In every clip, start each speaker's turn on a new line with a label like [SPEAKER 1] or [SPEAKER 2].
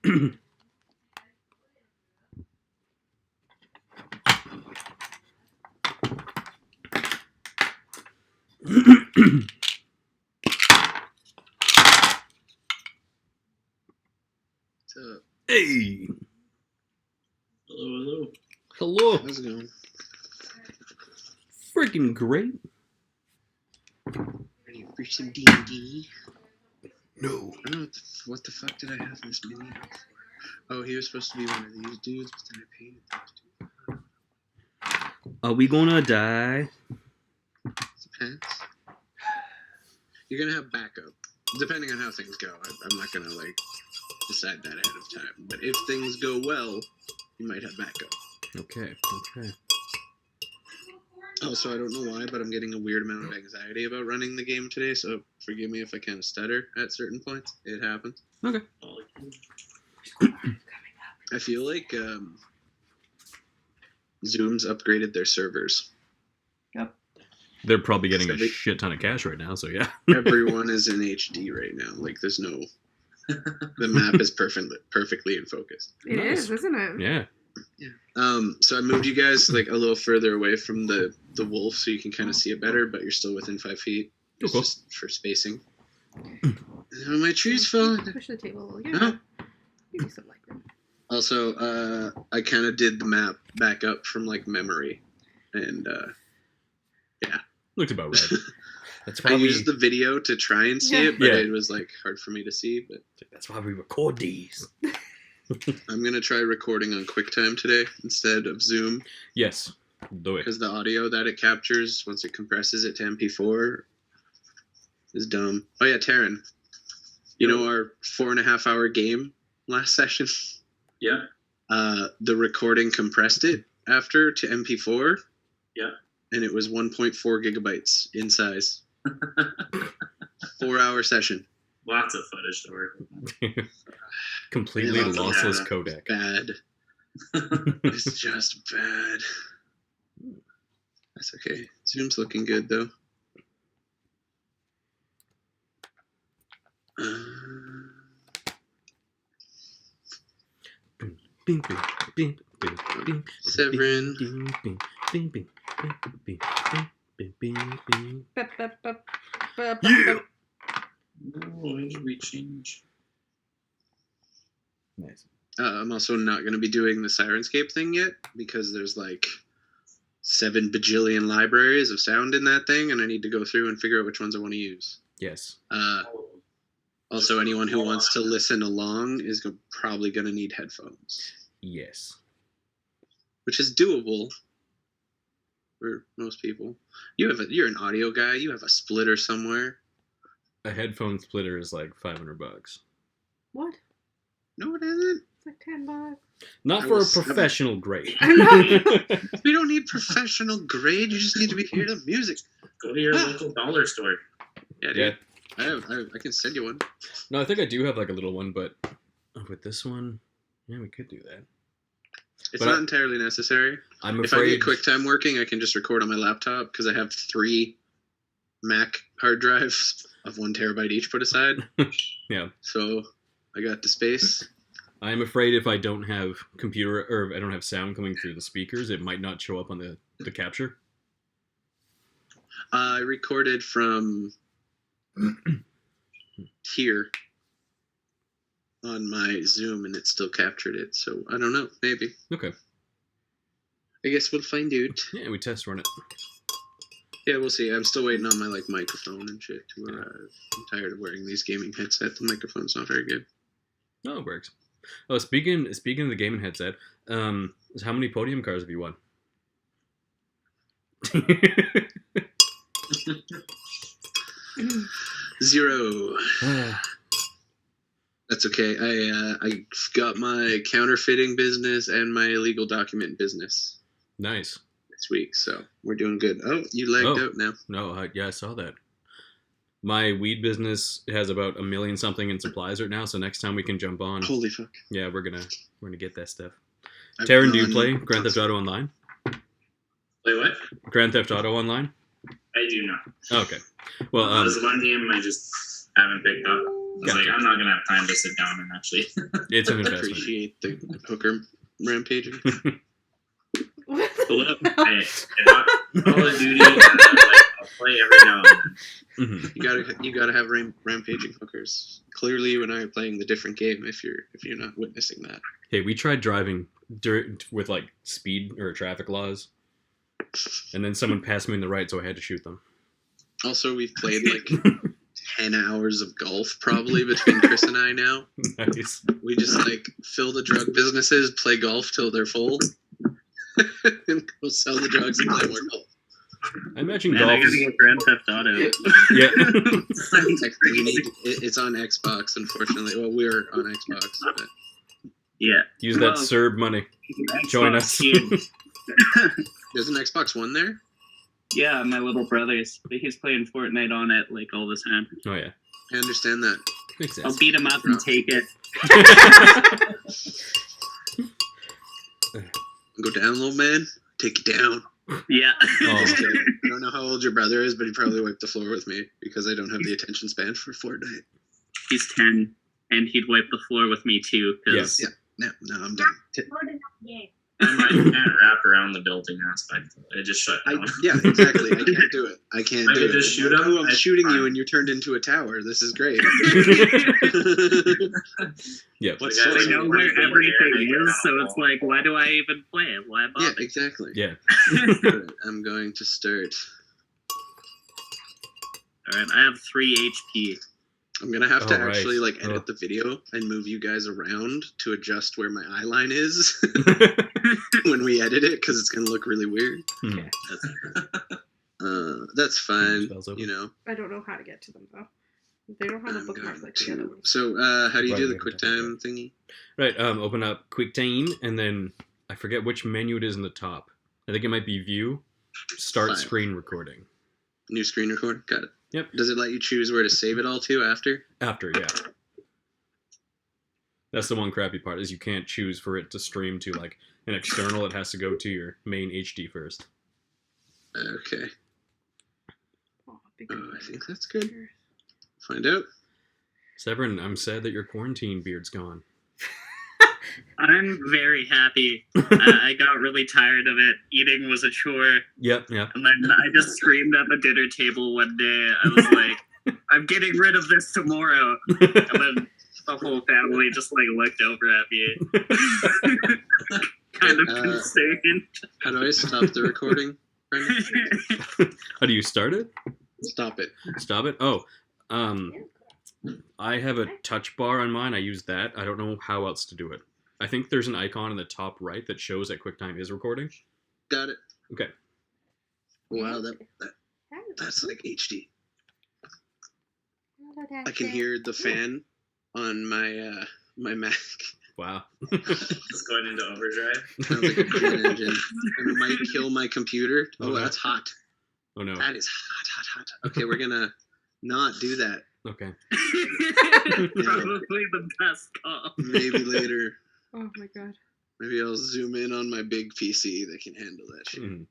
[SPEAKER 1] Hey.
[SPEAKER 2] Hello.
[SPEAKER 1] Hello.
[SPEAKER 2] How's it going?
[SPEAKER 1] Freaking great.
[SPEAKER 2] Ready for some D&D?
[SPEAKER 1] No.
[SPEAKER 2] I don't know what the fuck did I have this mini for? Oh, he was supposed to be one of these dudes, but then I painted those dudes.
[SPEAKER 1] Are we gonna die?
[SPEAKER 2] Depends. You're gonna have backup. Depending on how things go. I'm not gonna, decide that ahead of time. But if things go well, you might have backup.
[SPEAKER 1] Okay.
[SPEAKER 2] Also, I don't know why, but I'm getting a weird amount of anxiety about running the game today, so forgive me if I kind of stutter at certain points. It happens.
[SPEAKER 1] Okay.
[SPEAKER 2] I feel like Zoom's upgraded their servers.
[SPEAKER 3] Yep.
[SPEAKER 1] They're probably getting a shit ton of cash right now, so yeah.
[SPEAKER 2] Everyone is in HD right now. There's no... The map is perfectly in focus.
[SPEAKER 3] It is, isn't it?
[SPEAKER 1] Yeah.
[SPEAKER 2] So I moved you guys a little further away from the wolf so you can kind of see it better, but you're still within 5 feet. It's
[SPEAKER 1] cool.
[SPEAKER 2] just for spacing. Oh, my tree's falling.
[SPEAKER 3] Push the table.
[SPEAKER 2] No.
[SPEAKER 3] Yeah. Give me some leg room.
[SPEAKER 2] Also, I kind of did the map back up from memory, and yeah.
[SPEAKER 1] Looked about right. That's
[SPEAKER 2] I used the video to try and see it, but it was hard for me to see. But
[SPEAKER 1] that's why we record these.
[SPEAKER 2] I'm gonna try recording on QuickTime today instead of Zoom.
[SPEAKER 1] Yes, do it.
[SPEAKER 2] Because the audio that it captures once it compresses it to MP4 is dumb. Oh yeah, Taryn. You know our 4.5 hour game last session?
[SPEAKER 4] Yeah.
[SPEAKER 2] The recording compressed it after to MP4.
[SPEAKER 4] Yeah.
[SPEAKER 2] And it was 1.4 gigabytes in size. 4 hour session.
[SPEAKER 4] Lots of footage to work with.
[SPEAKER 1] Completely lossless codec.
[SPEAKER 2] Bad. It's just bad. That's okay. Zoom's looking good though. Severin.
[SPEAKER 1] Yeah.
[SPEAKER 4] No, I should rechange.
[SPEAKER 1] Nice.
[SPEAKER 2] I'm also not going to be doing the Sirenscape thing yet because there's 7 bajillion libraries of sound in that thing, and I need to go through and figure out which ones I want to use.
[SPEAKER 1] Yes.
[SPEAKER 2] Also, anyone who wants to listen along is probably going to need headphones.
[SPEAKER 1] Yes.
[SPEAKER 2] Which is doable for most people. You're an audio guy. You have a splitter somewhere.
[SPEAKER 1] A headphone splitter is $500.
[SPEAKER 3] What?
[SPEAKER 2] No, it isn't.
[SPEAKER 3] It's $10.
[SPEAKER 1] Not for a professional grade.
[SPEAKER 3] I'm not.
[SPEAKER 2] We don't need professional grade. You just need to be hear the music.
[SPEAKER 4] Go to your local dollar store.
[SPEAKER 2] Yeah, dude.
[SPEAKER 1] Yeah.
[SPEAKER 2] I can send you one.
[SPEAKER 1] No, I think I do have a little one, but with this one, yeah, we could do that.
[SPEAKER 2] It's not entirely necessary.
[SPEAKER 1] I'm
[SPEAKER 2] afraid. If I get QuickTime working, I can just record on my laptop because I have 3 Mac hard drives of 1 terabyte each put aside.
[SPEAKER 1] Yeah.
[SPEAKER 2] So I got the space.
[SPEAKER 1] I'm afraid if I don't have computer or I don't have sound coming through the speakers, it might not show up on the capture.
[SPEAKER 2] I recorded from here on my Zoom and it still captured it. So I don't know. Maybe.
[SPEAKER 1] Okay.
[SPEAKER 2] I guess we'll find out.
[SPEAKER 1] Yeah, we test run it.
[SPEAKER 2] Yeah, we'll see. I'm still waiting on my microphone and shit to arrive. I'm tired of wearing these gaming headsets. The microphone's not very good.
[SPEAKER 1] No, it works. Oh, speaking of the gaming headset, how many podium cars have you won?
[SPEAKER 2] 0. That's okay. I got my counterfeiting business and my illegal document business.
[SPEAKER 1] Nice.
[SPEAKER 2] This week, so we're doing good. Oh, you lagged out now.
[SPEAKER 1] No, yeah, I saw that. My weed business has about 1 million something in supplies right now, so next time we can jump on.
[SPEAKER 2] Holy fuck!
[SPEAKER 1] Yeah, we're gonna get that stuff. Taryn, do you play Grand Theft Auto Online?
[SPEAKER 4] Play what?
[SPEAKER 1] Grand Theft Auto Online?
[SPEAKER 4] I do not.
[SPEAKER 1] Okay. Well,
[SPEAKER 4] there's one game I just haven't picked up. was like, I'm not gonna have time to sit down and actually.
[SPEAKER 1] It's an investment.
[SPEAKER 2] Appreciate the hooker rampaging.
[SPEAKER 4] Pull up. Hey, Call of Duty. I'll play every now and then.
[SPEAKER 1] Mhm.
[SPEAKER 2] You gotta have rampaging hookers. Clearly, you and I are playing the different game. If you're not witnessing that.
[SPEAKER 1] Hey, we tried driving with like speed or traffic laws, and then someone passed me in the right, so I had to shoot them.
[SPEAKER 2] Also, we've played like 10 hours of golf probably between Chris and I now.
[SPEAKER 1] Nice.
[SPEAKER 2] We just like fill the drug businesses, play golf till they're full, and go sell the drugs and play more golf.
[SPEAKER 1] I imagine
[SPEAKER 4] Man, I
[SPEAKER 1] golf
[SPEAKER 4] gotta
[SPEAKER 1] is...
[SPEAKER 4] get Grand Theft Auto.
[SPEAKER 1] Yeah.
[SPEAKER 2] It's on Xbox, unfortunately. Well, we're on Xbox. But
[SPEAKER 4] Yeah.
[SPEAKER 1] Use
[SPEAKER 4] Well,
[SPEAKER 1] that CERB money. Join us.
[SPEAKER 4] Xbox,
[SPEAKER 2] there's an Xbox One there?
[SPEAKER 4] yeah, my little brother's. He's playing Fortnite on it like all the time.
[SPEAKER 1] Oh, yeah.
[SPEAKER 2] I understand that.
[SPEAKER 1] Makes
[SPEAKER 4] I'll
[SPEAKER 1] sense.
[SPEAKER 4] beat him up and take it.
[SPEAKER 2] Go down, little man. Take you down.
[SPEAKER 4] Yeah.
[SPEAKER 1] Oh.
[SPEAKER 2] Just kidding. I don't know how old your brother is, but he probably wiped the floor with me because I don't have the attention span for Fortnite.
[SPEAKER 4] He's 10, and he'd wipe the floor with me too. Cause
[SPEAKER 2] No, I'm done.
[SPEAKER 4] I can't wrap around the building aspect. It just shut down.
[SPEAKER 2] Yeah, exactly. I can't do it. I can't
[SPEAKER 4] I
[SPEAKER 2] do
[SPEAKER 4] could
[SPEAKER 2] it.
[SPEAKER 4] just shoot
[SPEAKER 2] Like,
[SPEAKER 4] him.
[SPEAKER 2] "Oh, I'm
[SPEAKER 4] It's
[SPEAKER 2] shooting you
[SPEAKER 4] fine."
[SPEAKER 2] and you turned into a tower. This is great.
[SPEAKER 1] Yeah.
[SPEAKER 2] What's
[SPEAKER 4] The guys
[SPEAKER 2] so-
[SPEAKER 4] are
[SPEAKER 3] know
[SPEAKER 4] pretty
[SPEAKER 3] where
[SPEAKER 4] cool
[SPEAKER 3] everything
[SPEAKER 4] here.
[SPEAKER 3] is, so it's like, why do I even play it? Why
[SPEAKER 2] Yeah,
[SPEAKER 3] bother?
[SPEAKER 2] exactly.
[SPEAKER 1] Yeah.
[SPEAKER 2] Alright, I'm going to start.
[SPEAKER 4] All right, I have 3 HP.
[SPEAKER 2] I'm gonna have to
[SPEAKER 1] Oh, right.
[SPEAKER 2] actually like edit
[SPEAKER 1] Oh.
[SPEAKER 2] the video and move you guys around to adjust where my eye line is when we edit it because it's gonna look really weird.
[SPEAKER 1] Hmm.
[SPEAKER 2] That's fine.
[SPEAKER 1] Spells open.
[SPEAKER 2] You know.
[SPEAKER 3] I don't know how to get to them though. They don't have a
[SPEAKER 2] I'm
[SPEAKER 3] bookmark
[SPEAKER 2] going
[SPEAKER 3] like the other
[SPEAKER 2] to.
[SPEAKER 3] ones.
[SPEAKER 2] So, how do you
[SPEAKER 1] Right,
[SPEAKER 2] do the
[SPEAKER 1] right,
[SPEAKER 2] QuickTime thingy?
[SPEAKER 1] Right. Open up QuickTime, and then I forget which menu it is in the top. I think it might be View, Start
[SPEAKER 2] File.
[SPEAKER 1] Screen Recording.
[SPEAKER 2] New screen record. Got it.
[SPEAKER 1] Yep.
[SPEAKER 2] Does it let you choose where to save it all to after?
[SPEAKER 1] After, yeah. That's the one crappy part, is you can't choose for it to stream to like an external. It has to go to your main HD first.
[SPEAKER 2] Okay.
[SPEAKER 3] Oh, big
[SPEAKER 2] I think that's good. Find out.
[SPEAKER 1] Severin, I'm sad that your quarantine beard's gone.
[SPEAKER 4] I'm very happy. I got really tired of it. Eating was a chore.
[SPEAKER 1] Yep.
[SPEAKER 4] And then I just screamed at the dinner table one day. I was like, I'm getting rid of this tomorrow. And then the whole family just like looked over at me. Kind of concerned.
[SPEAKER 2] How do I stop the recording, Brendan?
[SPEAKER 1] How do you start it?
[SPEAKER 2] Stop it.
[SPEAKER 1] Stop it? Oh, I have a touch bar on mine. I use that. I don't know how else to do it. I think there's an icon in the top right that shows that QuickTime is recording.
[SPEAKER 2] Got it.
[SPEAKER 1] Okay.
[SPEAKER 2] Wow, that's like HD. I can hear the fan on my my Mac.
[SPEAKER 1] Wow.
[SPEAKER 4] Just going into overdrive.
[SPEAKER 2] Sounds like a jet engine. It might kill my computer. Oh,
[SPEAKER 1] Okay.
[SPEAKER 2] that's hot.
[SPEAKER 1] Oh no.
[SPEAKER 2] That is hot. Okay, we're gonna not do that.
[SPEAKER 1] Okay.
[SPEAKER 4] Probably the best call.
[SPEAKER 2] Maybe later.
[SPEAKER 3] Oh my god.
[SPEAKER 2] Maybe I'll zoom in on my big PC that can handle that shit.
[SPEAKER 1] Mhm.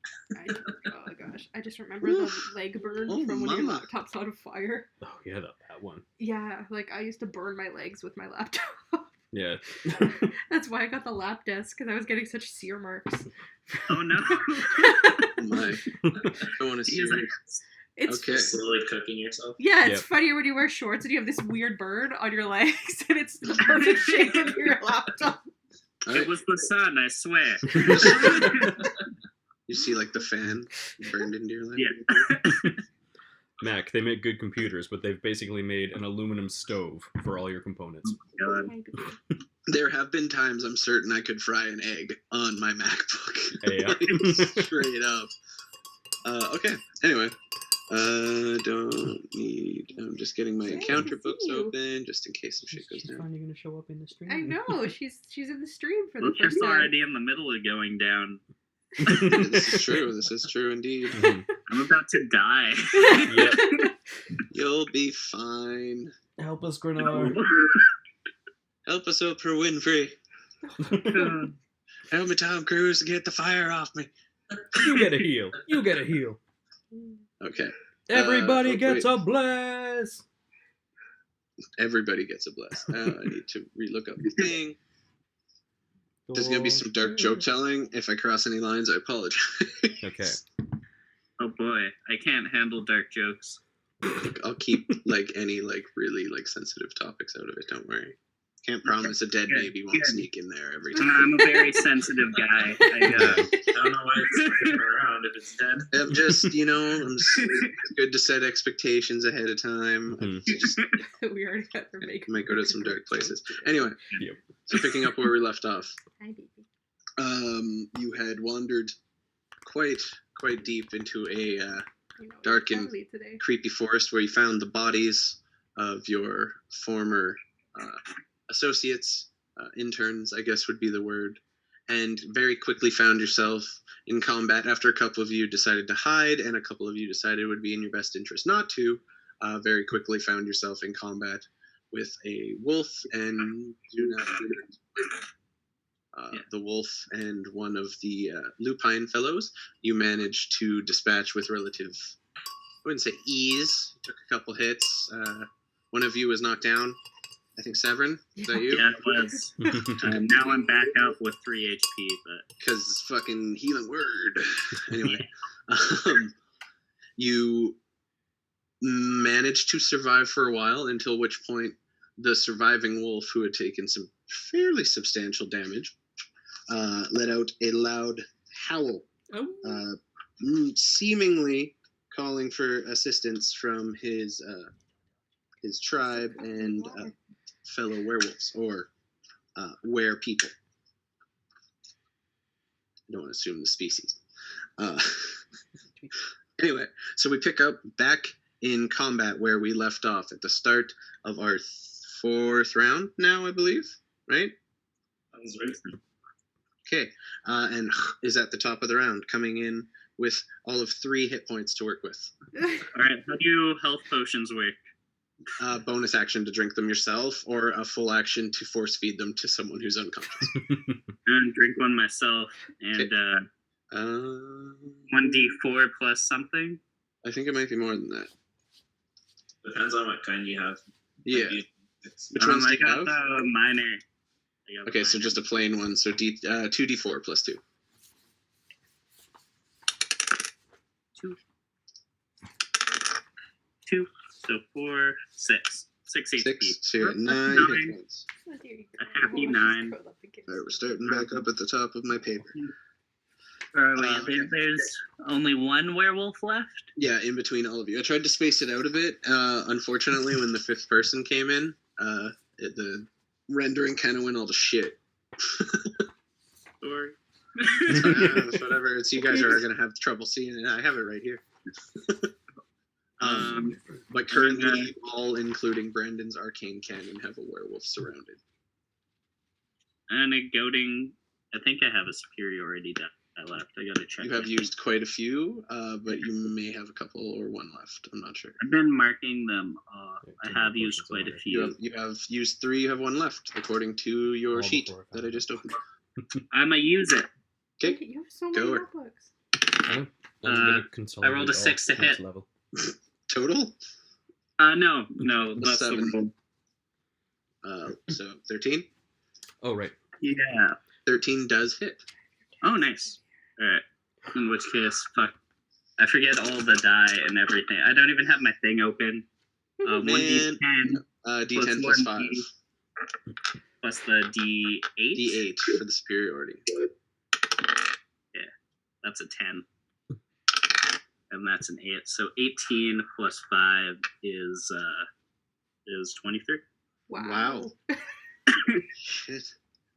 [SPEAKER 3] Oh my gosh. I just remember the leg burn
[SPEAKER 2] Oh,
[SPEAKER 3] from when your
[SPEAKER 2] mama.
[SPEAKER 3] laptop's on fire.
[SPEAKER 1] Oh yeah, that one.
[SPEAKER 3] Yeah, like I used to burn my legs with my laptop.
[SPEAKER 1] Yeah.
[SPEAKER 3] That's why I got the lap desk, because I was getting such sear marks.
[SPEAKER 4] Oh no.
[SPEAKER 2] Oh my. I want to see
[SPEAKER 4] Jesus.
[SPEAKER 2] it.
[SPEAKER 3] It's
[SPEAKER 2] Okay.
[SPEAKER 4] Slowly cooking yourself.
[SPEAKER 3] Yeah, it's
[SPEAKER 1] Yep.
[SPEAKER 3] funnier when you wear shorts and you have this weird burn on your legs, and it's the perfect shape of your laptop.
[SPEAKER 2] All
[SPEAKER 4] It
[SPEAKER 2] right.
[SPEAKER 4] was the sun, I swear.
[SPEAKER 2] You see like the fan burned into your leg?
[SPEAKER 4] Yeah.
[SPEAKER 1] Mac, they make good computers, but they've basically made an aluminum stove for all your components.
[SPEAKER 4] God.
[SPEAKER 2] There have been times I'm certain I could fry an egg on my MacBook.
[SPEAKER 1] Yeah.
[SPEAKER 2] Like, straight up. Okay. Anyway. Don't need. I'm just getting my
[SPEAKER 3] Hey,
[SPEAKER 2] encounter
[SPEAKER 3] good to
[SPEAKER 2] books
[SPEAKER 3] see you.
[SPEAKER 2] open just in case some shit goes down.
[SPEAKER 1] finally gonna show up in the stream.
[SPEAKER 3] I know she's in the stream for the
[SPEAKER 4] Well,
[SPEAKER 3] first
[SPEAKER 4] it's
[SPEAKER 3] time.
[SPEAKER 4] already in the middle of going down.
[SPEAKER 2] This is true. This is true indeed.
[SPEAKER 1] Mhm.
[SPEAKER 4] I'm about to die.
[SPEAKER 1] Yep.
[SPEAKER 2] You'll be fine.
[SPEAKER 1] Help us, Grenard.
[SPEAKER 2] Help us, Oprah Winfrey. Help me, Tom Cruise, to get the fire off me.
[SPEAKER 1] You get a heal. You get a heal.
[SPEAKER 2] Okay.
[SPEAKER 1] Everybody
[SPEAKER 2] oh,
[SPEAKER 1] gets
[SPEAKER 2] wait.
[SPEAKER 1] a bless.
[SPEAKER 2] everybody gets a bless. I need to relook up the thing. There's going to be some dark joke telling. If I cross any lines, I apologize.
[SPEAKER 1] Okay.
[SPEAKER 4] Oh boy, I can't handle dark jokes.
[SPEAKER 2] I'll keep like any like really like sensitive topics out of it. Don't worry. Can't promise a dead baby won't sneak in there every time.
[SPEAKER 4] I'm a very sensitive guy.
[SPEAKER 5] I don't know why it's waiting around if it's dead.
[SPEAKER 2] I'm just, it's good to set expectations ahead of time.
[SPEAKER 1] Mhm.
[SPEAKER 2] Just
[SPEAKER 3] We already got their makeup.
[SPEAKER 2] might go to some dark places. Anyway,
[SPEAKER 1] Yep.
[SPEAKER 2] so picking up where we left off,
[SPEAKER 3] Hi, baby.
[SPEAKER 2] you had wandered quite deep into a
[SPEAKER 3] You know,
[SPEAKER 2] Dark and-
[SPEAKER 3] early today.
[SPEAKER 2] creepy forest where you found the bodies of your former associates, interns, I guess would be the word, and very quickly found yourself in combat after a couple of you decided to hide and a couple of you decided it would be in your best interest not to. Very quickly found yourself in combat with a wolf and the wolf and one of the lupine fellows you managed to dispatch with relative, I wouldn't say ease. Took a couple hits. One of you was knocked down. I think Severin. Is that you?
[SPEAKER 4] Yeah, it was. Now I'm back up with 3 HP, but
[SPEAKER 2] Because it's fucking healing word. Anyway,
[SPEAKER 4] yeah.
[SPEAKER 2] You managed to survive for a while, until which point the surviving wolf, who had taken some fairly substantial damage, let out a loud howl,
[SPEAKER 1] Oh.
[SPEAKER 2] seemingly calling for assistance from his tribe and fellow werewolves, or were people. I don't want to assume the species. Anyway, so we pick up back in combat where we left off at the start of our 4th round now, I believe, right?
[SPEAKER 5] Sounds right.
[SPEAKER 2] Okay, and is at the top of the round, coming in with all of 3 hit points to work with.
[SPEAKER 4] All right, how do health potions work?
[SPEAKER 2] Bonus action to drink them yourself, or a full action to force feed them to someone who's unconscious.
[SPEAKER 4] And drink one myself, and 1d4 plus something.
[SPEAKER 2] I think it might be more than that.
[SPEAKER 5] Depends on what kind you have.
[SPEAKER 2] Yeah.
[SPEAKER 5] It's,
[SPEAKER 2] Which ones do
[SPEAKER 4] I
[SPEAKER 2] you
[SPEAKER 4] got
[SPEAKER 2] have?
[SPEAKER 4] the minor. I got
[SPEAKER 2] Okay,
[SPEAKER 4] the
[SPEAKER 2] so
[SPEAKER 4] minor.
[SPEAKER 2] just a plain one. So 2d4 plus 2.
[SPEAKER 4] 2, so 4, 6. 6 HP.
[SPEAKER 2] 6. So you're at 9
[SPEAKER 4] 9.
[SPEAKER 2] hit points.
[SPEAKER 3] Oh, there you
[SPEAKER 4] A
[SPEAKER 3] go.
[SPEAKER 4] happy
[SPEAKER 3] Just
[SPEAKER 4] 9.
[SPEAKER 3] curl up against
[SPEAKER 2] Alright, we're starting back up at the top of my paper.
[SPEAKER 4] There's only one werewolf left?
[SPEAKER 2] Yeah, in between all of you. I tried to space it out a bit. Unfortunately, when the 5th person came in, the rendering kind of went all to shit.
[SPEAKER 4] Or
[SPEAKER 2] Whatever. It's you guys are going to have trouble seeing it. I have it right here. But currently, all, including Brandon's arcane cannon, have a werewolf surrounded.
[SPEAKER 4] and a goading. I think I have a superiority die left. I gotta check.
[SPEAKER 2] You have
[SPEAKER 4] it.
[SPEAKER 2] used quite a few, but you may have a couple or one left. I'm not sure.
[SPEAKER 4] I've been marking them. I
[SPEAKER 1] Two
[SPEAKER 4] have
[SPEAKER 1] more
[SPEAKER 4] used
[SPEAKER 1] potions
[SPEAKER 4] quite a
[SPEAKER 1] already.
[SPEAKER 4] few.
[SPEAKER 2] You have used 3. You have 1 left, according to your
[SPEAKER 1] All
[SPEAKER 2] sheet
[SPEAKER 1] before I
[SPEAKER 2] that I
[SPEAKER 1] found
[SPEAKER 2] just opened.
[SPEAKER 4] I'm gonna use it.
[SPEAKER 2] Okay.
[SPEAKER 3] You have so
[SPEAKER 2] Go
[SPEAKER 3] many
[SPEAKER 2] it.
[SPEAKER 3] notebooks.
[SPEAKER 1] I'm gonna consolidate
[SPEAKER 4] rolled a
[SPEAKER 1] all
[SPEAKER 4] 6 to
[SPEAKER 1] next
[SPEAKER 4] hit.
[SPEAKER 1] level.
[SPEAKER 2] Total.
[SPEAKER 4] No, that's
[SPEAKER 2] 7.
[SPEAKER 4] the roll.
[SPEAKER 2] So 13.
[SPEAKER 1] Oh right.
[SPEAKER 4] Yeah.
[SPEAKER 2] 13 does hit.
[SPEAKER 4] Oh, nice. All right. In which case, fuck. I forget all the die and everything. I don't even have my thing open. 1d10
[SPEAKER 2] D10 plus 5.
[SPEAKER 4] plus the d8.
[SPEAKER 2] D8 for the superiority.
[SPEAKER 4] That's a 10. And that's an 8. So 18 plus 5 is 23.
[SPEAKER 3] Wow.
[SPEAKER 2] Shit.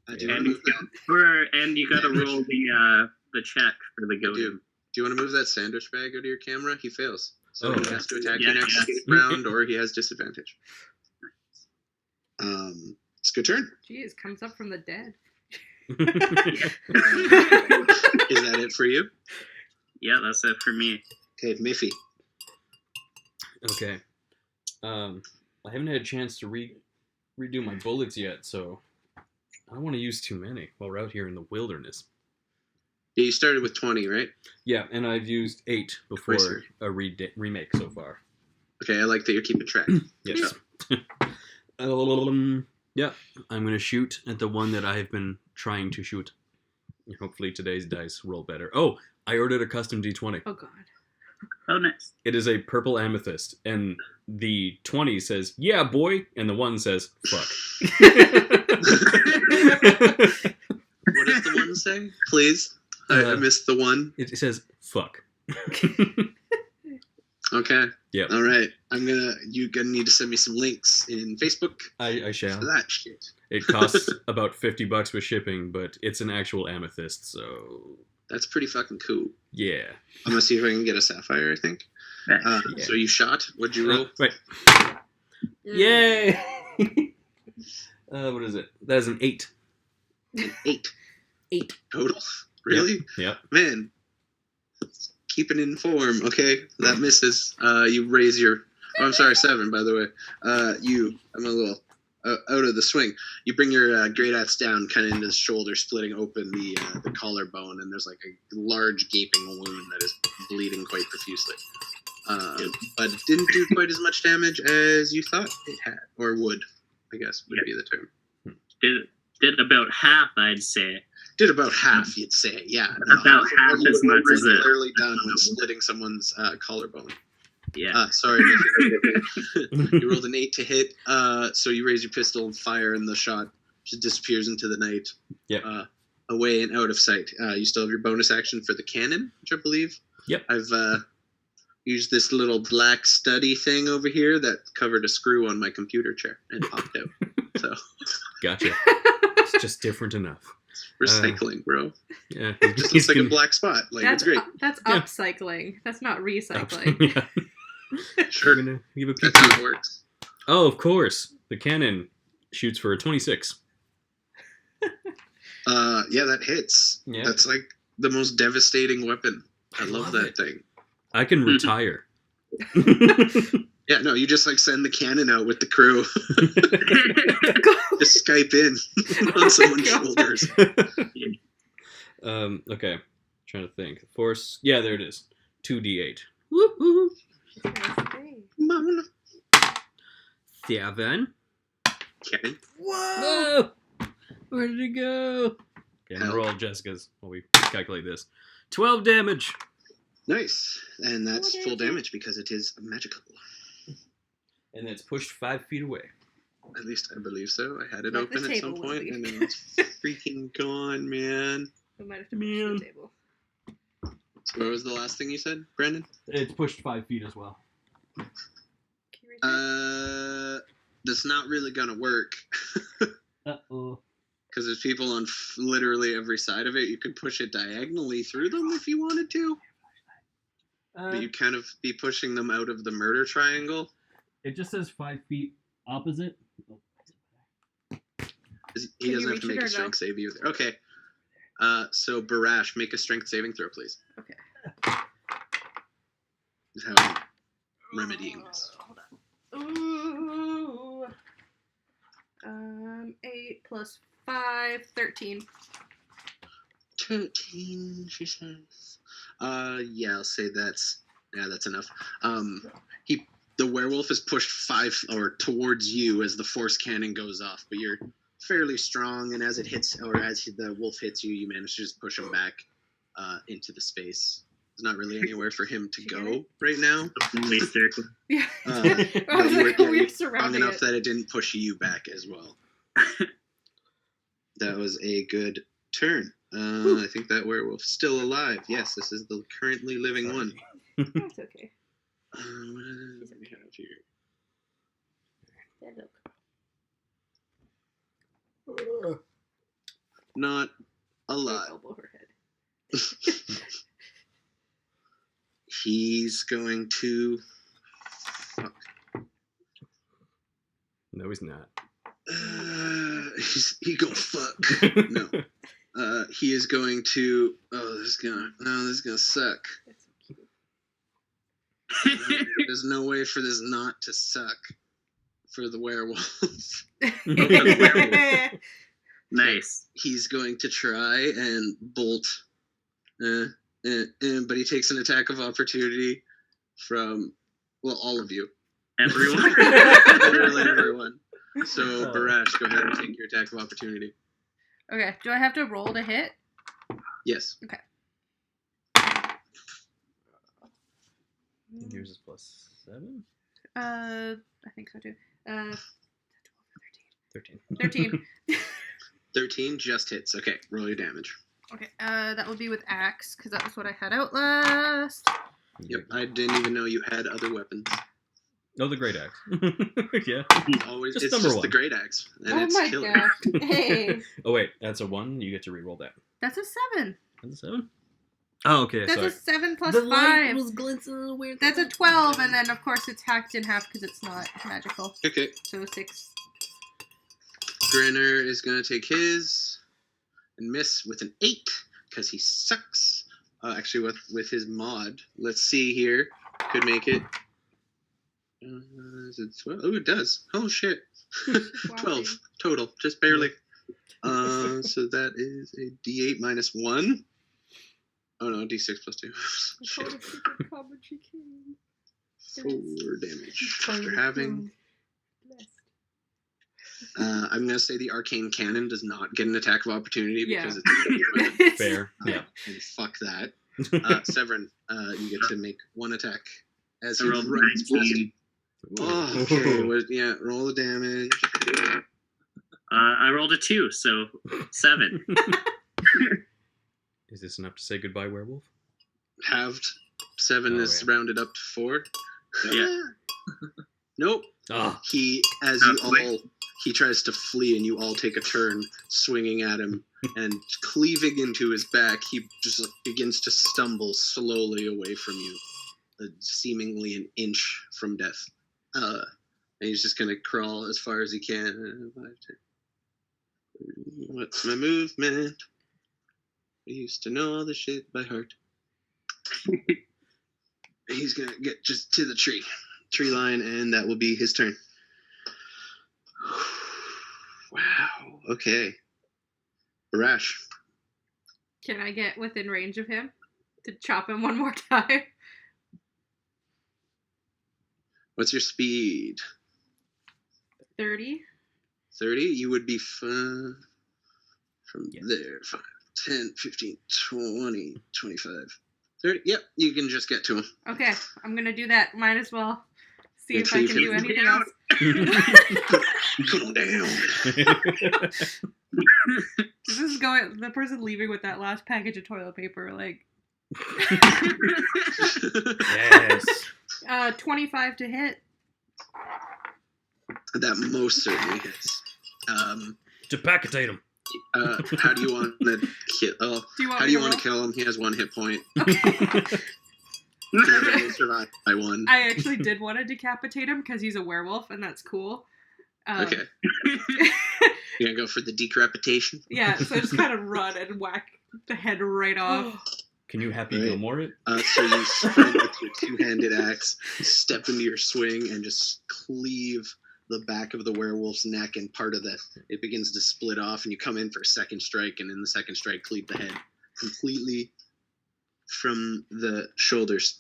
[SPEAKER 2] I do
[SPEAKER 4] And
[SPEAKER 2] want to
[SPEAKER 4] you,
[SPEAKER 2] move that.
[SPEAKER 4] and you gotta roll the check for the
[SPEAKER 2] I
[SPEAKER 4] goat.
[SPEAKER 2] do. Do you want to move that sandwich bag out of your camera? He fails. So
[SPEAKER 1] Oh,
[SPEAKER 2] he
[SPEAKER 1] yeah.
[SPEAKER 2] has to attack
[SPEAKER 4] Yeah,
[SPEAKER 2] you next
[SPEAKER 4] yeah.
[SPEAKER 2] round, or he has disadvantage. It's a good turn.
[SPEAKER 3] Jeez, comes up from the dead.
[SPEAKER 2] Is that it for you?
[SPEAKER 4] Yeah, that's it for me.
[SPEAKER 2] Okay, Miffy.
[SPEAKER 1] Okay. I haven't had a chance to redo my bullets yet, so I don't want to use too many while we're out here in the wilderness.
[SPEAKER 2] Yeah, you started with 20, right?
[SPEAKER 1] Yeah, and I've used 8 before
[SPEAKER 2] Racer.
[SPEAKER 1] a remake so far.
[SPEAKER 2] Okay, I like that you're keeping track.
[SPEAKER 1] Yes. Yeah, I'm gonna shoot at the one that I've been trying to shoot. Hopefully today's dice roll better. Oh, I ordered a custom D20.
[SPEAKER 3] Oh god.
[SPEAKER 4] Oh, nice.
[SPEAKER 1] It is a purple amethyst, and the 20 says, yeah, boy, and the 1 says, fuck.
[SPEAKER 2] What does the one say? Please. I missed the one.
[SPEAKER 1] It says, fuck.
[SPEAKER 2] Okay.
[SPEAKER 1] Yep.
[SPEAKER 2] All right. You're gonna need to send me some links in Facebook
[SPEAKER 1] I shall.
[SPEAKER 2] for that shit.
[SPEAKER 1] It costs about $50 with shipping, but it's an actual amethyst, so
[SPEAKER 2] That's pretty fucking cool.
[SPEAKER 1] yeah.
[SPEAKER 2] I'm gonna see if I can get a sapphire. I think.
[SPEAKER 1] Yeah.
[SPEAKER 2] So you shot. What'd you roll?
[SPEAKER 1] Right. Yay! What is it? That is an 8.
[SPEAKER 2] An 8.
[SPEAKER 1] 8
[SPEAKER 2] total. Really?
[SPEAKER 1] Yep.
[SPEAKER 2] Man. Keeping in form. Okay, that misses. You raise your. Oh, I'm sorry, 7. By the way. I'm a little out of the swing. You bring your great axe down, kind of into the shoulder, splitting open the collarbone, and there's like a large gaping wound that is bleeding quite profusely. But it didn't do quite as much damage as you thought it had, or would, I guess would be the term.
[SPEAKER 4] Did about half, I'd say.
[SPEAKER 2] Did about half, you'd say, yeah.
[SPEAKER 4] About half
[SPEAKER 2] what you
[SPEAKER 4] as
[SPEAKER 2] would
[SPEAKER 4] much as it.
[SPEAKER 2] regularly done when splitting someone's collarbone.
[SPEAKER 4] Yeah.
[SPEAKER 2] Sorry, Nick. You rolled an 8 to hit, so you raise your pistol and fire, and the shot just disappears into the night.
[SPEAKER 1] Yep.
[SPEAKER 2] Away and out of sight. You still have your bonus action for the cannon, which I believe.
[SPEAKER 1] Yep.
[SPEAKER 2] I've used this little black study thing over here that covered a screw on my computer chair and popped out. So
[SPEAKER 1] Gotcha. It's just different enough.
[SPEAKER 2] recycling, bro.
[SPEAKER 1] Yeah.
[SPEAKER 2] It just looks like a black spot. Like
[SPEAKER 3] That's
[SPEAKER 2] it's great.
[SPEAKER 3] That's
[SPEAKER 1] Yeah.
[SPEAKER 3] upcycling. That's not recycling.
[SPEAKER 1] Yeah.
[SPEAKER 2] Sure.
[SPEAKER 1] I'm gonna give a peek.
[SPEAKER 2] That's how it works.
[SPEAKER 1] Oh, of course. The cannon shoots for a 26.
[SPEAKER 2] Yeah, that hits.
[SPEAKER 1] Yeah.
[SPEAKER 2] That's like the most devastating weapon. I love that
[SPEAKER 1] it.
[SPEAKER 2] thing.
[SPEAKER 1] I can retire.
[SPEAKER 2] Yeah, no, you just like send the cannon out with the crew. Just Skype in on someone's shoulders.
[SPEAKER 1] Okay. Trying to think. Force. Yeah, there it is. 2d8. Woohoo! 7.
[SPEAKER 2] Cannon.
[SPEAKER 1] Whoa! Where did it go? Okay, I'm gonna
[SPEAKER 2] Hell.
[SPEAKER 1] roll Jessica's while we calculate this. 12 damage.
[SPEAKER 2] Nice. And that's
[SPEAKER 3] What
[SPEAKER 2] full
[SPEAKER 3] is it?
[SPEAKER 2] damage because it is magical.
[SPEAKER 1] And it's pushed 5 feet away.
[SPEAKER 2] At least I believe so. I had it
[SPEAKER 3] Like the
[SPEAKER 2] open at some
[SPEAKER 3] table will
[SPEAKER 2] point
[SPEAKER 3] be.
[SPEAKER 2] and then it's freaking gone, man.
[SPEAKER 3] We might have to push
[SPEAKER 1] Man.
[SPEAKER 3] the table.
[SPEAKER 2] So what was the last thing you said, Brandon?
[SPEAKER 1] It's pushed 5 feet as well.
[SPEAKER 3] Can you read that?
[SPEAKER 2] That's not really gonna work.
[SPEAKER 1] Uh-oh.
[SPEAKER 2] Because there's people on literally every side of it. You could push it diagonally through them if you wanted to. But you'd kind of be pushing them out of the murder triangle.
[SPEAKER 1] It just says 5 feet opposite.
[SPEAKER 2] He
[SPEAKER 3] Can
[SPEAKER 2] doesn't
[SPEAKER 3] you
[SPEAKER 2] have to
[SPEAKER 3] reach
[SPEAKER 2] make
[SPEAKER 3] it
[SPEAKER 2] a
[SPEAKER 3] or
[SPEAKER 2] strength save either. Okay. So Barash, make a strength saving throw, please.
[SPEAKER 3] Okay.
[SPEAKER 2] Is how I'm remedying this.
[SPEAKER 3] Hold on. Ooh. 8 plus 5, 13.
[SPEAKER 2] 13, she says. Yeah, I'll say that's enough. The werewolf is pushed 5 or towards you as the force cannon goes off, but you're fairly strong, and as it hits, or as the wolf hits you, you manage to just push him back into the space. There's not really anywhere for him to go right now.
[SPEAKER 4] Only circle.
[SPEAKER 3] Yeah.
[SPEAKER 2] Uh,
[SPEAKER 3] I
[SPEAKER 2] but
[SPEAKER 3] was
[SPEAKER 2] you
[SPEAKER 3] like,
[SPEAKER 2] were,
[SPEAKER 3] we're
[SPEAKER 2] you're strong
[SPEAKER 3] surrounding
[SPEAKER 2] enough
[SPEAKER 3] it.
[SPEAKER 2] that it didn't push you back as well. That was a good turn. I think that werewolf's still alive. Yes, this is the currently living one.
[SPEAKER 3] That's okay.
[SPEAKER 2] What do we have here?
[SPEAKER 3] That look.
[SPEAKER 2] Not alive.
[SPEAKER 3] Elbow her head.
[SPEAKER 2] He's going to. Fuck.
[SPEAKER 1] No, he's not.
[SPEAKER 2] He go fuck. No. He is going to. This is gonna suck.
[SPEAKER 3] That's so cute.
[SPEAKER 2] There's no way for this not to suck for the werewolf.
[SPEAKER 4] Nice.
[SPEAKER 2] He's going to try and bolt, but he takes an attack of opportunity from all of you.
[SPEAKER 4] Everyone.
[SPEAKER 2] Literally everyone. So, Barash, go ahead and take your attack of opportunity.
[SPEAKER 3] Okay. Do I have to roll to hit?
[SPEAKER 2] Yes.
[SPEAKER 1] Yours is +7?
[SPEAKER 3] I think so too.
[SPEAKER 1] 13.
[SPEAKER 3] 13.
[SPEAKER 2] 13 just hits. Okay, roll your damage.
[SPEAKER 3] Okay. That would be with axe because that was what I had out last.
[SPEAKER 2] Yep, I didn't even know you had other weapons.
[SPEAKER 1] Oh, the great axe. Yeah.
[SPEAKER 2] Always,
[SPEAKER 1] Just
[SPEAKER 2] it's
[SPEAKER 1] number
[SPEAKER 2] just
[SPEAKER 1] one.
[SPEAKER 2] the great axe, and
[SPEAKER 3] Oh
[SPEAKER 2] it's
[SPEAKER 3] my
[SPEAKER 2] killer.
[SPEAKER 3] gosh. Hey.
[SPEAKER 1] Oh wait, that's a 1. You get to re-roll that.
[SPEAKER 3] That's a 7.
[SPEAKER 1] That's a 7. Oh, okay.
[SPEAKER 3] That's
[SPEAKER 1] sorry.
[SPEAKER 3] a 7 plus
[SPEAKER 1] The
[SPEAKER 3] 5.
[SPEAKER 1] light was glistening weird.
[SPEAKER 3] That's a 12, and then of course it's hacked in half because it's not magical.
[SPEAKER 2] Okay,
[SPEAKER 3] So 6.
[SPEAKER 2] Grinner is gonna take his and miss with an 8 because he sucks. Actually, with his mod, let's see here. Could make it. Is it 12? Oh, it does. Oh shit. 12 total, just barely. So that is a D8 minus 1. Oh no, D6 plus 2. Shit. 4 damage after having. I'm gonna say the arcane cannon does not get an attack of opportunity because it's
[SPEAKER 1] Fair. Yeah.
[SPEAKER 2] and fuck that. Severin, you get to make one attack as
[SPEAKER 4] I
[SPEAKER 2] he
[SPEAKER 4] rolled
[SPEAKER 2] runs past
[SPEAKER 4] 19.
[SPEAKER 2] you. Oh, okay. Yeah, roll the damage.
[SPEAKER 4] I rolled a 2, so 7.
[SPEAKER 1] Is this enough to say goodbye, werewolf?
[SPEAKER 2] Halved. 7
[SPEAKER 1] Oh,
[SPEAKER 2] is
[SPEAKER 1] yeah.
[SPEAKER 2] rounded up to 4.
[SPEAKER 4] Yeah.
[SPEAKER 2] Nope.
[SPEAKER 1] Ah.
[SPEAKER 2] He tries to flee, and you all take a turn swinging at him, and cleaving into his back, he just begins to stumble slowly away from you, seemingly an inch from death. And he's just gonna crawl as far as he can. 5, 10. What's my movement? I used to know all this shit by heart. He's gonna get just to the tree line, and that will be his turn. Wow. Okay. Barash.
[SPEAKER 3] Can I get within range of him to chop him one more time?
[SPEAKER 2] What's your speed?
[SPEAKER 3] 30.
[SPEAKER 2] 30? You would be from
[SPEAKER 1] Yeah.
[SPEAKER 2] there. 5, 10, 15, 20, 25, 30. Yep, you can just get to him.
[SPEAKER 3] Okay, I'm gonna do that. Might as well see if I
[SPEAKER 2] Until
[SPEAKER 3] can
[SPEAKER 2] you
[SPEAKER 3] do
[SPEAKER 2] can-
[SPEAKER 3] anything else.
[SPEAKER 2] Put him down.
[SPEAKER 3] This is going. The person leaving with that last package of toilet paper, like.
[SPEAKER 1] Yes.
[SPEAKER 3] 25 to hit.
[SPEAKER 2] That most certainly hits.
[SPEAKER 1] Decapitate him.
[SPEAKER 2] How do you want to kill? Oh,
[SPEAKER 3] Do you want
[SPEAKER 2] how
[SPEAKER 3] me
[SPEAKER 2] do you
[SPEAKER 3] to
[SPEAKER 2] want to
[SPEAKER 3] roll?
[SPEAKER 2] kill him? He has 1 hit point.
[SPEAKER 3] Okay.
[SPEAKER 2] He'll survive by 1.
[SPEAKER 3] I actually did want to decapitate him because he's a werewolf, and that's cool.
[SPEAKER 2] Okay. You're gonna go for the decapitation?
[SPEAKER 3] Yeah, so just kind of run and whack the head right off.
[SPEAKER 1] Can you Happy
[SPEAKER 2] Right.
[SPEAKER 1] Gilmore it?
[SPEAKER 2] So you sprint with your 2-handed axe, step into your swing, and just cleave the back of the werewolf's neck, and part of it begins to split off, and you come in for a second strike, and in the second strike, cleave the head completely from the shoulders.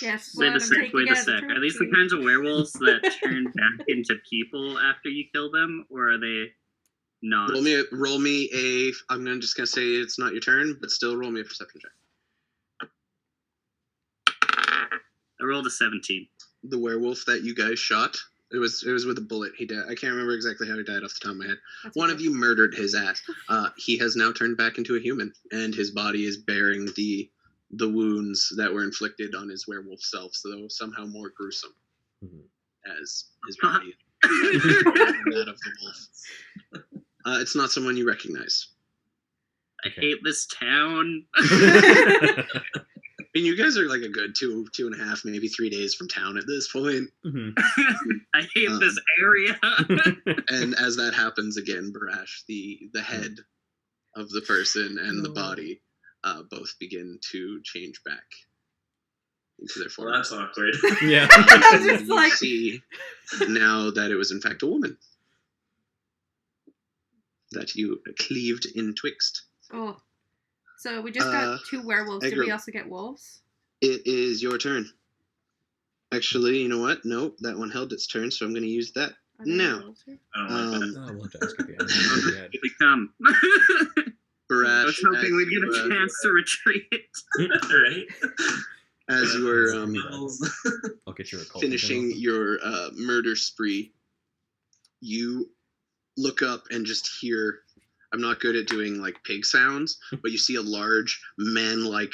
[SPEAKER 3] Yes,
[SPEAKER 4] Wait
[SPEAKER 3] blood,
[SPEAKER 4] a
[SPEAKER 3] I'm
[SPEAKER 4] sec,
[SPEAKER 3] taking
[SPEAKER 4] wait
[SPEAKER 3] it
[SPEAKER 4] a
[SPEAKER 3] as a
[SPEAKER 4] sec. Are these the
[SPEAKER 3] trophy.
[SPEAKER 4] kinds of werewolves that turn back into people after you kill them, or are they not?
[SPEAKER 2] Roll me a. Just gonna say it's not your turn, but still roll me a perception check.
[SPEAKER 4] I rolled a 17.
[SPEAKER 2] The werewolf that you guys shot. It was with a bullet. He died. I can't remember exactly how he died off the top of my head.
[SPEAKER 3] That's
[SPEAKER 2] One
[SPEAKER 3] okay.
[SPEAKER 2] of you murdered his ass. He has now turned back into a human, and his body is bearing the wounds that were inflicted on his werewolf self, so somehow more gruesome
[SPEAKER 1] Mhm.
[SPEAKER 2] as his body is that of the wolf. It's not someone you recognize.
[SPEAKER 4] I hate this town.
[SPEAKER 2] I mean, you guys are like a good 2.5, maybe 3 days from town at this point.
[SPEAKER 1] Mhm.
[SPEAKER 4] I hate this area.
[SPEAKER 2] And as that happens again, Barash, the head of the person and the body both begin to change back into their
[SPEAKER 5] Well,
[SPEAKER 2] form.
[SPEAKER 5] that's awkward.
[SPEAKER 1] Yeah.
[SPEAKER 3] It's
[SPEAKER 2] And
[SPEAKER 3] just
[SPEAKER 2] you
[SPEAKER 3] like-
[SPEAKER 2] see now that it was in fact a woman that you cleaved in twixt.
[SPEAKER 3] Oh. So we just got 2 werewolves. Did we
[SPEAKER 2] Egro.
[SPEAKER 3] also get wolves?
[SPEAKER 2] It is your turn. Actually, you know what? Nope, that one held its turn, so I'm going to use that.
[SPEAKER 3] Are there
[SPEAKER 2] No.
[SPEAKER 3] rules here?
[SPEAKER 5] I don't like
[SPEAKER 2] Um,
[SPEAKER 5] that.
[SPEAKER 1] Oh, we'll have to ask at the end. If we had-
[SPEAKER 4] We come. I
[SPEAKER 2] Barash,
[SPEAKER 4] was hoping we'd get a
[SPEAKER 2] as
[SPEAKER 4] chance to retreat.
[SPEAKER 5] Right?
[SPEAKER 2] as you were
[SPEAKER 1] I'll get your occult.
[SPEAKER 2] finishing your murder spree, you look up and just hear. I'm not good at doing like pig sounds, but you see a large man-like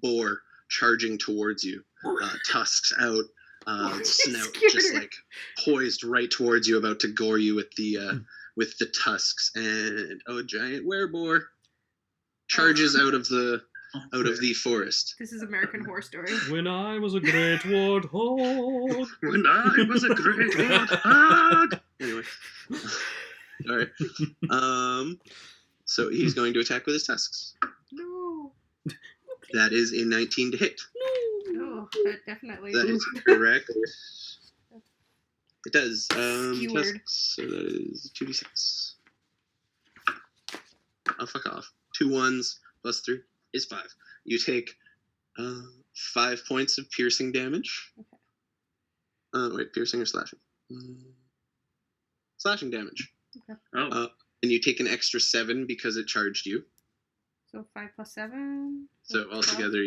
[SPEAKER 2] boar charging towards you, tusks out, snout just
[SPEAKER 3] Scared.
[SPEAKER 2] like poised right towards you, about to gore you with the tusks, and a giant wereboar charges out of the forest.
[SPEAKER 3] This is American Horror Story.
[SPEAKER 1] When I was a great warthog.
[SPEAKER 2] When I was a great warthog. Anyway. All right. So he's going to attack with his tusks.
[SPEAKER 3] No.
[SPEAKER 2] That is a 19 to hit.
[SPEAKER 3] No, that definitely.
[SPEAKER 2] That is correct. It does.
[SPEAKER 3] Skewered.
[SPEAKER 2] Tusks, so that is 2d6. Oh, fuck off. 2 1s plus 3 is 5. You take 5 points of piercing damage.
[SPEAKER 3] Okay.
[SPEAKER 2] Wait, piercing or slashing? Slashing damage.
[SPEAKER 4] Oh,
[SPEAKER 2] And you take an extra 7 because it charged you.
[SPEAKER 3] So 5 plus 7.
[SPEAKER 2] So altogether,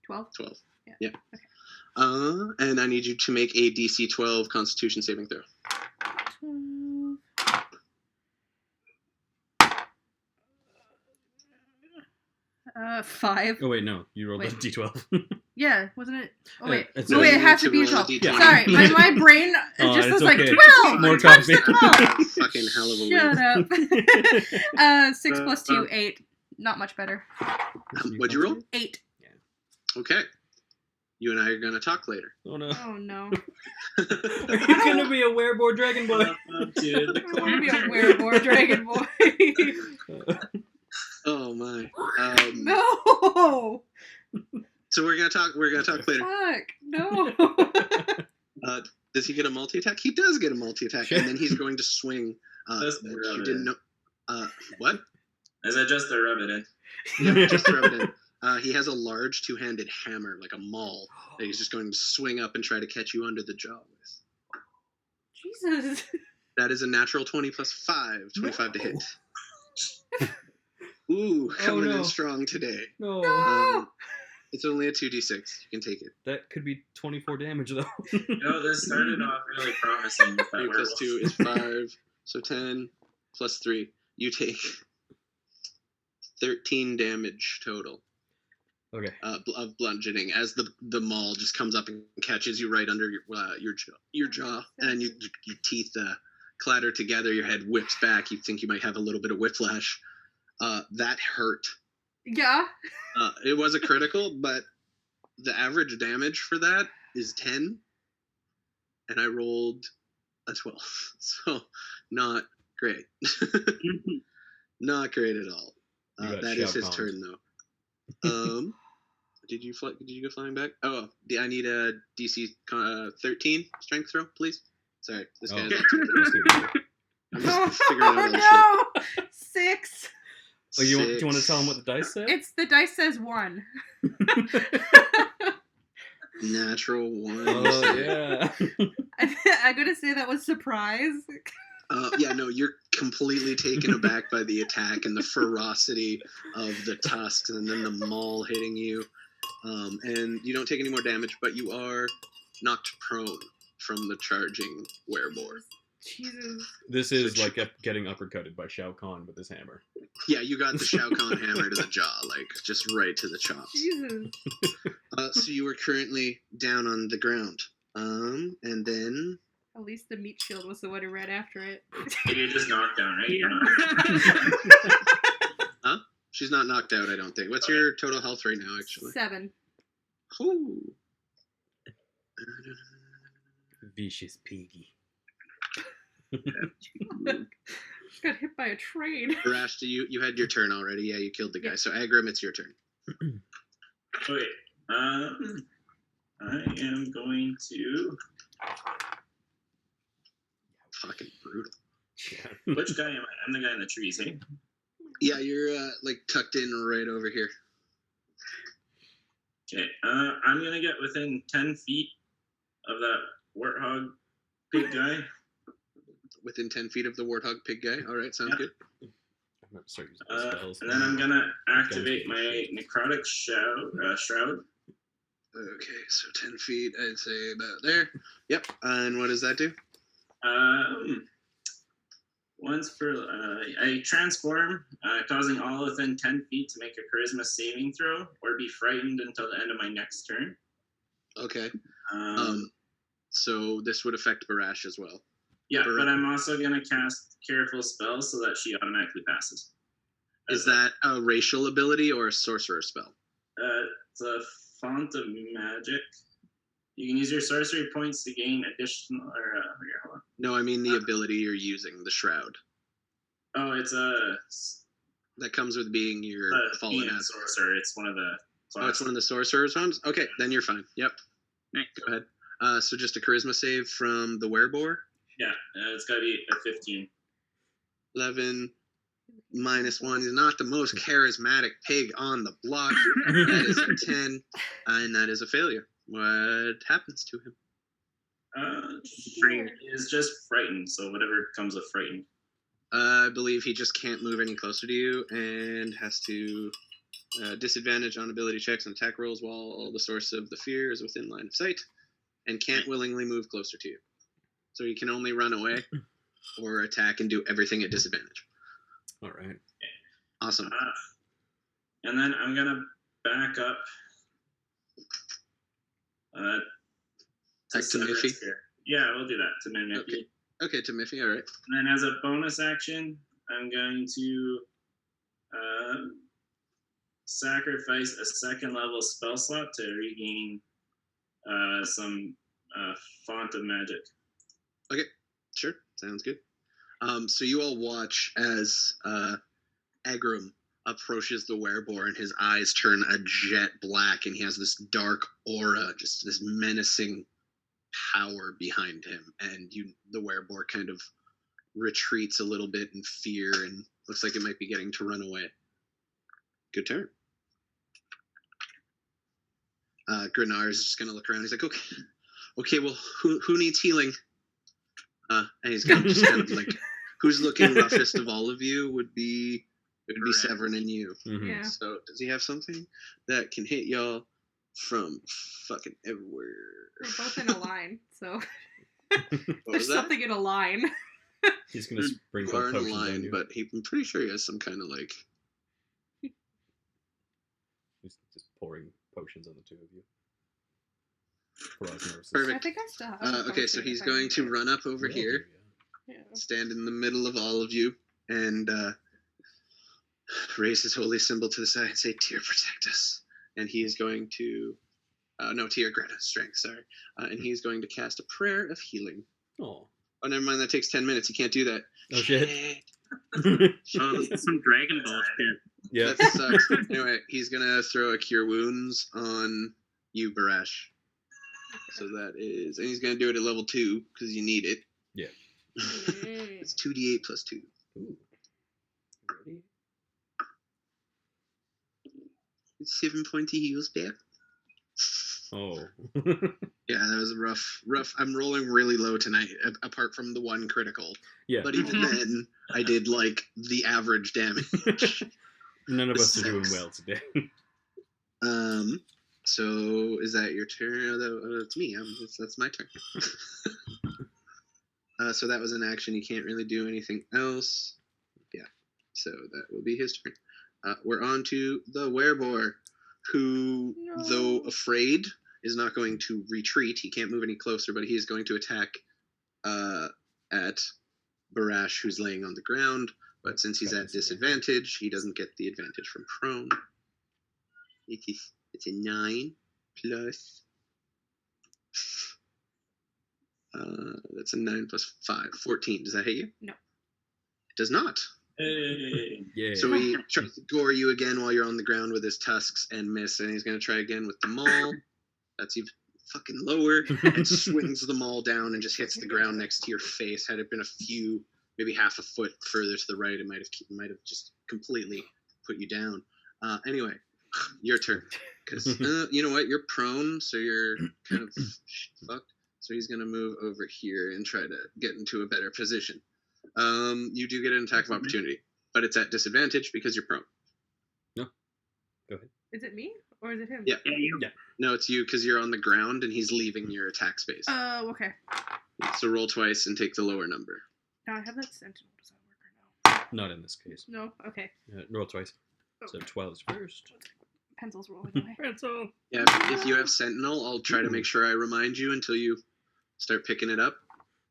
[SPEAKER 3] 12.
[SPEAKER 2] 12.
[SPEAKER 3] Yeah.
[SPEAKER 2] Okay. And I need you to make a DC 12 Constitution saving throw.
[SPEAKER 3] 5.
[SPEAKER 1] Oh wait, no, you rolled a
[SPEAKER 3] Wait.
[SPEAKER 1] d12.
[SPEAKER 3] Yeah, wasn't it? Oh wait.
[SPEAKER 1] it's
[SPEAKER 3] Oh
[SPEAKER 1] a-
[SPEAKER 3] wait, it has to be a
[SPEAKER 2] roll
[SPEAKER 3] 12.
[SPEAKER 2] D20.
[SPEAKER 3] Sorry, my brain
[SPEAKER 1] Oh,
[SPEAKER 3] just
[SPEAKER 1] it's
[SPEAKER 3] was like
[SPEAKER 1] okay.
[SPEAKER 3] 12.
[SPEAKER 1] More
[SPEAKER 3] Punch
[SPEAKER 1] coffee.
[SPEAKER 3] the 12.
[SPEAKER 2] Fucking hell of a
[SPEAKER 3] Shut
[SPEAKER 2] week.
[SPEAKER 3] up. 6 plus 2, 8. Not much better.
[SPEAKER 2] What'd you roll?
[SPEAKER 3] 8.
[SPEAKER 2] Okay. You and I are going to talk later.
[SPEAKER 1] Oh no.
[SPEAKER 3] Oh no.
[SPEAKER 1] Are you gonna be a wereboar dragon boy?
[SPEAKER 5] Dude, the
[SPEAKER 3] I'm gonna be a werewolf dragon boy.
[SPEAKER 2] Oh my.
[SPEAKER 3] No.
[SPEAKER 2] So we're gonna talk later.
[SPEAKER 3] Fuck. No.
[SPEAKER 2] Does he get a multi attack? He does get a multi attack, and then he's going to swing.
[SPEAKER 5] That's
[SPEAKER 2] You
[SPEAKER 5] rub it
[SPEAKER 2] didn't
[SPEAKER 5] in.
[SPEAKER 2] know. What?
[SPEAKER 5] Is that just to rub it in?
[SPEAKER 2] Yep, just throw it in. He has a large two-handed hammer, like a maul, that he's just going to swing up and try to catch you under the jaw with.
[SPEAKER 3] Jesus.
[SPEAKER 2] That is a natural 20 plus 5, 25 to hit. Ooh, coming
[SPEAKER 1] no.
[SPEAKER 2] in strong today.
[SPEAKER 1] No.
[SPEAKER 3] No.
[SPEAKER 2] It's only a 2d6. You can take it.
[SPEAKER 1] That could be 24 damage though.
[SPEAKER 5] This started off really promising. With that
[SPEAKER 2] 3 plus 2 is 5, so 10 plus 3. You take 13 damage total.
[SPEAKER 1] Okay.
[SPEAKER 2] Of bludgeoning as the maul just comes up and catches you right under your jaw, and your teeth clatter together. Your head whips back. You think you might have a little bit of whiplash. That hurt.
[SPEAKER 3] Yeah.
[SPEAKER 2] It was a critical, but the average damage for that is 10, and I rolled a 12, so not great. Not great at all.
[SPEAKER 1] You got
[SPEAKER 2] That is
[SPEAKER 1] Shao
[SPEAKER 2] his
[SPEAKER 1] Kahn.
[SPEAKER 2] turn though. Did you go flying back? Oh, I need a DC 13 strength throw, please. Sorry, this
[SPEAKER 1] Oh.
[SPEAKER 2] guy. I'm
[SPEAKER 3] Oh,
[SPEAKER 2] just figuring out all this shit.
[SPEAKER 3] no. 6.
[SPEAKER 1] Oh, do you want to
[SPEAKER 2] 6.
[SPEAKER 1] tell him what the dice said?
[SPEAKER 3] The dice says 1.
[SPEAKER 2] Natural 1.
[SPEAKER 1] Oh yeah.
[SPEAKER 3] I'm gonna say that was surprise.
[SPEAKER 2] Yeah, no, you're completely taken aback by the attack and the ferocity of the tusks, and then the maul hitting you. And you don't take any more damage, but you are knocked prone from the charging wereboar.
[SPEAKER 3] Jesus.
[SPEAKER 1] This is like getting uppercutted by Shao Kahn with his hammer.
[SPEAKER 2] Yeah, you got the Shao Kahn hammer to the jaw, like just right to the chops.
[SPEAKER 3] Jesus.
[SPEAKER 2] So you are currently down on the ground. And then
[SPEAKER 3] At least the meat shield was the one who ran after it.
[SPEAKER 5] You just knocked down, right?
[SPEAKER 3] Yeah.
[SPEAKER 2] she's not knocked out, I don't think. What's your total health right now, actually?
[SPEAKER 3] 7.
[SPEAKER 2] Ooh.
[SPEAKER 1] Vicious piggy.
[SPEAKER 3] Got hit by a train.
[SPEAKER 2] Barash, you had your turn already. Yeah, you killed the guy.
[SPEAKER 3] Yeah.
[SPEAKER 2] So Agram, it's your turn.
[SPEAKER 5] Okay. I am going to.
[SPEAKER 2] Fucking brutal.
[SPEAKER 1] Yeah.
[SPEAKER 5] Which guy am I? I'm the guy in the trees, hey?
[SPEAKER 2] Yeah, you're like tucked in right over here.
[SPEAKER 5] Okay. I'm gonna get within 10 feet of that warthog pig guy.
[SPEAKER 2] Within 10 feet of the warthog pig guy. All right, sounds
[SPEAKER 5] Yep.
[SPEAKER 2] good.
[SPEAKER 1] I'm going to start using my spells.
[SPEAKER 5] And then I'm gonna activate
[SPEAKER 1] Guns
[SPEAKER 5] my necrotic shroud.
[SPEAKER 2] Okay, so 10 feet, I'd say about there. Yep, and what does that do?
[SPEAKER 5] Once per, I transform, causing all within 10 feet to make a charisma saving throw or be frightened until the end of my next turn.
[SPEAKER 2] Okay,
[SPEAKER 5] Um,
[SPEAKER 2] so this would affect Barash as well.
[SPEAKER 5] yeah, but I'm also gonna cast Careful Spell so that she automatically passes.
[SPEAKER 2] Is that a racial ability or a sorcerer spell?
[SPEAKER 5] It's a font of magic. You can use your sorcery points to gain additional. Here, hold on.
[SPEAKER 2] No, I mean the ability you're using, the shroud.
[SPEAKER 5] Oh, it's
[SPEAKER 2] That comes with being your fallen
[SPEAKER 5] being a
[SPEAKER 2] as.
[SPEAKER 5] sorcerer. It's one of the.
[SPEAKER 2] Oh, it's one of the sorcerer's ones? Okay, then you're fine. Yep.
[SPEAKER 4] Nice.
[SPEAKER 2] Go ahead. So just a charisma save from the werebore.
[SPEAKER 5] Yeah, it's got to be a 15.
[SPEAKER 2] 11 minus 1 is not the most charismatic pig on the block. That is a 10, and that is a failure. What happens to him?
[SPEAKER 5] He is just frightened, so whatever comes with frightened.
[SPEAKER 2] I believe he just can't move any closer to you and has to disadvantage on ability checks and attack rolls while the source of the fear is within line of sight and can't willingly move closer to you. So he can only run away or attack and do everything at disadvantage.
[SPEAKER 1] All right.
[SPEAKER 2] Awesome.
[SPEAKER 5] And then I'm going to back up.
[SPEAKER 2] Back to Miffy?
[SPEAKER 5] Yeah, we'll do that to Miffy.
[SPEAKER 2] Okay, to Miffy, all right.
[SPEAKER 5] And then as a bonus action, I'm going to sacrifice a second level spell slot to regain some font of magic.
[SPEAKER 2] Okay, sure. Sounds good. So you all watch as Agram approaches the werebore and his eyes turn a jet black and he has this dark aura, just this menacing power behind him. And the werebore kind of retreats a little bit in fear and looks like it might be getting to run away. Good turn. Grenar is just going to look around. He's like, okay, well, who needs healing? And he's going to just kind of like, who's looking roughest of all of you would be Severin and you.
[SPEAKER 1] Mm-hmm.
[SPEAKER 3] Yeah.
[SPEAKER 2] So does he have something that can hit y'all from fucking everywhere?
[SPEAKER 3] We're both in a line, so
[SPEAKER 2] What was
[SPEAKER 3] there's
[SPEAKER 2] that?
[SPEAKER 3] something in a line.
[SPEAKER 1] He's going to
[SPEAKER 2] You
[SPEAKER 1] sprinkle
[SPEAKER 2] are in a
[SPEAKER 1] potions on
[SPEAKER 2] line,
[SPEAKER 1] you.
[SPEAKER 2] but I'm pretty sure he has some kind of like.
[SPEAKER 1] He's just pouring potions on the two of you. For osmosis.
[SPEAKER 2] Perfect.
[SPEAKER 3] I think I still have. a
[SPEAKER 2] Okay, so
[SPEAKER 3] potion
[SPEAKER 2] he's
[SPEAKER 3] if I
[SPEAKER 2] going
[SPEAKER 3] need
[SPEAKER 2] to
[SPEAKER 3] it.
[SPEAKER 2] run up over
[SPEAKER 1] Yeah,
[SPEAKER 2] here,
[SPEAKER 3] Yeah.
[SPEAKER 2] stand in the middle of all of you, and raise his holy symbol to the side and say, "Tyr, protect us." And he is going to, Tyr, grant us strength, sorry. And he's going to cast a prayer of healing.
[SPEAKER 1] Oh.
[SPEAKER 2] Oh, never mind, that takes 10 minutes. He can't do that.
[SPEAKER 1] Oh, shit.
[SPEAKER 4] Oh, this is some Dragon Ball shit.
[SPEAKER 1] Yeah.
[SPEAKER 2] That sucks. Anyway, he's going to throw a Cure Wounds on you, Barash. So that is, and he's going to do it at level 2 because you need it.
[SPEAKER 1] Yeah.
[SPEAKER 2] It's 2d8 plus 2.
[SPEAKER 1] Ooh. Ready?
[SPEAKER 2] It's 7 pointy heals back.
[SPEAKER 1] Oh.
[SPEAKER 2] Yeah, that was rough. I'm rolling really low tonight, apart from the one critical.
[SPEAKER 1] Yeah.
[SPEAKER 2] But even then, I did like the average damage.
[SPEAKER 1] None of us are doing
[SPEAKER 2] Sucks.
[SPEAKER 1] well today.
[SPEAKER 2] So is that your turn? It's me. That's my turn. So that was an action. He can't really do anything else. Yeah. So that will be his turn. We're on to the werebore, who,
[SPEAKER 3] No.
[SPEAKER 2] though afraid, is not going to retreat. He can't move any closer, but he is going to attack at Barash, who's laying on the ground. But since he's at disadvantage, he doesn't get the advantage from prone. It's a 9 plus. That's a 9 plus 5. 14. Does that hit you?
[SPEAKER 3] No.
[SPEAKER 2] It does not.
[SPEAKER 5] Hey.
[SPEAKER 1] Yeah.
[SPEAKER 2] So he tries to gore you again while you're on the ground with his tusks and miss, and he's going to try again with the maul. That's even fucking lower, and swings the maul down and just hits the ground next to your face. Had it been a few, maybe half a foot further to the right, it might have just completely put you down. Anyway, your turn. Because you know what? You're prone, so you're kind of fucked. So he's going to move over here and try to get into a better position. You do get an attack of opportunity, but it's at disadvantage because you're prone.
[SPEAKER 1] No. Go ahead.
[SPEAKER 3] Is it me or is it him?
[SPEAKER 2] Yeah.
[SPEAKER 4] Yeah, you.
[SPEAKER 1] Yeah.
[SPEAKER 2] No, it's you because you're on the ground and he's leaving your attack space.
[SPEAKER 3] Oh, okay.
[SPEAKER 2] So roll twice and take the lower number.
[SPEAKER 3] Now I have that sentinel. Does that work or
[SPEAKER 1] Not in this case.
[SPEAKER 3] no? No? Okay.
[SPEAKER 1] Roll twice.
[SPEAKER 3] Oh.
[SPEAKER 1] So 12 is first.
[SPEAKER 3] Pencil's rolling away.
[SPEAKER 1] Pencil.
[SPEAKER 2] Yeah, if you have Sentinel, I'll try to make sure I remind you until you start picking it up.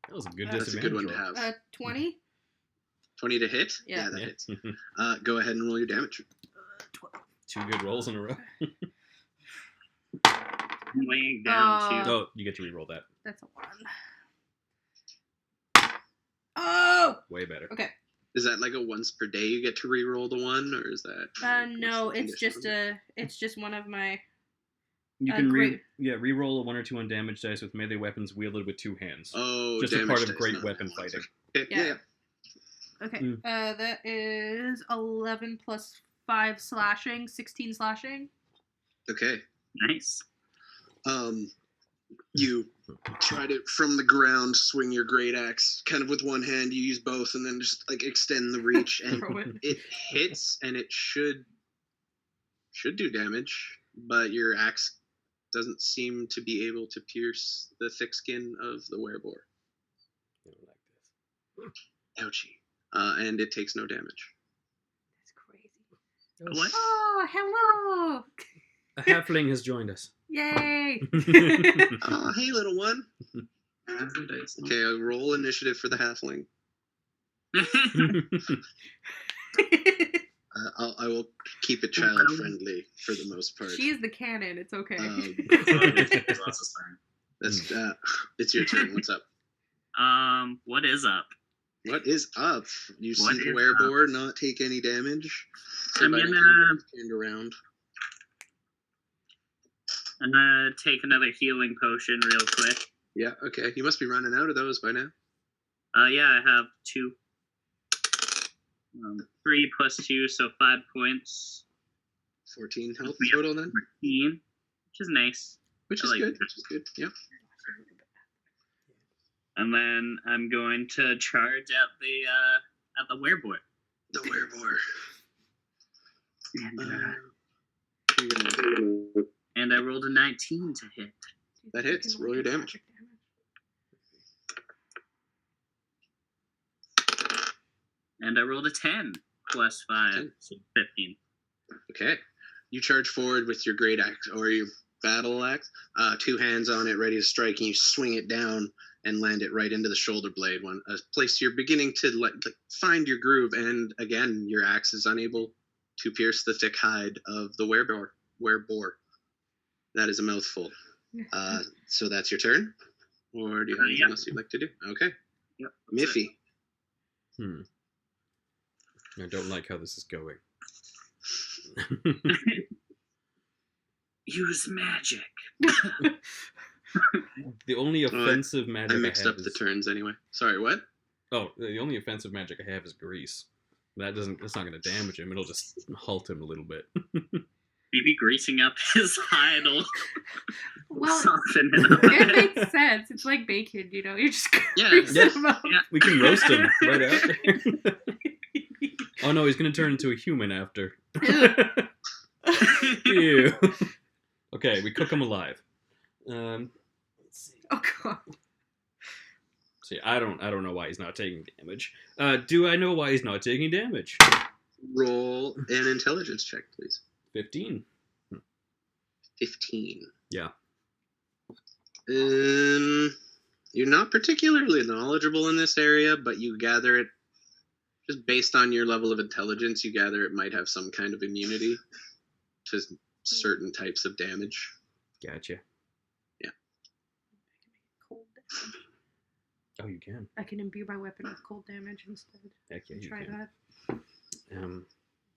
[SPEAKER 1] That was a good
[SPEAKER 3] That's
[SPEAKER 2] That's a
[SPEAKER 1] disadvantage.
[SPEAKER 2] good one to have.
[SPEAKER 3] 20?
[SPEAKER 2] 20 to hit?
[SPEAKER 3] Yeah.
[SPEAKER 2] That
[SPEAKER 1] Yeah.
[SPEAKER 2] hits. Go ahead and roll your damage.
[SPEAKER 3] 12.
[SPEAKER 1] 2 good rolls in a row.
[SPEAKER 4] I'm laying down too.
[SPEAKER 1] Oh, you get to re-roll that.
[SPEAKER 3] That's a 1. Oh!
[SPEAKER 1] Way better.
[SPEAKER 3] Okay.
[SPEAKER 2] Is that like a once per day you get to re-roll the 1, or is that?
[SPEAKER 3] No,
[SPEAKER 2] what's the
[SPEAKER 3] it's just
[SPEAKER 2] condition?
[SPEAKER 3] it's just one of my.
[SPEAKER 1] You can
[SPEAKER 3] great.
[SPEAKER 1] re-roll a 1 or 2 on damage dice with melee weapons wielded with 2 hands.
[SPEAKER 2] Oh,
[SPEAKER 1] just a
[SPEAKER 2] damage
[SPEAKER 1] part of
[SPEAKER 2] dice,
[SPEAKER 1] great
[SPEAKER 2] not
[SPEAKER 1] weapon
[SPEAKER 2] ones.
[SPEAKER 1] fighting.
[SPEAKER 2] Okay,
[SPEAKER 3] Yeah. Okay.
[SPEAKER 1] Mm.
[SPEAKER 3] That is 11 plus 5 slashing, 16 slashing.
[SPEAKER 2] Okay.
[SPEAKER 4] Nice.
[SPEAKER 2] You try to, from the ground, swing your great axe, kind of with one hand, you use both, and then just, like, extend the reach, and
[SPEAKER 3] Throw it.
[SPEAKER 2] it hits, and it should do damage, but your axe doesn't seem to be able to pierce the thick skin of the wereboar.
[SPEAKER 1] I don't like this.
[SPEAKER 2] Ouchie. And it takes no damage.
[SPEAKER 3] That's crazy.
[SPEAKER 4] What?
[SPEAKER 3] Oh, hello!
[SPEAKER 1] A halfling has joined us.
[SPEAKER 3] Yay!
[SPEAKER 2] Oh, hey, little one.
[SPEAKER 5] Half the dice.
[SPEAKER 2] Okay, I'll roll initiative for the halfling. I will keep it child-friendly for the most part.
[SPEAKER 3] She's the cannon. It's okay.
[SPEAKER 5] There's lots of time.
[SPEAKER 2] That's it's your turn. What's up?
[SPEAKER 4] What is up?
[SPEAKER 2] What is up? You
[SPEAKER 4] What
[SPEAKER 2] see the
[SPEAKER 4] is
[SPEAKER 2] wereboar not take any damage.
[SPEAKER 4] I'm
[SPEAKER 2] Somebody
[SPEAKER 4] gonna-
[SPEAKER 2] turned around.
[SPEAKER 4] I'm gonna take another healing potion real quick.
[SPEAKER 2] Yeah, okay. You must be running out of those by now.
[SPEAKER 4] Yeah, I have 2. 3 plus 2, so 5 points.
[SPEAKER 2] 14 health
[SPEAKER 4] Yeah.
[SPEAKER 2] total then,
[SPEAKER 4] 14, which is nice.
[SPEAKER 2] which
[SPEAKER 4] I
[SPEAKER 2] is
[SPEAKER 4] like
[SPEAKER 2] good.
[SPEAKER 4] that.
[SPEAKER 2] Which is good. Yeah.
[SPEAKER 4] And then I'm going to charge at the wereboar.
[SPEAKER 2] The wereboar.
[SPEAKER 4] And,
[SPEAKER 2] You're gonna-
[SPEAKER 4] and I rolled a 19 to hit.
[SPEAKER 2] That hits. Roll your damage.
[SPEAKER 4] And I rolled a 10 plus 5,
[SPEAKER 2] 10.
[SPEAKER 4] so 15.
[SPEAKER 2] Okay. You charge forward with your great axe or your battle axe, 2 hands on it, ready to strike, and you swing it down and land it right into the shoulder blade. A place you're beginning to like find your groove, and again, your axe is unable to pierce the thick hide of the wereboar. That is a mouthful. So that's your turn, or do you have anything
[SPEAKER 4] Yeah.
[SPEAKER 2] else you'd like to do? Okay,
[SPEAKER 4] Yep. that's it.
[SPEAKER 2] Miffy.
[SPEAKER 1] I don't like how this is going.
[SPEAKER 4] Use magic.
[SPEAKER 1] The only offensive magic
[SPEAKER 2] I mixed
[SPEAKER 1] have
[SPEAKER 2] up the
[SPEAKER 1] is-
[SPEAKER 2] turns anyway. Sorry, what?
[SPEAKER 1] Oh, the only offensive magic I have is grease. That's not going to damage him. It'll just halt him a little bit.
[SPEAKER 4] Maybe greasing up his hide will
[SPEAKER 3] Well,
[SPEAKER 4] soften it up.
[SPEAKER 3] it makes sense. It's like bacon, you know. You just
[SPEAKER 2] Yeah,
[SPEAKER 3] grease
[SPEAKER 1] yeah,
[SPEAKER 3] them up.
[SPEAKER 4] yeah.
[SPEAKER 1] We can roast him right after. Oh no, he's going to turn into a human after. Ew. Okay, we cook him alive. Let's see.
[SPEAKER 3] Oh god.
[SPEAKER 1] See, I don't know why he's not taking damage. Do I know why he's not taking damage?
[SPEAKER 2] Roll an intelligence check, please.
[SPEAKER 1] 15.
[SPEAKER 2] 15.
[SPEAKER 1] Yeah.
[SPEAKER 2] You're not particularly knowledgeable in this area, but you gather it just based on your level of intelligence. You gather it might have some kind of immunity to certain types of damage.
[SPEAKER 1] Gotcha.
[SPEAKER 3] Cold damage.
[SPEAKER 1] Oh, you can.
[SPEAKER 3] I can imbue my weapon with cold damage instead.
[SPEAKER 1] Heck yeah, you
[SPEAKER 3] Try
[SPEAKER 1] can.
[SPEAKER 3] that.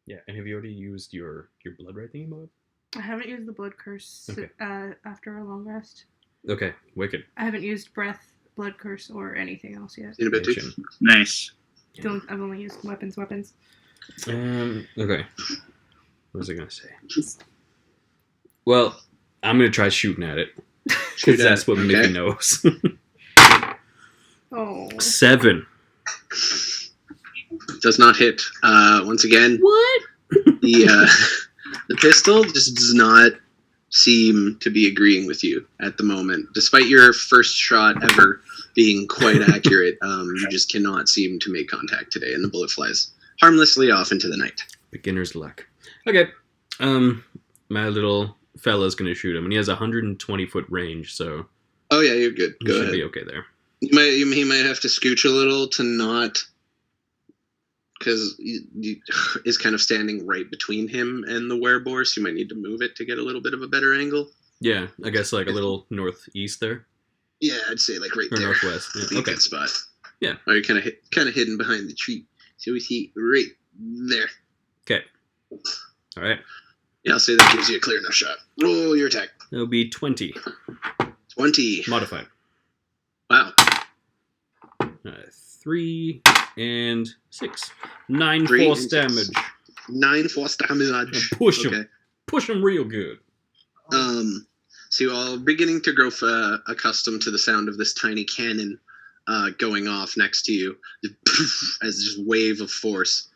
[SPEAKER 1] Yeah, and have you already used your blood right thingy mode?
[SPEAKER 3] I haven't used the blood curse
[SPEAKER 1] Okay.
[SPEAKER 3] after a long rest.
[SPEAKER 1] Okay, wicked.
[SPEAKER 3] I haven't used breath, blood curse, or anything else yet.
[SPEAKER 2] In a bit too.
[SPEAKER 1] Nation.
[SPEAKER 4] Nice.
[SPEAKER 3] I've only used weapons.
[SPEAKER 1] Okay. What was I gonna say? Well, I'm gonna try shooting at it. Because that's what
[SPEAKER 2] Okay.
[SPEAKER 1] Mickey knows.
[SPEAKER 3] Oh.
[SPEAKER 1] 7.
[SPEAKER 2] Does not hit. Once again,
[SPEAKER 3] What?
[SPEAKER 2] the pistol just does not seem to be agreeing with you at the moment. Despite your first shot ever being quite accurate, you just cannot seem to make contact today, and the bullet flies harmlessly off into the night.
[SPEAKER 1] Beginner's luck. Okay. My little fella's gonna shoot him, and he has 120-foot range, so
[SPEAKER 2] Oh yeah, you're good.
[SPEAKER 1] he
[SPEAKER 2] Go
[SPEAKER 1] should
[SPEAKER 2] ahead.
[SPEAKER 1] be okay there.
[SPEAKER 2] He might have to scooch a little to not, because is kind of standing right between him and the werebore, so you might need to move it to get a little bit of a better angle.
[SPEAKER 1] Yeah, I guess like a little northeast there.
[SPEAKER 2] Yeah, I'd say like right
[SPEAKER 1] Or
[SPEAKER 2] there.
[SPEAKER 1] northwest. Yeah,
[SPEAKER 2] Would be a
[SPEAKER 1] okay.
[SPEAKER 2] good spot.
[SPEAKER 1] Yeah.
[SPEAKER 2] Or you're kind of hidden behind the tree, so we see right there.
[SPEAKER 1] Okay. All right.
[SPEAKER 2] Yeah, I'll say that gives you a clear enough shot. Roll your attack.
[SPEAKER 1] It'll be 20.
[SPEAKER 2] 20.
[SPEAKER 1] Modified.
[SPEAKER 2] Wow.
[SPEAKER 1] 3 and 6. 9
[SPEAKER 2] 3
[SPEAKER 1] force
[SPEAKER 2] and 6.
[SPEAKER 1] damage.
[SPEAKER 2] 9 force damage.
[SPEAKER 1] Push him.
[SPEAKER 2] Okay.
[SPEAKER 1] Push him real good.
[SPEAKER 2] So you're all beginning to grow accustomed to the sound of this tiny cannon going off next to you as just wave of force.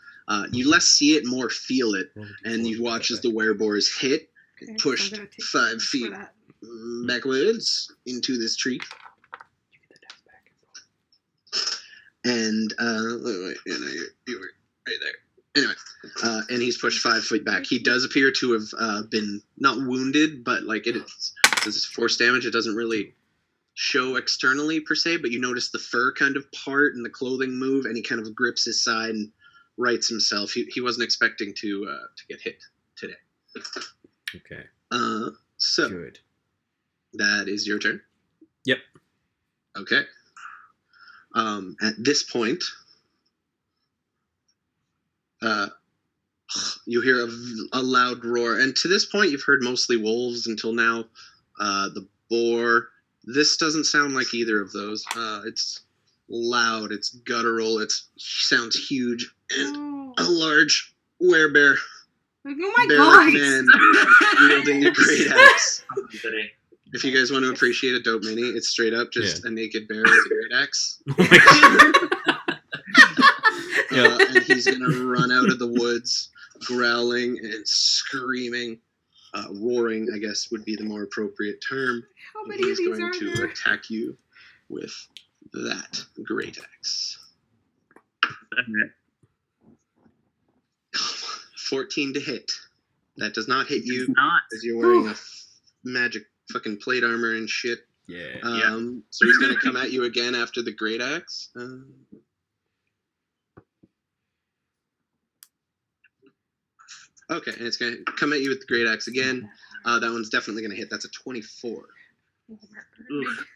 [SPEAKER 2] You less see it, more feel it, and you watch as the werebores hit and
[SPEAKER 3] Okay,
[SPEAKER 2] pushed
[SPEAKER 3] I'm gonna take
[SPEAKER 2] 5
[SPEAKER 3] points
[SPEAKER 2] feet
[SPEAKER 3] for that.
[SPEAKER 2] backwards into this tree. And wait, you were right there. Anyway, and he's pushed 5 feet back. He does appear to have been not wounded, but like it's force damage. It doesn't really show externally per se, but you notice the fur kind of part and the clothing move, and he kind of grips his side and rights himself. He wasn't expecting to get hit today.
[SPEAKER 1] Okay.
[SPEAKER 2] So
[SPEAKER 1] Good.
[SPEAKER 2] that is your turn.
[SPEAKER 1] Yep.
[SPEAKER 2] Okay. At this point, you hear a loud roar, and to this point, you've heard mostly wolves until now. The boar. This doesn't sound like either of those. It's loud. It's guttural. It sounds huge, and
[SPEAKER 3] Oh.
[SPEAKER 2] a large werebear
[SPEAKER 3] Oh my
[SPEAKER 2] bear-like
[SPEAKER 3] god!
[SPEAKER 2] man wielding a great axe.
[SPEAKER 4] Today.
[SPEAKER 2] If you guys want to appreciate a dope mini, it's straight up just a naked bear with a great axe.
[SPEAKER 1] Oh my God.
[SPEAKER 2] And he's gonna run out of the woods, growling and screaming, roaring. I guess would be the more appropriate term.
[SPEAKER 3] How
[SPEAKER 2] And
[SPEAKER 3] many of
[SPEAKER 2] he's
[SPEAKER 3] these
[SPEAKER 2] going
[SPEAKER 3] are
[SPEAKER 2] to
[SPEAKER 3] there?
[SPEAKER 2] attack you with that great axe. 14 to hit. That does not hit you
[SPEAKER 4] Not.
[SPEAKER 2] because you're wearing a magic fucking plate armor and shit.
[SPEAKER 1] Yeah.
[SPEAKER 2] So he's gonna come at you again after the great axe. Okay, and it's gonna come at you with the great axe again. That one's definitely gonna hit. That's a 24.
[SPEAKER 4] Oof.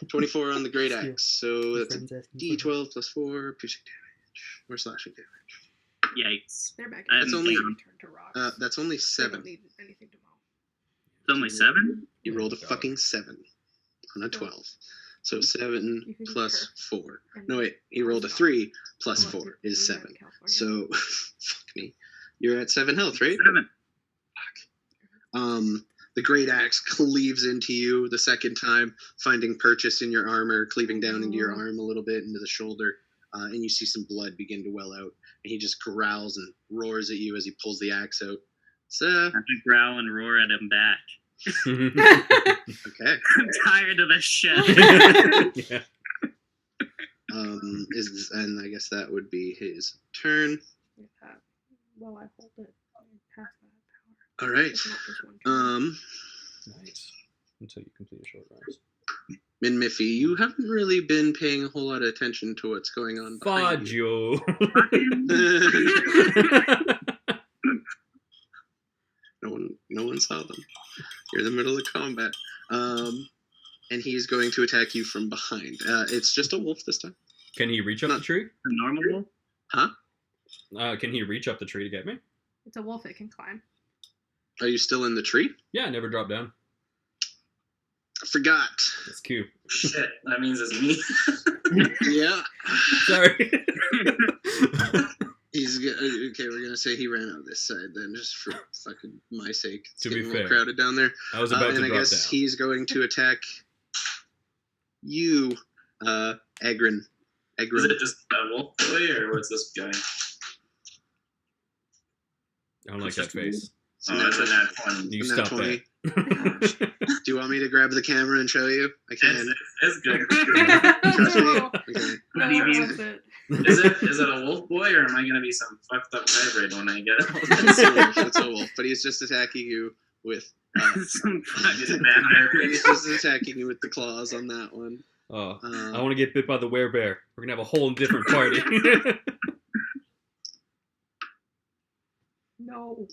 [SPEAKER 2] 24 on the great axe. So that's a D12 plus 4 piercing damage or slashing damage.
[SPEAKER 4] Yikes.
[SPEAKER 3] They're back.
[SPEAKER 4] That's
[SPEAKER 3] in.
[SPEAKER 2] only-
[SPEAKER 3] Turn to rocks.
[SPEAKER 2] That's only
[SPEAKER 3] They
[SPEAKER 2] 7.
[SPEAKER 3] don't need anything to mow.
[SPEAKER 4] It's only 7?
[SPEAKER 2] You rolled a fucking 7 on a 12. So 7
[SPEAKER 3] You can do
[SPEAKER 2] plus
[SPEAKER 3] turf.
[SPEAKER 2] 4.
[SPEAKER 3] And
[SPEAKER 2] No wait, he rolled a 3 plus
[SPEAKER 3] well,
[SPEAKER 2] 4
[SPEAKER 3] we
[SPEAKER 2] is
[SPEAKER 3] live in
[SPEAKER 2] 7.
[SPEAKER 3] California.
[SPEAKER 2] So fuck me. You're at 7 health, right?
[SPEAKER 4] 7.
[SPEAKER 2] The great axe cleaves into you the second time, finding purchase in your armor, cleaving down into your arm a little bit, into the shoulder, and you see some blood begin to well out. And he just growls and roars at you as he pulls the axe out. So,
[SPEAKER 4] I have to growl and roar at him back.
[SPEAKER 2] okay.
[SPEAKER 4] I'm tired of this shit.
[SPEAKER 1] Yeah.
[SPEAKER 2] And I guess that would be his turn.
[SPEAKER 3] With that, well, I hold it. I pass that power.
[SPEAKER 2] All right.
[SPEAKER 3] It's not just one turn.
[SPEAKER 1] Nice. Until you complete a short rest.
[SPEAKER 2] Min Miffy, you haven't really been paying a whole lot of attention to what's going on behind you. No one saw them. You're in the middle of combat. And he's going to attack you from behind. It's just a wolf this time.
[SPEAKER 1] Can he reach up the tree?
[SPEAKER 4] The normal?
[SPEAKER 1] Can he reach up the tree to get me?
[SPEAKER 3] It's a wolf. It can climb.
[SPEAKER 2] Are you still in the tree?
[SPEAKER 1] Yeah, I never dropped down.
[SPEAKER 2] I forgot.
[SPEAKER 1] That's cute.
[SPEAKER 5] Shit, that means it's me.
[SPEAKER 2] Yeah.
[SPEAKER 1] Sorry.
[SPEAKER 2] He's Okay, we're gonna say he ran out this side then, just for fucking my sake. It's
[SPEAKER 1] To be
[SPEAKER 2] getting a little
[SPEAKER 1] fair.
[SPEAKER 2] crowded down there.
[SPEAKER 1] I was about
[SPEAKER 2] And
[SPEAKER 1] to
[SPEAKER 2] I
[SPEAKER 1] drop
[SPEAKER 2] guess
[SPEAKER 1] down.
[SPEAKER 2] he's going to attack you, Egrin.
[SPEAKER 5] Is
[SPEAKER 2] Egrin.
[SPEAKER 5] it just a wolf boy, or what's this guy?
[SPEAKER 1] I don't like
[SPEAKER 5] It's
[SPEAKER 1] that
[SPEAKER 5] just
[SPEAKER 1] face.
[SPEAKER 5] Oh, that's a nat 20.
[SPEAKER 1] You
[SPEAKER 2] Nat
[SPEAKER 1] stop
[SPEAKER 2] 20.
[SPEAKER 1] that.
[SPEAKER 2] Do you want me to grab the camera and show you? I can.
[SPEAKER 5] It's good.
[SPEAKER 2] Trust me.
[SPEAKER 3] No,
[SPEAKER 2] Okay.
[SPEAKER 3] no, it wasn't.
[SPEAKER 5] Is it a wolf boy, or am I gonna be some fucked up hybrid when I get
[SPEAKER 2] It's a
[SPEAKER 5] it?
[SPEAKER 2] wolf. It's a wolf. But he's just attacking you with.
[SPEAKER 4] Some
[SPEAKER 5] He's a
[SPEAKER 4] fucking-
[SPEAKER 5] man hybrid.
[SPEAKER 2] He's just attacking you with the claws on that one.
[SPEAKER 1] Oh,
[SPEAKER 2] Uh,
[SPEAKER 1] I want to get bit by the werebear. We're gonna have a whole different party.
[SPEAKER 3] No.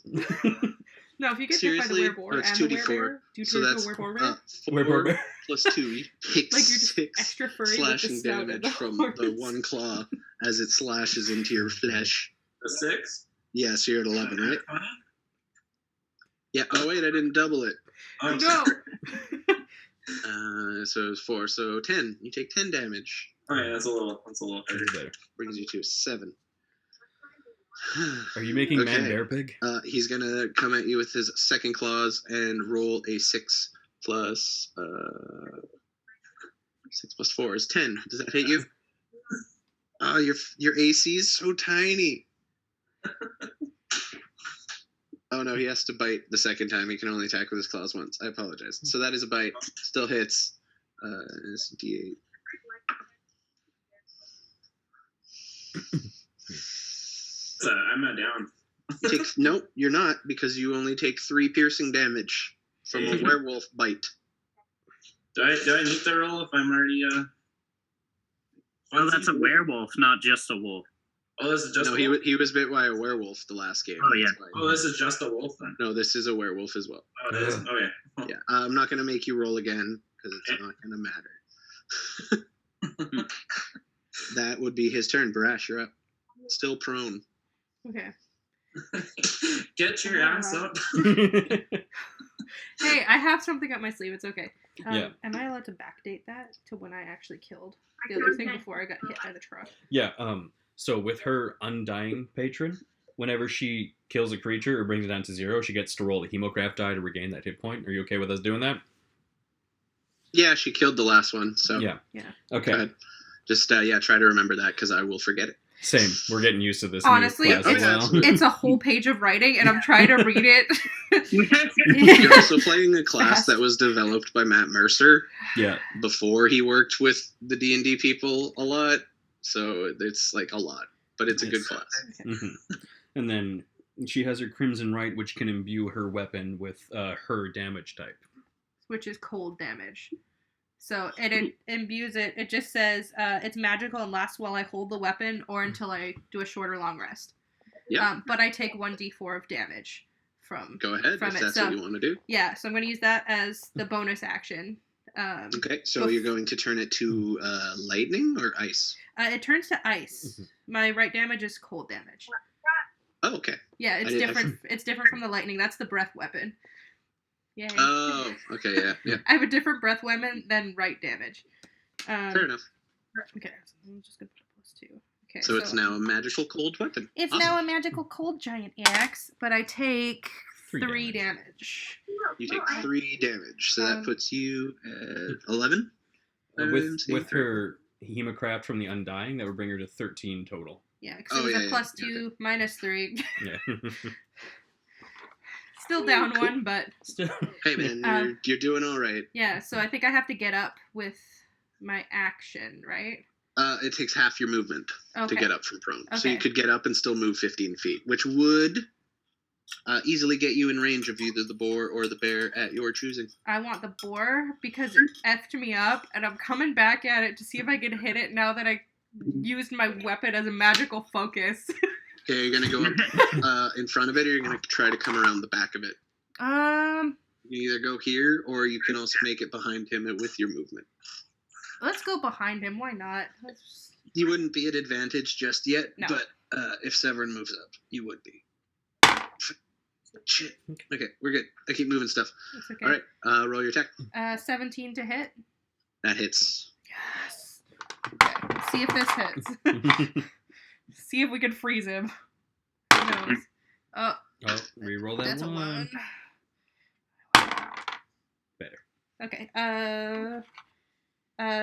[SPEAKER 3] No, if you get
[SPEAKER 2] Seriously?
[SPEAKER 3] hit by the
[SPEAKER 2] No,
[SPEAKER 3] werewolf
[SPEAKER 2] it's
[SPEAKER 3] and the
[SPEAKER 2] 2d4.
[SPEAKER 3] werebear, do you
[SPEAKER 2] So
[SPEAKER 3] turn
[SPEAKER 2] that's
[SPEAKER 3] into a werewolf?
[SPEAKER 2] 4
[SPEAKER 1] Werebear.
[SPEAKER 2] plus 2. You take
[SPEAKER 3] Like you're just
[SPEAKER 2] 6
[SPEAKER 3] extra furry with the
[SPEAKER 2] slashing
[SPEAKER 3] snout and
[SPEAKER 2] damage
[SPEAKER 3] the
[SPEAKER 2] from
[SPEAKER 3] horns.
[SPEAKER 2] the one claw as it slashes into your flesh.
[SPEAKER 5] The 6?
[SPEAKER 2] Yeah, so you're at 11, right?
[SPEAKER 5] 20?
[SPEAKER 2] Yeah. Oh wait, I didn't double it.
[SPEAKER 5] Oh, I'm
[SPEAKER 3] No.
[SPEAKER 5] sorry.
[SPEAKER 2] So it's 4. So 10. You take 10 damage.
[SPEAKER 5] Okay, that's a little harder.
[SPEAKER 1] Better.
[SPEAKER 2] Brings you to 7.
[SPEAKER 1] Are you making man
[SPEAKER 2] Okay.
[SPEAKER 1] bear pig?
[SPEAKER 2] He's gonna come at you with his second claws and roll a 6 plus 6 plus 4 is 10. Does that hit you? Oh, your AC is so tiny. Oh no, he has to bite the second time. He can only attack with his claws once. I apologize. So that is a bite. Still hits. It's D8.
[SPEAKER 5] I'm not down.
[SPEAKER 2] You take, nope, you're not, because you only take 3 piercing damage from a werewolf bite.
[SPEAKER 5] Do I need to roll if I'm already
[SPEAKER 4] Well, that's a werewolf, not just a wolf.
[SPEAKER 5] Oh, this is just
[SPEAKER 2] No,
[SPEAKER 5] a wolf?
[SPEAKER 2] he was bit by a werewolf the last game.
[SPEAKER 4] Oh, yeah.
[SPEAKER 2] That's why.
[SPEAKER 5] Oh, this is just a wolf then.
[SPEAKER 2] No, this is a werewolf as well.
[SPEAKER 5] Oh, it is. Okay.
[SPEAKER 2] Yeah, I'm not gonna make you roll again because it's not gonna matter. That would be his turn. Barash, you're up. Still prone.
[SPEAKER 3] Okay.
[SPEAKER 5] Get your ass up.
[SPEAKER 3] Hey, I have something up my sleeve. It's okay.
[SPEAKER 1] Yeah.
[SPEAKER 3] Am I allowed to backdate that to when I actually killed the other thing before I got hit by the truck?
[SPEAKER 1] Yeah, so with her undying patron, whenever she kills a creature or brings it down to 0, she gets to roll a hemocraft die to regain that hit point. Are you okay with us doing that?
[SPEAKER 2] Yeah, she killed the last one. So
[SPEAKER 1] Yeah.
[SPEAKER 3] Yeah.
[SPEAKER 1] Okay.
[SPEAKER 2] Go ahead. Just try to remember that because I will forget it.
[SPEAKER 1] Same. We're getting used to this
[SPEAKER 3] Honestly,
[SPEAKER 1] new class as well.
[SPEAKER 2] absolutely.
[SPEAKER 3] It's a whole page of writing, and I'm trying to read it.
[SPEAKER 2] You're also playing a class
[SPEAKER 3] Fast.
[SPEAKER 2] that was developed by Matt Mercer
[SPEAKER 1] Yeah.
[SPEAKER 2] before he worked with the D&D people a lot. So it's like a lot, but it's a good
[SPEAKER 1] Nice.
[SPEAKER 2] class.
[SPEAKER 1] hmm And then she has her Crimson Right, which can imbue her weapon with her damage type.
[SPEAKER 3] Which is cold damage. So it imbues it. It just says it's magical and lasts while I hold the weapon or until I do a short or long rest.
[SPEAKER 2] Yeah.
[SPEAKER 3] But I take 1d4 of damage from.
[SPEAKER 2] Go ahead
[SPEAKER 3] From
[SPEAKER 2] if
[SPEAKER 3] it,
[SPEAKER 2] that's
[SPEAKER 3] so-
[SPEAKER 2] what you want to do.
[SPEAKER 3] Yeah, so I'm going to use that as the bonus action.
[SPEAKER 2] Okay, so you're going to turn it to lightning or ice?
[SPEAKER 3] It turns to ice. My right damage is cold damage.
[SPEAKER 2] Oh, okay.
[SPEAKER 3] Yeah, it's
[SPEAKER 2] I- I-
[SPEAKER 3] different. It's different from the lightning. That's the breath weapon. Yay.
[SPEAKER 2] Oh, okay, yeah.
[SPEAKER 3] I have a different breath weapon than right damage.
[SPEAKER 2] Fair enough.
[SPEAKER 3] Okay, so I'm just gonna put +2. Okay,
[SPEAKER 2] So it's now a magical cold weapon.
[SPEAKER 3] It's
[SPEAKER 2] Awesome.
[SPEAKER 3] now a magical cold giant axe, but I take
[SPEAKER 1] 3
[SPEAKER 3] 3 damage.
[SPEAKER 2] You take 3 damage, so that
[SPEAKER 3] Um,
[SPEAKER 2] puts you at 11.
[SPEAKER 1] With her hemocraft from the Undying, that would bring her to 13 total.
[SPEAKER 3] Yeah, because
[SPEAKER 2] Oh,
[SPEAKER 3] it was
[SPEAKER 2] yeah,
[SPEAKER 3] a
[SPEAKER 2] yeah,
[SPEAKER 3] +2 -3.
[SPEAKER 1] Yeah.
[SPEAKER 3] Still down
[SPEAKER 2] Cool.
[SPEAKER 3] 1, but
[SPEAKER 1] Still.
[SPEAKER 2] Hey man, you're doing all right.
[SPEAKER 3] yeah. So I think I have to get up with my action, right?
[SPEAKER 2] It takes half your movement
[SPEAKER 3] Okay.
[SPEAKER 2] to get up from prone. So
[SPEAKER 3] Okay.
[SPEAKER 2] you could get up and still move 15 feet, which would easily get you in range of either the boar or the bear at your choosing.
[SPEAKER 3] I want the boar because it effed me up, and I'm coming back at it to see if I can hit it now that I used my weapon as a magical focus.
[SPEAKER 2] Okay, you're going to go up in front of it, or you're going to try to come around the back of it. You either go here, or you can also make it behind him with your movement.
[SPEAKER 3] Let's go behind him. Why not?
[SPEAKER 2] You wouldn't be at advantage just yet,
[SPEAKER 3] No.
[SPEAKER 2] but if Severin moves up, you would be. Shit. Okay, we're good. I keep moving stuff.
[SPEAKER 3] It's okay.
[SPEAKER 2] All right, roll your attack.
[SPEAKER 3] 17 to hit.
[SPEAKER 2] That hits.
[SPEAKER 3] Yes. Okay. Let's see if this hits. See if we can freeze him. Oh,
[SPEAKER 1] Reroll that
[SPEAKER 3] that's a
[SPEAKER 1] one.
[SPEAKER 3] 1.
[SPEAKER 1] Better.
[SPEAKER 3] Okay.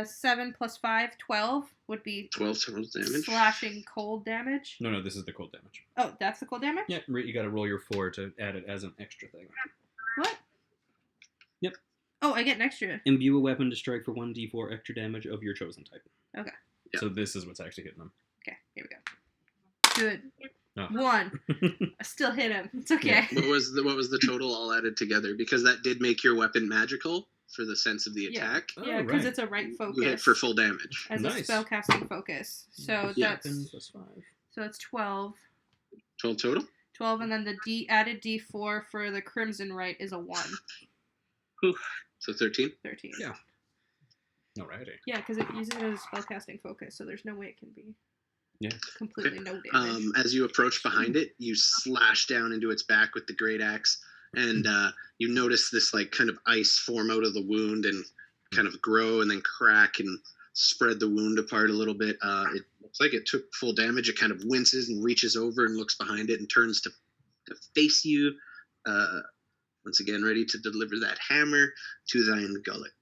[SPEAKER 3] 7 plus 5, 12 would be
[SPEAKER 2] 12 total damage.
[SPEAKER 3] slashing cold damage.
[SPEAKER 1] No, this is the cold damage.
[SPEAKER 3] Oh, that's the cold damage?
[SPEAKER 1] Yeah, you got to roll your 4 to add it as an extra thing.
[SPEAKER 3] What?
[SPEAKER 1] Yep.
[SPEAKER 3] Oh, I get an extra.
[SPEAKER 1] Imbue a weapon to strike for 1d4 extra damage of your chosen type.
[SPEAKER 3] Okay.
[SPEAKER 1] So this is what's actually hitting them.
[SPEAKER 3] Okay, here we go. Good.
[SPEAKER 1] Oh.
[SPEAKER 3] 1. I still hit him. It's okay.
[SPEAKER 2] What was the total all added together? Because that did make your weapon magical for the sense of the attack.
[SPEAKER 3] Yeah, because it's a right
[SPEAKER 2] You
[SPEAKER 3] focus.
[SPEAKER 2] hit for full damage.
[SPEAKER 3] As
[SPEAKER 1] Nice.
[SPEAKER 3] a spellcasting focus. So
[SPEAKER 2] Yeah.
[SPEAKER 3] that's
[SPEAKER 1] Weapon plus 5.
[SPEAKER 3] so it's 12.
[SPEAKER 2] 12 total?
[SPEAKER 3] 12, and then the added D4 for the Crimson Right is a 1.
[SPEAKER 2] So 13?
[SPEAKER 3] 13.
[SPEAKER 1] Yeah. Alrighty.
[SPEAKER 3] Yeah, because it uses it as a spellcasting focus, so there's no way it can be
[SPEAKER 1] Yeah.
[SPEAKER 3] completely no damage.
[SPEAKER 2] As you approach behind it, you slash down into its back with the great axe, and you notice this like kind of ice form out of the wound and kind of grow and then crack and spread the wound apart a little bit. It looks like it took full damage. It kind of winces and reaches over and looks behind it and turns to face you. Once again, ready to deliver that hammer to thine gullet.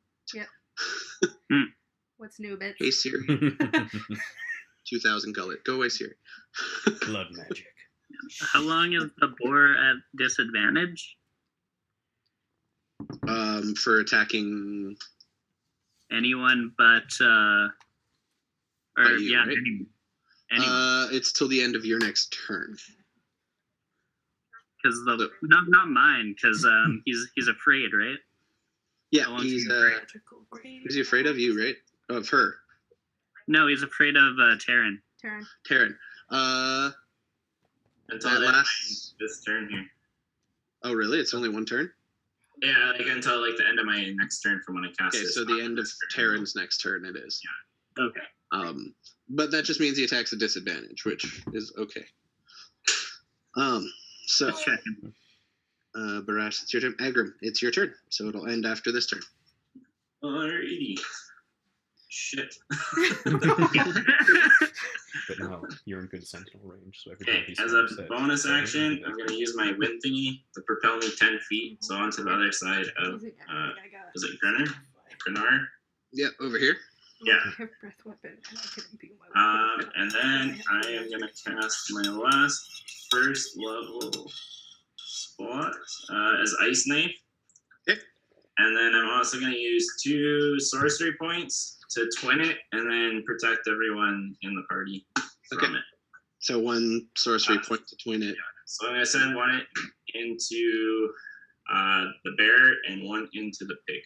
[SPEAKER 3] What's new, bitch?
[SPEAKER 2] Hey Siri, 2000 gullet. Go away, Siri.
[SPEAKER 1] Blood magic.
[SPEAKER 4] How long is the boar at disadvantage?
[SPEAKER 2] For attacking.
[SPEAKER 4] Anyone but or
[SPEAKER 2] But you,
[SPEAKER 4] yeah,
[SPEAKER 2] right?
[SPEAKER 4] anyone.
[SPEAKER 2] It's till the end of your next turn.
[SPEAKER 4] Because not mine, because he's afraid, right?
[SPEAKER 2] Yeah,
[SPEAKER 4] How long
[SPEAKER 2] he's
[SPEAKER 4] is he afraid?
[SPEAKER 2] who's he afraid of? You, right? Of her,
[SPEAKER 4] No, he's afraid of Terran.
[SPEAKER 3] Turn.
[SPEAKER 2] Taryn.
[SPEAKER 5] Until
[SPEAKER 2] That
[SPEAKER 5] the end of
[SPEAKER 2] lasts-
[SPEAKER 5] this turn here.
[SPEAKER 2] Oh, really? It's only one turn.
[SPEAKER 5] Yeah, like until like the end of my next turn from when I cast
[SPEAKER 2] Okay,
[SPEAKER 5] this.
[SPEAKER 2] so the end of Taryn's next turn it is.
[SPEAKER 4] Okay.
[SPEAKER 2] But that just means he attacks at disadvantage, which is okay. So
[SPEAKER 4] Just checking.
[SPEAKER 2] Barash, it's your turn. Agram, it's your turn. So it'll end after this turn.
[SPEAKER 5] Alrighty. Shit.
[SPEAKER 1] But no, you're in good sentinel range, so every time
[SPEAKER 5] Okay,
[SPEAKER 1] he's
[SPEAKER 5] as a
[SPEAKER 1] set,
[SPEAKER 5] bonus
[SPEAKER 1] so
[SPEAKER 5] action, I'm gonna use my wind thingy to propel me 10 feet, so onto the other side of, was it Grenar?
[SPEAKER 2] Yeah, over here.
[SPEAKER 5] Yeah.
[SPEAKER 3] Breath weapon, and I can imbue my weapon.
[SPEAKER 5] And then I am gonna cast my last first level spot as Ice Knife.
[SPEAKER 2] Okay.
[SPEAKER 5] And then I'm also gonna use 2 sorcery points to twin it and then protect everyone in the party from it.
[SPEAKER 2] So one sorcery point to twin it.
[SPEAKER 5] So I'm gonna send one into the bear and one into the pig.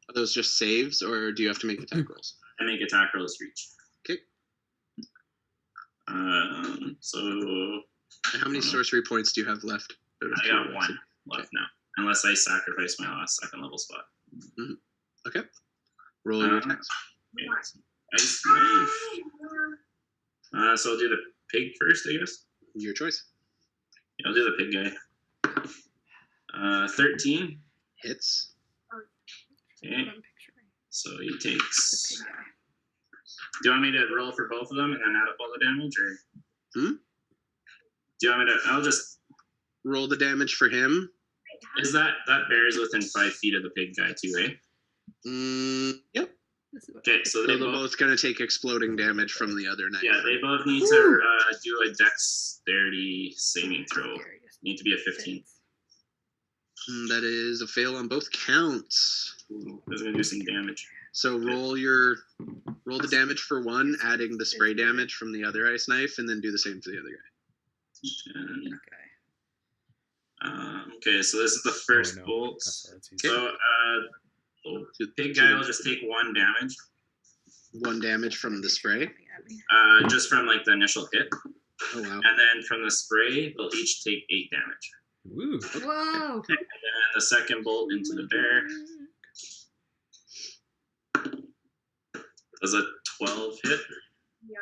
[SPEAKER 2] Are those just saves, or do you have to make attack rolls?
[SPEAKER 5] I make attack rolls for each.
[SPEAKER 2] Okay.
[SPEAKER 5] So
[SPEAKER 2] And how many sorcery points do you have left? Out of
[SPEAKER 5] I got
[SPEAKER 2] curiosity?
[SPEAKER 5] 1 left now, unless I sacrifice my last second level spot.
[SPEAKER 2] Okay. Roll your
[SPEAKER 5] Um,
[SPEAKER 2] attacks.
[SPEAKER 5] Ice knife. So I'll do the pig first, I guess.
[SPEAKER 2] Your choice.
[SPEAKER 5] Yeah, I'll do the pig guy. 13.
[SPEAKER 2] Hits.
[SPEAKER 5] Okay.
[SPEAKER 3] I'm picturing
[SPEAKER 5] So he
[SPEAKER 3] the
[SPEAKER 5] takes.
[SPEAKER 3] pig guy.
[SPEAKER 5] Do you want me to roll for both of them and then add up all the damage, or?
[SPEAKER 2] Hmm?
[SPEAKER 5] Do you want me to? I'll just.
[SPEAKER 2] Roll the damage for him.
[SPEAKER 5] Is that bear is within 5 feet of the pig guy too, right?
[SPEAKER 2] Yep.
[SPEAKER 3] This is what
[SPEAKER 5] Okay, so
[SPEAKER 2] So
[SPEAKER 5] they
[SPEAKER 2] they're
[SPEAKER 5] both.
[SPEAKER 2] both going to take exploding damage from the other knife.
[SPEAKER 5] Yeah, they both need to do a dexterity saving throw. Need to be a 15.
[SPEAKER 2] That is a fail on both counts.
[SPEAKER 5] Ooh, that's gonna do some damage.
[SPEAKER 2] So roll the damage for one, adding the spray damage from the other ice knife, and then do the same for the other guy.
[SPEAKER 5] And,
[SPEAKER 3] Okay.
[SPEAKER 5] okay, so this is the first
[SPEAKER 1] no.
[SPEAKER 5] bolt.
[SPEAKER 1] That's why it's easy.
[SPEAKER 5] So the pig guy will just take 1 damage,
[SPEAKER 2] One damage from the spray.
[SPEAKER 3] Coming at me.
[SPEAKER 5] just from like the initial hit,
[SPEAKER 2] Oh wow.
[SPEAKER 5] and then from the spray they'll each take 8 damage.
[SPEAKER 1] Woo.
[SPEAKER 3] Whoa!
[SPEAKER 5] And then the second bolt into the bear does a 12 hit.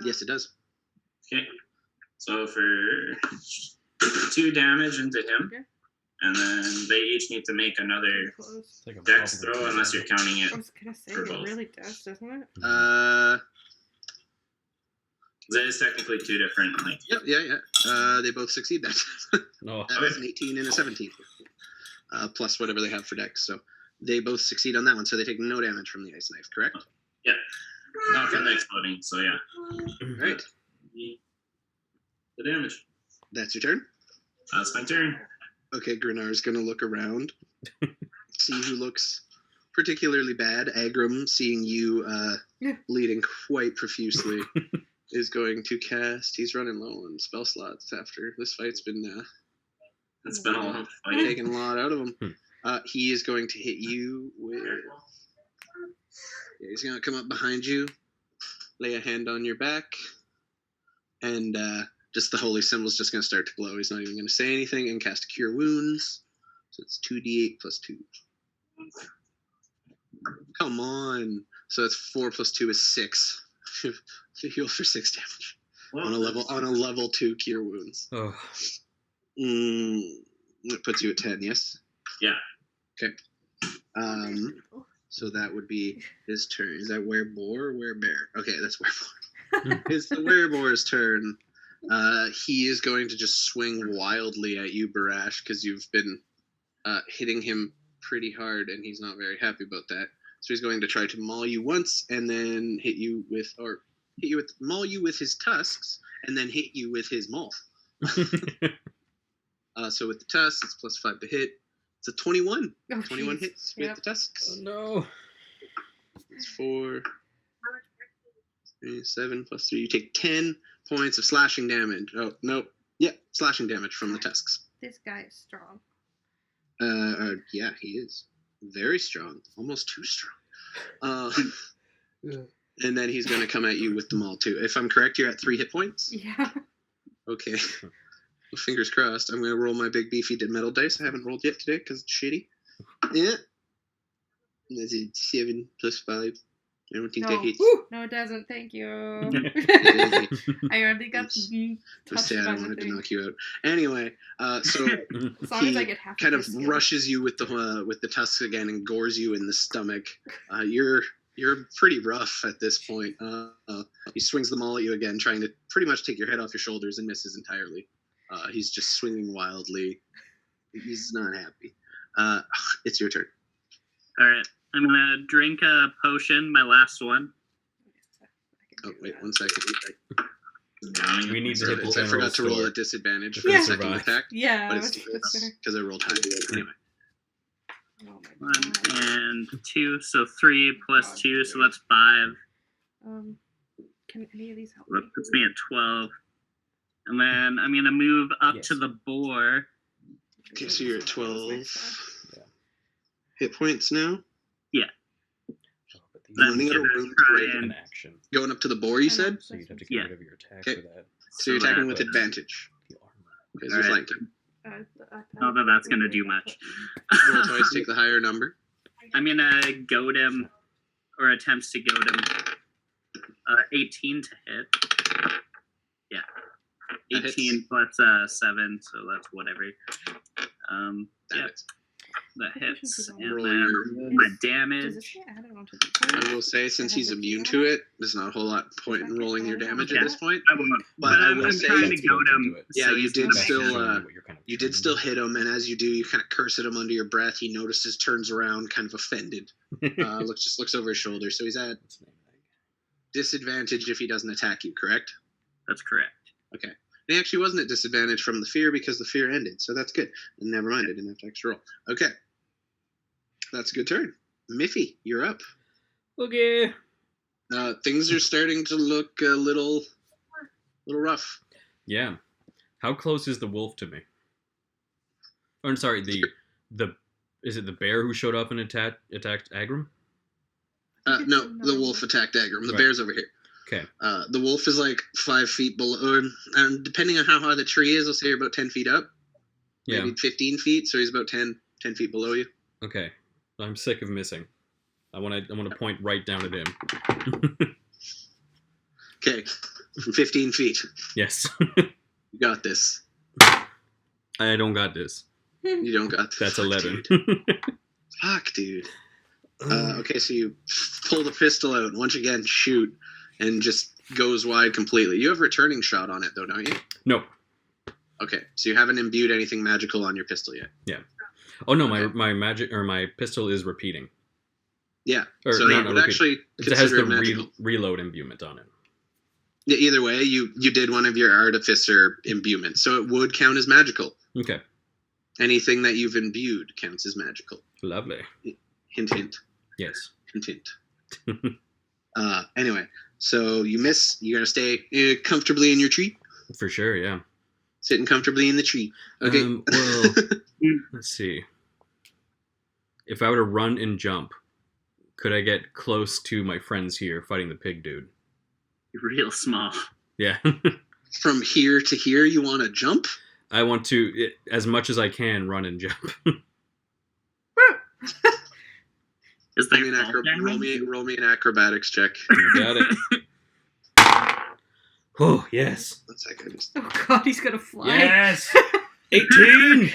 [SPEAKER 2] Yes, it does.
[SPEAKER 5] Okay, so for 2 damage into him,
[SPEAKER 3] Okay.
[SPEAKER 5] and then they each need to make another
[SPEAKER 3] Close.
[SPEAKER 1] It's like a
[SPEAKER 5] dex
[SPEAKER 1] bubble
[SPEAKER 5] throw
[SPEAKER 1] tea.
[SPEAKER 5] unless you're counting it.
[SPEAKER 3] I was gonna say
[SPEAKER 5] For
[SPEAKER 3] it
[SPEAKER 5] both.
[SPEAKER 3] really does, doesn't it?
[SPEAKER 2] Let
[SPEAKER 5] That is technically two different. Like,
[SPEAKER 2] Yeah. They both succeed that.
[SPEAKER 1] No.
[SPEAKER 2] That was an 18 and a 17. Plus whatever they have for dex. So they both succeed on that one. So they take no damage from the ice knife, correct?
[SPEAKER 5] yeah, not from the exploding. So yeah,
[SPEAKER 2] Right.
[SPEAKER 5] the damage.
[SPEAKER 2] That's your turn.
[SPEAKER 5] That's my turn.
[SPEAKER 2] Okay, Grenar's going to look around, see who looks particularly bad. Agram, seeing you bleeding quite profusely, is going to cast. He's running low on spell slots after this fight's been
[SPEAKER 5] It's been a long fight.
[SPEAKER 2] taking a lot out of him. He is going to hit you with. Yeah, he's going to come up behind you, lay a hand on your back, and just the holy symbol's just going to start to glow. He's not even going to say anything and cast Cure Wounds. So it's 2d8 plus 2. Come on. So it's 4 plus 2 is 6. So heal for 6 damage
[SPEAKER 5] Well,
[SPEAKER 2] on a level 2 Cure Wounds.
[SPEAKER 1] Oh.
[SPEAKER 2] It puts you at 10, yes?
[SPEAKER 5] Yeah.
[SPEAKER 2] Okay. So that would be his turn. Is that Wereboar or Werebear? Okay, that's Wereboar. It's the Wereboar's turn. He is going to just swing wildly at you, Barash, because you've been hitting him pretty hard, and he's not very happy about that. So he's going to try to maul you once, and then maul you with his tusks, and then hit you with his maul. So with the tusks, it's plus 5 to hit. It's a 21.
[SPEAKER 3] Oh,
[SPEAKER 2] 21
[SPEAKER 3] jeez.
[SPEAKER 2] hits with
[SPEAKER 3] Yep.
[SPEAKER 2] the tusks.
[SPEAKER 1] Oh, no.
[SPEAKER 2] It's 4, 3, 7 plus 3. You take 10 points of slashing damage. Oh, no. Yeah, slashing damage from the tusks.
[SPEAKER 3] This guy is strong.
[SPEAKER 2] Yeah, he is. Very strong. Almost too strong. And then he's going to come at you with the maul, too. If I'm correct, you're at 3 hit points?
[SPEAKER 3] Yeah.
[SPEAKER 2] Okay. Well, fingers crossed. I'm going to roll my big beefy metal dice. I haven't rolled yet today because it's shitty. Yeah. That's a 7 plus 5. I don't think that
[SPEAKER 3] No.
[SPEAKER 2] hits.
[SPEAKER 3] No, it doesn't. Thank you.
[SPEAKER 2] It
[SPEAKER 3] I already got
[SPEAKER 2] Just
[SPEAKER 3] touched
[SPEAKER 2] say I
[SPEAKER 3] by
[SPEAKER 2] don't
[SPEAKER 3] the
[SPEAKER 2] want to
[SPEAKER 3] thing.
[SPEAKER 2] knock you out. Anyway, so
[SPEAKER 3] As long as I
[SPEAKER 2] he
[SPEAKER 3] get half
[SPEAKER 2] kind of
[SPEAKER 3] his skill.
[SPEAKER 2] rushes you with the tusks again and gores you in the stomach. You're pretty rough at this point. He swings the maul at you again, trying to pretty much take your head off your shoulders and misses entirely. He's just swinging wildly. He's not happy. It's your turn.
[SPEAKER 4] All right. I'm going to drink a potion, my last one.
[SPEAKER 2] Oh, wait 1 second.
[SPEAKER 1] We need to hit the
[SPEAKER 2] I
[SPEAKER 1] general
[SPEAKER 2] forgot to roll
[SPEAKER 1] store.
[SPEAKER 2] at disadvantage for
[SPEAKER 3] Yeah.
[SPEAKER 2] the second
[SPEAKER 1] Survive.
[SPEAKER 2] attack,
[SPEAKER 3] Yeah.
[SPEAKER 2] but
[SPEAKER 3] I
[SPEAKER 2] it's
[SPEAKER 3] was-
[SPEAKER 2] because I rolled high. Anyway.
[SPEAKER 3] Oh my
[SPEAKER 4] 1
[SPEAKER 3] God.
[SPEAKER 4] and 2, so 3 plus 2, so that's 5.
[SPEAKER 3] Can any of these help
[SPEAKER 4] That
[SPEAKER 3] me?
[SPEAKER 4] puts me at 12. And then I'm going to move up
[SPEAKER 1] Yes.
[SPEAKER 4] to the boar.
[SPEAKER 2] Okay, so you're at 12
[SPEAKER 1] Yeah.
[SPEAKER 2] hit points now.
[SPEAKER 1] But these
[SPEAKER 4] Then
[SPEAKER 1] are
[SPEAKER 2] Running out of
[SPEAKER 4] gonna
[SPEAKER 2] room
[SPEAKER 4] try
[SPEAKER 2] to
[SPEAKER 1] an
[SPEAKER 4] and-
[SPEAKER 1] action.
[SPEAKER 2] Going up to the boar, you said?
[SPEAKER 1] So you'd have to get
[SPEAKER 4] Yeah.
[SPEAKER 1] rid of your attack
[SPEAKER 2] Okay.
[SPEAKER 1] for that.
[SPEAKER 2] So you're attacking with
[SPEAKER 1] that-
[SPEAKER 2] advantage
[SPEAKER 1] The armor.
[SPEAKER 2] because you're
[SPEAKER 4] Alright.
[SPEAKER 2] flanking.
[SPEAKER 4] Not that that's going to do much.
[SPEAKER 2] Roll twice, take the higher number.
[SPEAKER 4] I'm going to goad him, or attempt to goad him. 18 to hit. Yeah.
[SPEAKER 2] That
[SPEAKER 4] 18
[SPEAKER 2] hits.
[SPEAKER 4] plus 7, so that's whatever.
[SPEAKER 2] That
[SPEAKER 4] Yeah,
[SPEAKER 2] hits.
[SPEAKER 4] that hits. And
[SPEAKER 2] Roll
[SPEAKER 4] then
[SPEAKER 2] your-
[SPEAKER 4] my
[SPEAKER 3] Does
[SPEAKER 4] damage.
[SPEAKER 3] this get added onto the
[SPEAKER 2] I will say, since he's immune to it, there's not a whole lot point in rolling your damage at this point.
[SPEAKER 4] I won't.
[SPEAKER 2] But
[SPEAKER 4] But
[SPEAKER 2] I
[SPEAKER 4] I'm,
[SPEAKER 2] will
[SPEAKER 4] I'm
[SPEAKER 2] say-
[SPEAKER 4] trying to
[SPEAKER 1] That's
[SPEAKER 4] goad
[SPEAKER 1] built
[SPEAKER 4] him.
[SPEAKER 1] into it.
[SPEAKER 2] Yeah,
[SPEAKER 4] so
[SPEAKER 2] you
[SPEAKER 4] he's
[SPEAKER 2] did
[SPEAKER 4] not-
[SPEAKER 2] still,
[SPEAKER 1] Showing you what you're kind of
[SPEAKER 2] You did
[SPEAKER 1] trying
[SPEAKER 2] still
[SPEAKER 1] to
[SPEAKER 2] hit him, and as you do, you kind of curse at him under your breath. He notices, turns around, kind of offended.
[SPEAKER 1] do.
[SPEAKER 2] Looks over his shoulder. So he's at
[SPEAKER 1] What's the name of that?
[SPEAKER 2] disadvantage if he doesn't attack you, correct?
[SPEAKER 4] That's correct.
[SPEAKER 2] He actually wasn't at disadvantage from the fear because the fear ended, so that's good. And never mind, I didn't have to extra roll. Okay. That's a good turn. Miffy, you're up.
[SPEAKER 1] Okay.
[SPEAKER 2] Things are starting to look a little rough.
[SPEAKER 1] Yeah. How close is the wolf to me? Or I'm sorry, the is it the bear who showed up and attacked Agram?
[SPEAKER 2] No, the wolf attacked Agram. The
[SPEAKER 1] Right.
[SPEAKER 2] bear's over here.
[SPEAKER 1] Okay.
[SPEAKER 2] The wolf is like 5 feet below, and depending on how high the tree is, I'll say you're about 10 feet up.
[SPEAKER 1] Yeah.
[SPEAKER 2] Maybe 15 feet, so he's about 10 feet below you.
[SPEAKER 1] Okay. I'm sick of missing. I want to point right down at him.
[SPEAKER 2] Okay, from 15 feet.
[SPEAKER 1] Yes.
[SPEAKER 2] You got this.
[SPEAKER 1] I don't got this.
[SPEAKER 2] You don't got this.
[SPEAKER 1] That's
[SPEAKER 2] Fuck,
[SPEAKER 1] 11.
[SPEAKER 2] Dude. Fuck, dude. Okay, so you pull the pistol out, once again, shoot, and just goes wide completely. You have returning shot on it, though, don't you?
[SPEAKER 1] No.
[SPEAKER 2] Okay, so you haven't imbued anything magical on your pistol yet.
[SPEAKER 1] Oh no,
[SPEAKER 2] Okay.
[SPEAKER 1] my magic or my pistol is repeating.
[SPEAKER 2] Yeah,
[SPEAKER 1] Or
[SPEAKER 2] so
[SPEAKER 1] not
[SPEAKER 2] you would
[SPEAKER 1] repeating.
[SPEAKER 2] actually
[SPEAKER 1] It has
[SPEAKER 2] consider
[SPEAKER 1] the
[SPEAKER 2] it magical.
[SPEAKER 1] reload imbuement on it.
[SPEAKER 2] Yeah, either way, you did one of your artificer imbuements, so it would count as magical.
[SPEAKER 1] Okay.
[SPEAKER 2] Anything that you've imbued counts as magical.
[SPEAKER 1] Lovely.
[SPEAKER 2] Hint, hint,
[SPEAKER 1] Yes.
[SPEAKER 2] hint, hint. Anyway, so you miss. You're gonna stay comfortably in your tree,
[SPEAKER 1] For sure, yeah.
[SPEAKER 2] sitting comfortably in the tree. Okay.
[SPEAKER 1] Well, let's see. If I were to run and jump, could I get close to my friends here fighting the pig dude?
[SPEAKER 4] Real small.
[SPEAKER 1] Yeah.
[SPEAKER 2] From here to here, you want to jump?
[SPEAKER 1] I want to, as much as I can, run and jump.
[SPEAKER 4] Is
[SPEAKER 2] Roll
[SPEAKER 4] there
[SPEAKER 2] me, roll me an acrobatics check.
[SPEAKER 1] You got it. Oh, yes.
[SPEAKER 2] 1 second.
[SPEAKER 3] Oh god, he's gonna fly.
[SPEAKER 1] Yes! 18!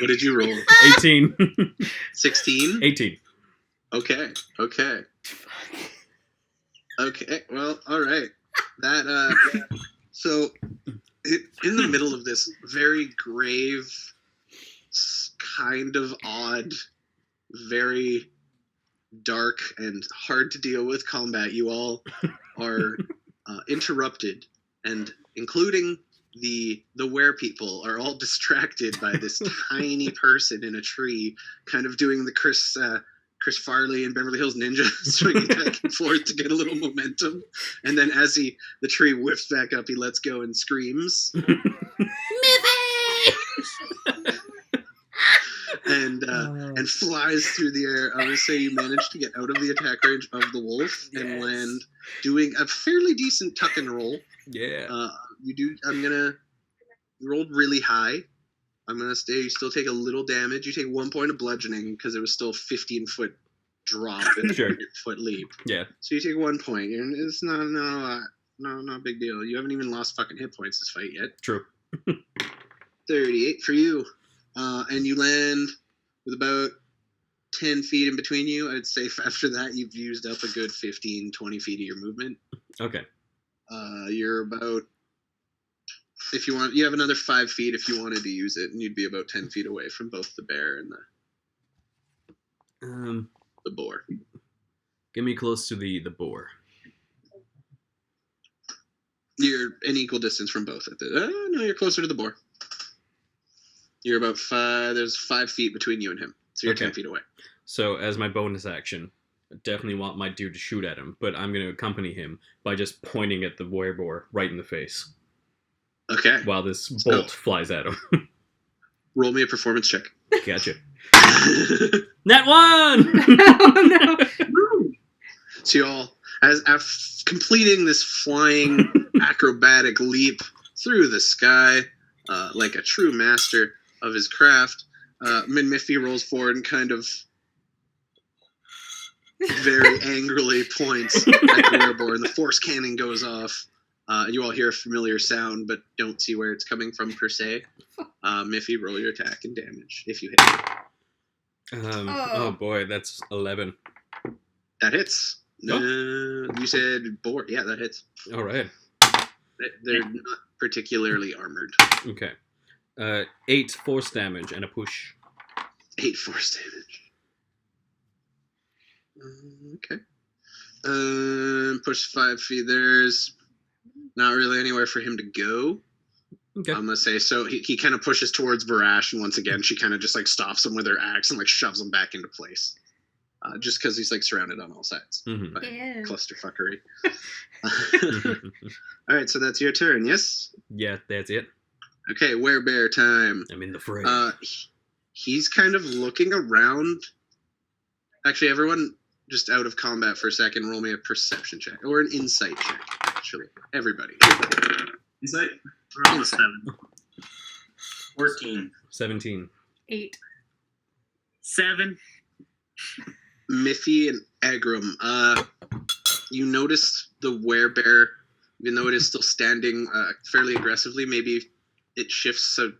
[SPEAKER 2] What did you roll?
[SPEAKER 1] 18.
[SPEAKER 2] 16?
[SPEAKER 1] 18.
[SPEAKER 2] Okay. Well, all right. That so in the middle of this very grave, kind of odd, very dark and hard to deal with combat, you all are interrupted, and including the were people are all distracted by this tiny person in a tree, kind of doing the Chris Farley and Beverly Hills Ninja swinging back and forth to get a little momentum, and then as the tree whips back up, he lets go and screams. And flies through the air. I will say you managed to get out of the attack range of the wolf and
[SPEAKER 1] Yes.
[SPEAKER 2] land doing a fairly decent tuck and roll.
[SPEAKER 1] Yeah.
[SPEAKER 2] You rolled really high. I'm gonna stay. You still take a little damage. You take 1 point of bludgeoning because it was still 15-foot drop and a
[SPEAKER 1] Sure.
[SPEAKER 2] 100-foot leap.
[SPEAKER 1] Yeah.
[SPEAKER 2] So you take 1 point, and it's not a big deal. You haven't even lost fucking hit points this fight yet.
[SPEAKER 1] True.
[SPEAKER 2] 38 for you, and you land with about 10 feet in between you. I'd say after that you've used up a good 15, 20 feet of your movement.
[SPEAKER 1] Okay.
[SPEAKER 2] You're about, if you want, you have another 5 feet if you wanted to use it, and you'd be about 10 feet away from both the bear and the boar.
[SPEAKER 1] Get me close to the boar.
[SPEAKER 2] You're an equal distance from both. No, you're closer to the boar. You're about 5. There's 5 feet between you and him, so you're
[SPEAKER 1] Okay.
[SPEAKER 2] 10 feet away.
[SPEAKER 1] So, as my bonus action, I definitely want my dude to shoot at him, but I'm going to accompany him by just pointing at the boar right in the face
[SPEAKER 2] Okay.
[SPEAKER 1] while this bolt flies at him.
[SPEAKER 2] Roll me a performance check.
[SPEAKER 1] Gotcha. Nat 1!
[SPEAKER 3] Oh no.
[SPEAKER 2] So you all, as completing this flying acrobatic leap through the sky, like a true master of his craft, Miffy rolls forward and kind of very angrily points at the wereborn. The force cannon goes off. You all hear a familiar sound, but don't see where it's coming from per se. Miffy, roll your attack and damage if you hit.
[SPEAKER 1] Oh boy, that's 11.
[SPEAKER 2] That hits.
[SPEAKER 1] Oh.
[SPEAKER 2] You said boar. Yeah, that hits.
[SPEAKER 1] All right.
[SPEAKER 2] They're not particularly armored.
[SPEAKER 1] Okay. 8 force damage and a push.
[SPEAKER 2] 8 force damage. Okay. Push 5 feet. There's not really anywhere for him to go.
[SPEAKER 1] Okay.
[SPEAKER 2] I'm gonna say so. He kind of pushes towards Barash, and once again, she kind of just like stops him with her axe and like shoves him back into place. Just because he's like surrounded on all sides
[SPEAKER 1] Mhm.
[SPEAKER 2] by
[SPEAKER 3] Ew.
[SPEAKER 2] clusterfuckery. All right, so that's your turn. Yes.
[SPEAKER 1] Yeah, that's it.
[SPEAKER 2] Okay, werebear time.
[SPEAKER 1] I'm in the fray.
[SPEAKER 2] He's kind of looking around. Actually, everyone just out of combat for a second, roll me a perception check. Or an insight check, actually. Everybody.
[SPEAKER 5] Insight?
[SPEAKER 4] Roll a 7.
[SPEAKER 5] 14.
[SPEAKER 1] 17.
[SPEAKER 3] 8.
[SPEAKER 4] 7.
[SPEAKER 2] Miffy and Agram, you notice the werebear, even though it is still standing fairly aggressively, maybe it shifts to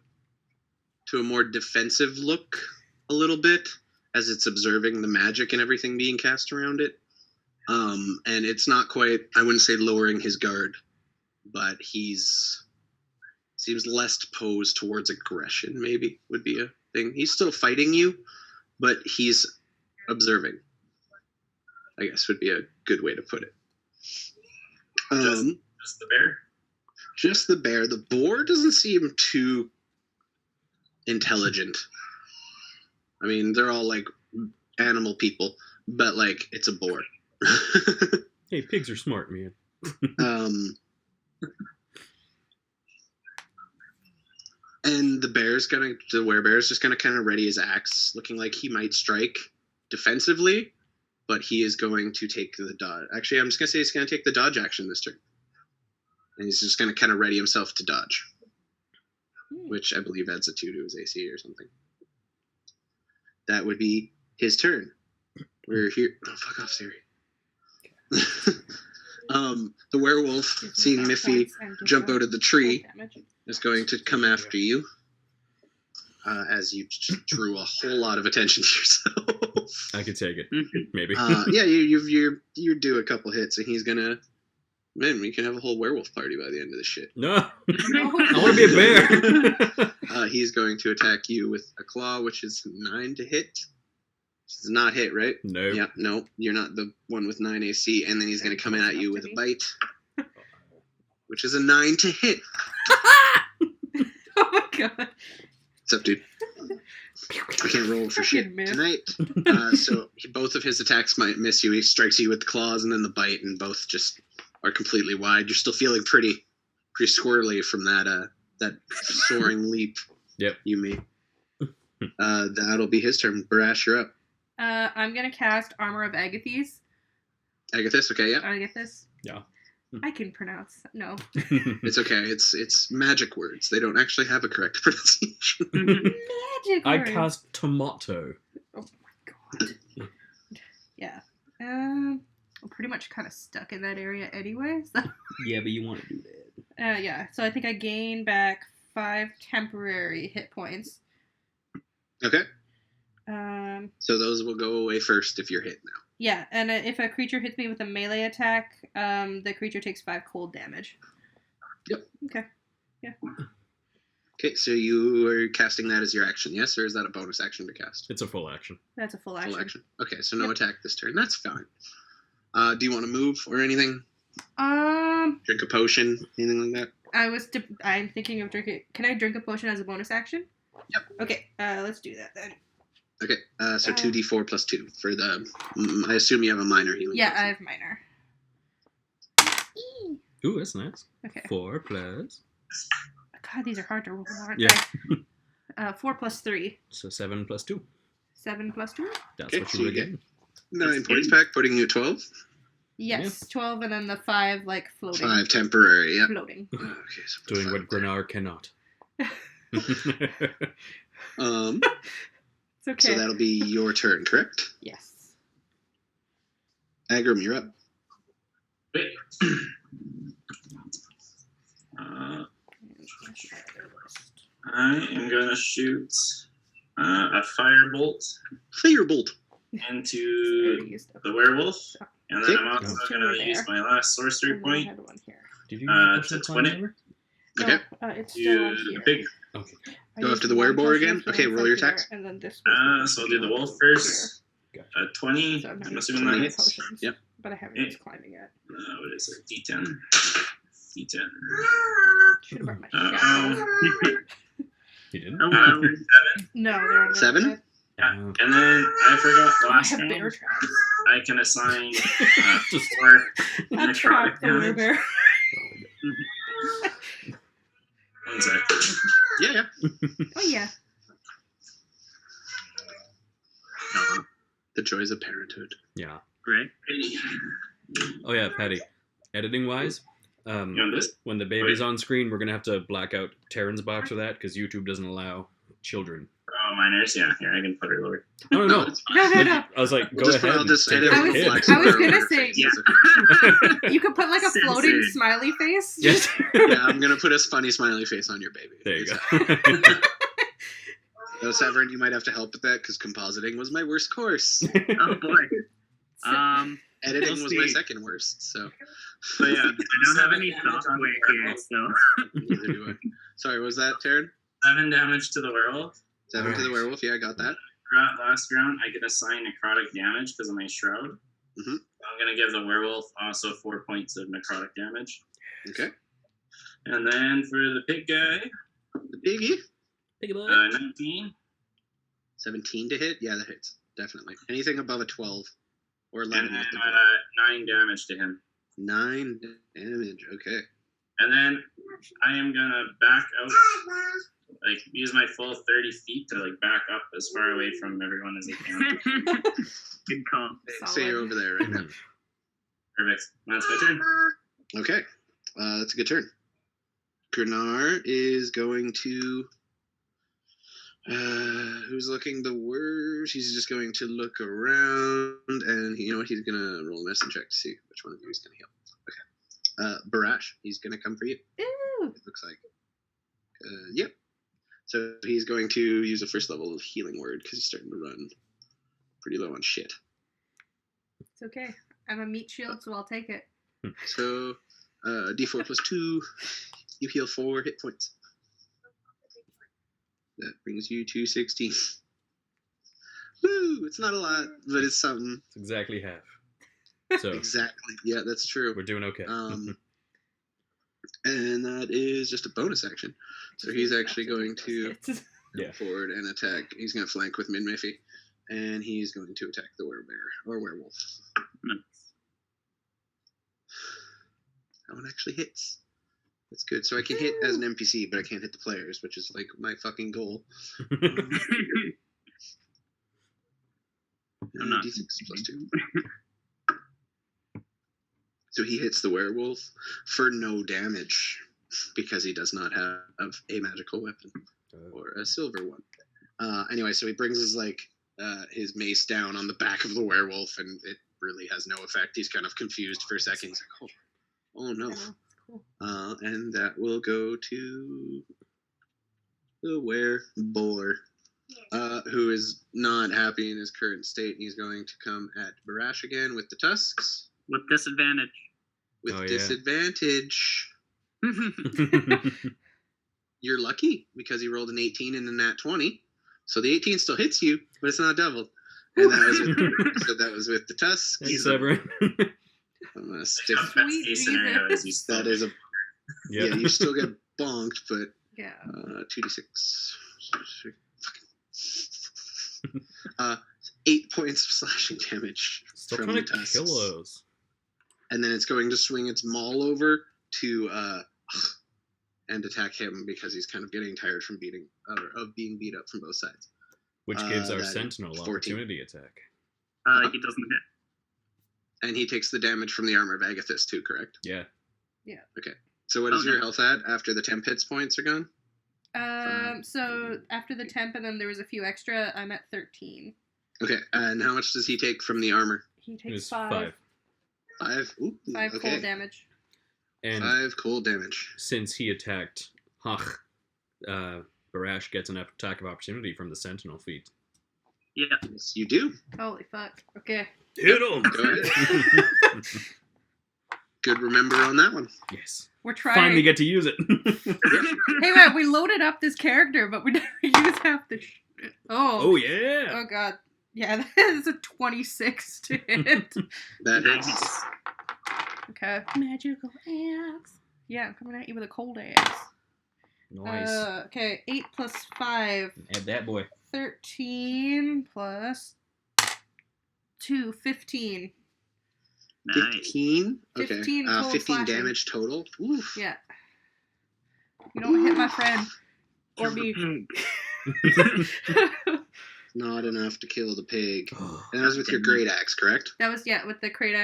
[SPEAKER 2] a more defensive look a little bit as it's observing the magic and everything being cast around it. And it's not quite, I wouldn't say lowering his guard, but seems less posed towards aggression, maybe, would be a thing. He's still fighting you, but he's observing, I guess would be a good way to put it.
[SPEAKER 5] Just the bear.
[SPEAKER 2] Just the bear. The boar doesn't seem too intelligent. I mean, they're all like animal people, but like it's a boar.
[SPEAKER 1] Hey, pigs are smart, man.
[SPEAKER 2] And the werebear's just gonna kind of ready his axe, looking like he might strike defensively, but he is going to take the dodge. Actually, I'm just gonna say he's gonna take the dodge action this turn, and he's just gonna kind of ready himself to dodge, which I believe adds a 2 to his AC or something. That would be his turn. We're here. Oh, fuck off, Siri. The werewolf, seeing Miffy jump out of the tree, is going to come after you. As you just drew a whole lot of attention to yourself.
[SPEAKER 1] I could take it, maybe.
[SPEAKER 2] Yeah, you do a couple hits, and he's gonna. Man, we can have a whole werewolf party by the end of this shit.
[SPEAKER 1] No, I want to be a bear.
[SPEAKER 2] He's going to attack you with a claw, which is 9 to hit. Does not hit, right?
[SPEAKER 1] No.
[SPEAKER 2] Yeah, no, you're not the one with 9 AC, and then he's going to come at you with a bite, which is a 9 to hit.
[SPEAKER 3] Oh my god.
[SPEAKER 2] What's up, dude? I can't roll for shit
[SPEAKER 3] Fucking miss.
[SPEAKER 2] tonight. So both of his attacks might miss you. He strikes you with the claws and then the bite, and both just are completely wide. You're still feeling pretty squirrely from that soaring leap.
[SPEAKER 1] Yep.
[SPEAKER 2] You made. That'll be his turn. Barash, you're up.
[SPEAKER 3] I'm gonna cast Armor of Agathis.
[SPEAKER 2] Agathis, okay, yeah.
[SPEAKER 3] Agathis.
[SPEAKER 1] Yeah.
[SPEAKER 3] I can pronounce. No.
[SPEAKER 2] It's okay. It's magic words. They don't actually have a correct pronunciation.
[SPEAKER 3] Magic
[SPEAKER 1] I
[SPEAKER 3] word.
[SPEAKER 1] cast tomato.
[SPEAKER 3] Oh my god. Yeah. I'm pretty much kind of stuck in that area anyway. So.
[SPEAKER 1] Yeah, but you want to do that.
[SPEAKER 3] Yeah. So I think I gain back 5 temporary hit points.
[SPEAKER 2] Okay.
[SPEAKER 3] So
[SPEAKER 2] those will go away first if you're hit now.
[SPEAKER 3] Yeah, and if a creature hits me with a melee attack, the creature takes 5 cold damage.
[SPEAKER 2] Yep.
[SPEAKER 3] Okay. Yeah.
[SPEAKER 2] Okay, so you are casting that as your action, yes? Or is that a bonus action to cast?
[SPEAKER 1] It's a full action.
[SPEAKER 3] That's a full action.
[SPEAKER 2] Full action. Okay, so no
[SPEAKER 3] Yep.
[SPEAKER 2] attack this turn. That's fine. Do you want to move or anything? Drink a potion? Anything like that?
[SPEAKER 3] I'm thinking of drinking. Can I drink a potion as a bonus action?
[SPEAKER 2] Yep.
[SPEAKER 3] Okay. Let's do that then.
[SPEAKER 2] Okay, so 2d4 plus 2 for the... I assume you have a minor healing.
[SPEAKER 3] Yeah,
[SPEAKER 2] potion.
[SPEAKER 3] I have minor.
[SPEAKER 1] Ooh, that's nice.
[SPEAKER 3] Okay.
[SPEAKER 1] 4 plus.
[SPEAKER 3] God, these are hard to roll, aren't
[SPEAKER 1] Yeah.
[SPEAKER 3] they? 4 plus 3.
[SPEAKER 1] So 7 plus 2.
[SPEAKER 3] 7 plus 2?
[SPEAKER 1] That's
[SPEAKER 2] Okay,
[SPEAKER 1] what
[SPEAKER 2] so
[SPEAKER 1] you
[SPEAKER 2] you
[SPEAKER 1] would
[SPEAKER 2] get-
[SPEAKER 1] get.
[SPEAKER 2] 9 points back, putting you at 12.
[SPEAKER 3] Yes, 12 and then the 5, like, floating.
[SPEAKER 2] 5 temporary, yep.
[SPEAKER 3] Floating.
[SPEAKER 2] Okay, so
[SPEAKER 1] Doing
[SPEAKER 2] 5
[SPEAKER 1] what
[SPEAKER 2] there.
[SPEAKER 1] Grenar cannot.
[SPEAKER 3] It's okay.
[SPEAKER 2] So that'll be your turn, correct?
[SPEAKER 3] Yes.
[SPEAKER 2] Agram, you're up.
[SPEAKER 5] Wait. I am gonna shoot a firebolt
[SPEAKER 2] Firebolt.
[SPEAKER 5] into the werewolf, and then
[SPEAKER 2] Okay.
[SPEAKER 5] I'm also
[SPEAKER 3] Oh.
[SPEAKER 5] gonna use my last sorcery
[SPEAKER 3] And then I
[SPEAKER 5] point
[SPEAKER 3] had one here.
[SPEAKER 1] Did you
[SPEAKER 5] to twin it.
[SPEAKER 3] No,
[SPEAKER 2] Okay.
[SPEAKER 3] it's still on
[SPEAKER 5] to
[SPEAKER 3] here.
[SPEAKER 5] the big.
[SPEAKER 1] Okay.
[SPEAKER 3] I
[SPEAKER 2] Go
[SPEAKER 3] used
[SPEAKER 2] after the
[SPEAKER 3] one
[SPEAKER 2] wereboar
[SPEAKER 3] potion
[SPEAKER 2] again?
[SPEAKER 3] of
[SPEAKER 2] Okay,
[SPEAKER 3] healing
[SPEAKER 2] roll
[SPEAKER 3] from
[SPEAKER 2] your
[SPEAKER 3] here,
[SPEAKER 2] attacks.
[SPEAKER 3] And then this
[SPEAKER 5] So I'll do the wolf first.
[SPEAKER 1] Gotcha.
[SPEAKER 5] 20.
[SPEAKER 3] So
[SPEAKER 5] I'm
[SPEAKER 3] I'm
[SPEAKER 5] assuming
[SPEAKER 3] using
[SPEAKER 5] that
[SPEAKER 2] hits.
[SPEAKER 3] potions,
[SPEAKER 2] Yep.
[SPEAKER 3] But I haven't
[SPEAKER 5] Yeah.
[SPEAKER 3] used climbing yet.
[SPEAKER 5] What is it? D10. D10.
[SPEAKER 3] Should have brought my
[SPEAKER 5] Uh-oh.
[SPEAKER 3] shackles.
[SPEAKER 1] You didn't?
[SPEAKER 5] 7.
[SPEAKER 3] No, they're on the
[SPEAKER 2] 7?
[SPEAKER 3] side.
[SPEAKER 1] Oh.
[SPEAKER 5] And then I forgot
[SPEAKER 3] I
[SPEAKER 5] last
[SPEAKER 3] have
[SPEAKER 5] round.
[SPEAKER 3] bear traps.
[SPEAKER 5] I can assign
[SPEAKER 1] Just-
[SPEAKER 5] 4
[SPEAKER 3] I trapped the
[SPEAKER 5] necrotic damage.
[SPEAKER 3] bear.
[SPEAKER 5] One sec.
[SPEAKER 2] Yeah.
[SPEAKER 3] Oh yeah.
[SPEAKER 2] The joys of parenthood.
[SPEAKER 1] Yeah.
[SPEAKER 2] Right?
[SPEAKER 1] Oh yeah, Patty. Editing wise,
[SPEAKER 5] You want this?
[SPEAKER 1] when the baby's on screen, we're gonna have to black out Taryn's box for that because YouTube doesn't allow children.
[SPEAKER 5] Oh, minors. Yeah, here, I can put her lower.
[SPEAKER 1] No, no, no.
[SPEAKER 2] it's
[SPEAKER 3] No, no,
[SPEAKER 1] Like,
[SPEAKER 3] no.
[SPEAKER 1] I was like, go
[SPEAKER 2] Just
[SPEAKER 1] ahead.
[SPEAKER 2] I'll
[SPEAKER 1] and
[SPEAKER 2] just
[SPEAKER 1] take
[SPEAKER 2] edit
[SPEAKER 1] your
[SPEAKER 3] I was-
[SPEAKER 1] kid.
[SPEAKER 2] black
[SPEAKER 3] I was
[SPEAKER 2] square
[SPEAKER 3] gonna
[SPEAKER 2] over her
[SPEAKER 3] say-
[SPEAKER 2] face.
[SPEAKER 3] Yeah.
[SPEAKER 2] It's okay.
[SPEAKER 3] You could put like a floating
[SPEAKER 5] Censored.
[SPEAKER 3] smiley face.
[SPEAKER 1] Yes.
[SPEAKER 2] Yeah, I'm gonna put a funny smiley face on your baby.
[SPEAKER 1] There you go.
[SPEAKER 2] So, Severin, you might have to help with that because compositing was my worst course.
[SPEAKER 5] Oh boy.
[SPEAKER 2] Editing
[SPEAKER 4] We'll
[SPEAKER 2] was my
[SPEAKER 4] see.
[SPEAKER 2] second worst, so
[SPEAKER 4] But yeah, I don't have any software here, so
[SPEAKER 2] neither do I. Sorry, what was that, Taryn?
[SPEAKER 4] 7 damage to the werewolf.
[SPEAKER 2] 7 to the
[SPEAKER 1] Alright.
[SPEAKER 2] werewolf. Yeah, I got that.
[SPEAKER 4] Last round, I get assigned necrotic damage because of my shroud.
[SPEAKER 2] Mhm.
[SPEAKER 4] I'm gonna give the werewolf also 4 points of necrotic damage.
[SPEAKER 2] Okay.
[SPEAKER 4] And then for the pig guy,
[SPEAKER 2] The piggy.
[SPEAKER 1] Think about
[SPEAKER 4] 19.
[SPEAKER 2] 17 to hit. Yeah, that hits definitely. Anything above a 12 or 11
[SPEAKER 4] And then
[SPEAKER 2] with the bow.
[SPEAKER 4] 9 damage to him.
[SPEAKER 2] 9 damage. Okay.
[SPEAKER 4] And then I am gonna back out, like use my full 30 feet to like back up as far away from everyone as I can. Good call.
[SPEAKER 2] So you're over there right now.
[SPEAKER 4] Perfect. That's my turn.
[SPEAKER 2] Okay. That's a good turn. Granar is going to. Who's looking the worst? He's just going to look around, and you know what? He's gonna roll a medicine check to see which one of you is gonna heal. Okay. Barash, he's gonna come for you.
[SPEAKER 3] Ew.
[SPEAKER 2] It looks like. Yep. So he's going to use a first level of healing word because he's starting to run pretty low on shit.
[SPEAKER 3] It's okay. I'm a meat shield, so I'll take it.
[SPEAKER 2] So, D4 plus 2, you heal 4 hit points. That brings you to 16. Woo! It's not a lot, but it's something.
[SPEAKER 1] It's exactly half. So
[SPEAKER 2] Exactly. Yeah, that's true.
[SPEAKER 1] we're doing okay.
[SPEAKER 2] And that is just a bonus action. So he's actually going to
[SPEAKER 1] Yeah.
[SPEAKER 2] go forward and attack. He's going to flank with Min Miffy. And he's going to attack the werebear or werewolf. That one actually hits. That's good. So I can hit as an NPC, but I can't hit the players, which is like my fucking goal.
[SPEAKER 5] I'm not-
[SPEAKER 2] D6 plus 2. So he hits the werewolf for no damage because he does not have a magical weapon or a silver one. Anyway, so he brings his mace down on the back of the werewolf, and it really has no effect. He's kind of confused for a second. He's like, oh no.
[SPEAKER 3] Cool.
[SPEAKER 2] And that will go to the wereboar, who is not happy in his current state. He's going to come at Barash again with the tusks.
[SPEAKER 5] With disadvantage.
[SPEAKER 2] With
[SPEAKER 1] Oh, yeah.
[SPEAKER 2] disadvantage. You're lucky because he rolled an 18 and a nat 20. So the 18 still hits you, but it's not doubled. And that was with the tusks.
[SPEAKER 1] Thanks, Severin.
[SPEAKER 2] I'm gonna stick.
[SPEAKER 4] Best case scenario is you still
[SPEAKER 2] That is a yeah.
[SPEAKER 1] Yeah.
[SPEAKER 2] You still get bonked, but
[SPEAKER 3] Yeah.
[SPEAKER 2] 2d6. 8 points of slashing damage
[SPEAKER 1] Still
[SPEAKER 2] from
[SPEAKER 1] kind
[SPEAKER 2] the
[SPEAKER 1] of
[SPEAKER 2] tusks.
[SPEAKER 1] kilos.
[SPEAKER 2] And then it's going to swing its maul over to and attack him because he's kind of getting tired from being beat up from both sides.
[SPEAKER 1] Which gives our
[SPEAKER 2] that
[SPEAKER 1] sentinel
[SPEAKER 2] 14.
[SPEAKER 1] opportunity attack.
[SPEAKER 5] He doesn't hit.
[SPEAKER 2] And he takes the damage from the armor of Agathis too, correct?
[SPEAKER 1] Yeah.
[SPEAKER 2] So what is
[SPEAKER 5] Okay.
[SPEAKER 2] your health at after the temp hits points are gone?
[SPEAKER 3] So after the temp and then there was a few extra, I'm at 13.
[SPEAKER 2] Okay, and how much does he take from the armor?
[SPEAKER 3] He
[SPEAKER 1] It
[SPEAKER 3] takes
[SPEAKER 1] was
[SPEAKER 3] 5.
[SPEAKER 2] 5? Ooh,
[SPEAKER 3] 5
[SPEAKER 2] okay.
[SPEAKER 3] cold damage.
[SPEAKER 1] And
[SPEAKER 2] 5 cold damage.
[SPEAKER 1] since he attacked Hach, Barash gets an attack of opportunity from the sentinel feat.
[SPEAKER 5] Yeah.
[SPEAKER 2] Yes, you do.
[SPEAKER 3] Holy fuck. Okay.
[SPEAKER 1] Hit him!
[SPEAKER 2] Go ahead. Good remember on that one.
[SPEAKER 1] Yes.
[SPEAKER 3] We're trying.
[SPEAKER 1] Finally get to use it.
[SPEAKER 3] Hey, man, we loaded up this character, but we never used half the shit.
[SPEAKER 1] Oh, yeah.
[SPEAKER 3] Oh, God. Yeah, that is a 26 to hit.
[SPEAKER 2] That hits.
[SPEAKER 3] Okay. Magical axe. Yeah, I'm coming at you with a cold axe.
[SPEAKER 1] Nice.
[SPEAKER 3] Okay, 8 plus 5.
[SPEAKER 1] Add that boy.
[SPEAKER 3] 13 plus 2, 15.
[SPEAKER 5] Nice.
[SPEAKER 2] 15? Okay.
[SPEAKER 3] 15 cold
[SPEAKER 2] 15
[SPEAKER 3] slashing.
[SPEAKER 2] damage total. Oof.
[SPEAKER 3] Yeah. You don't hit my friend. Or me.
[SPEAKER 2] Not enough to kill the pig. And that was with your great axe, correct?
[SPEAKER 3] That was, yeah, with the great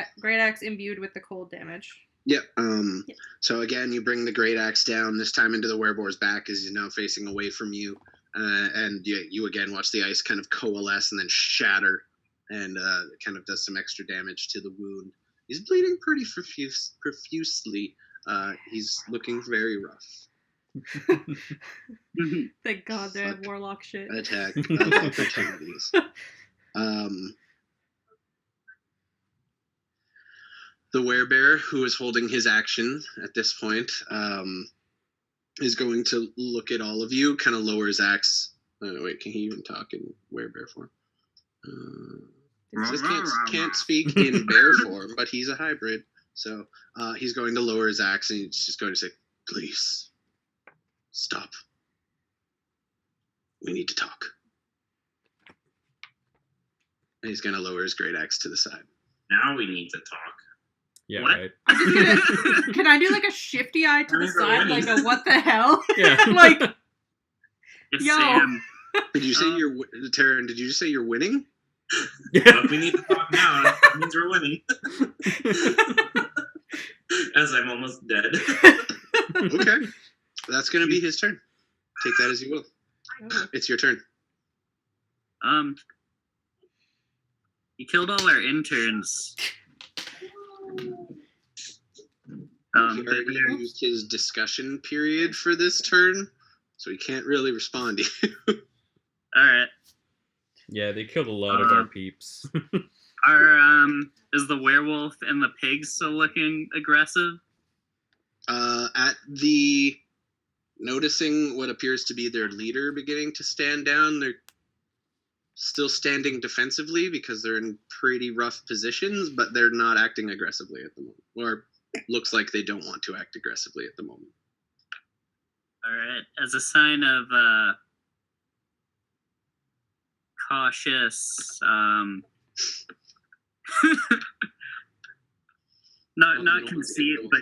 [SPEAKER 3] axe imbued with the cold damage.
[SPEAKER 2] Yep.
[SPEAKER 3] Yep.
[SPEAKER 2] So again, you bring the great axe down, this time into the wereboar's back as he's now facing away from you. And you again watch the ice kind of coalesce and then shatter and kind of does some extra damage to the wound. He's bleeding pretty profusely. He's looking very rough.
[SPEAKER 3] Thank God they have
[SPEAKER 2] Fuck.
[SPEAKER 3] warlock shit.
[SPEAKER 2] Attack of opportunities. The werebear, who is holding his action at this point, is going to look at all of you, kind of lower his axe. Wait, can he even talk in werebear form? Just can't speak in bear form, but he's a hybrid. So he's going to lower his axe and he's just going to say, "Please, stop. We need to talk." And he's going to lower his great axe to the side.
[SPEAKER 5] Now we need to talk.
[SPEAKER 1] Yeah,
[SPEAKER 4] What?
[SPEAKER 1] right.
[SPEAKER 3] I'm just gonna, can I do like a shifty eye to the
[SPEAKER 5] Neither
[SPEAKER 3] side,
[SPEAKER 5] way.
[SPEAKER 3] like a what the hell?
[SPEAKER 1] Yeah.
[SPEAKER 3] Like,
[SPEAKER 4] Yes,
[SPEAKER 3] Yo.
[SPEAKER 4] Sam.
[SPEAKER 2] Did you say
[SPEAKER 4] Um,
[SPEAKER 2] Taryn, did you just say you're winning?
[SPEAKER 5] But we need to talk now. That means we're winning. As I'm almost dead.
[SPEAKER 2] Okay. That's going to be his turn. Take that as you will. It's your turn.
[SPEAKER 4] You killed all our interns.
[SPEAKER 2] He already used his discussion period for this turn, so he can't really respond to you.
[SPEAKER 4] All right.
[SPEAKER 1] Yeah, they killed a lot of our peeps.
[SPEAKER 4] Is the werewolf and the pig still looking aggressive?
[SPEAKER 2] At the noticing what appears to be their leader beginning to stand down, they're still standing defensively because they're in pretty rough positions, but they're not acting aggressively at the moment. Or looks like they don't want to act aggressively at the moment.
[SPEAKER 4] All right. As a sign of cautious, not conceit, but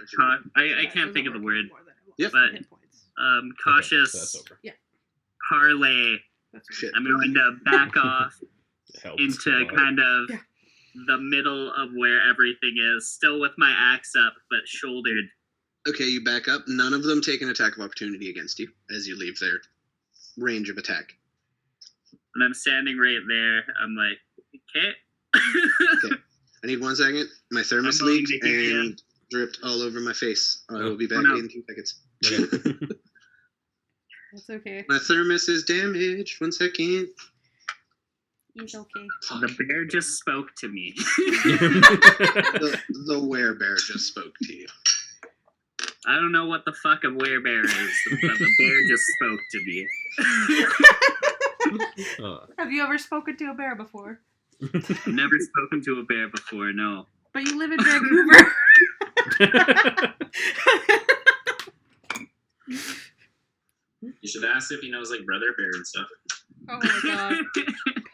[SPEAKER 4] I can't think of the word.
[SPEAKER 2] Yep.
[SPEAKER 4] But cautious
[SPEAKER 1] Okay, so that's over.
[SPEAKER 4] parlay.
[SPEAKER 2] Shit.
[SPEAKER 4] I'm going to back off
[SPEAKER 1] It helps
[SPEAKER 4] into
[SPEAKER 1] a lot.
[SPEAKER 4] kind of
[SPEAKER 3] Yeah.
[SPEAKER 4] the middle of where everything is, still with my axe up, but shouldered.
[SPEAKER 2] Okay, you back up. None of them take an attack of opportunity against you as you leave their range of attack.
[SPEAKER 4] And I'm standing right there. I'm like, okay.
[SPEAKER 2] Okay. I need 1 second. My thermos
[SPEAKER 4] I'm going
[SPEAKER 2] leaked
[SPEAKER 4] to heat
[SPEAKER 2] and dripped all over my face. I will be back
[SPEAKER 4] no.
[SPEAKER 2] in 2 seconds.
[SPEAKER 1] Okay.
[SPEAKER 3] That's okay.
[SPEAKER 2] My thermos is damaged. 1 second.
[SPEAKER 3] He's okay.
[SPEAKER 4] The bear just spoke to me.
[SPEAKER 2] The werebear just spoke to you.
[SPEAKER 4] I don't know what the fuck a werebear is, but the bear just spoke to me.
[SPEAKER 3] Have you ever spoken to a bear before?
[SPEAKER 4] I've never spoken to a bear before, no.
[SPEAKER 3] But you live in Vancouver.
[SPEAKER 5] You should ask if he knows like Brother Bear and stuff.
[SPEAKER 3] Oh my god.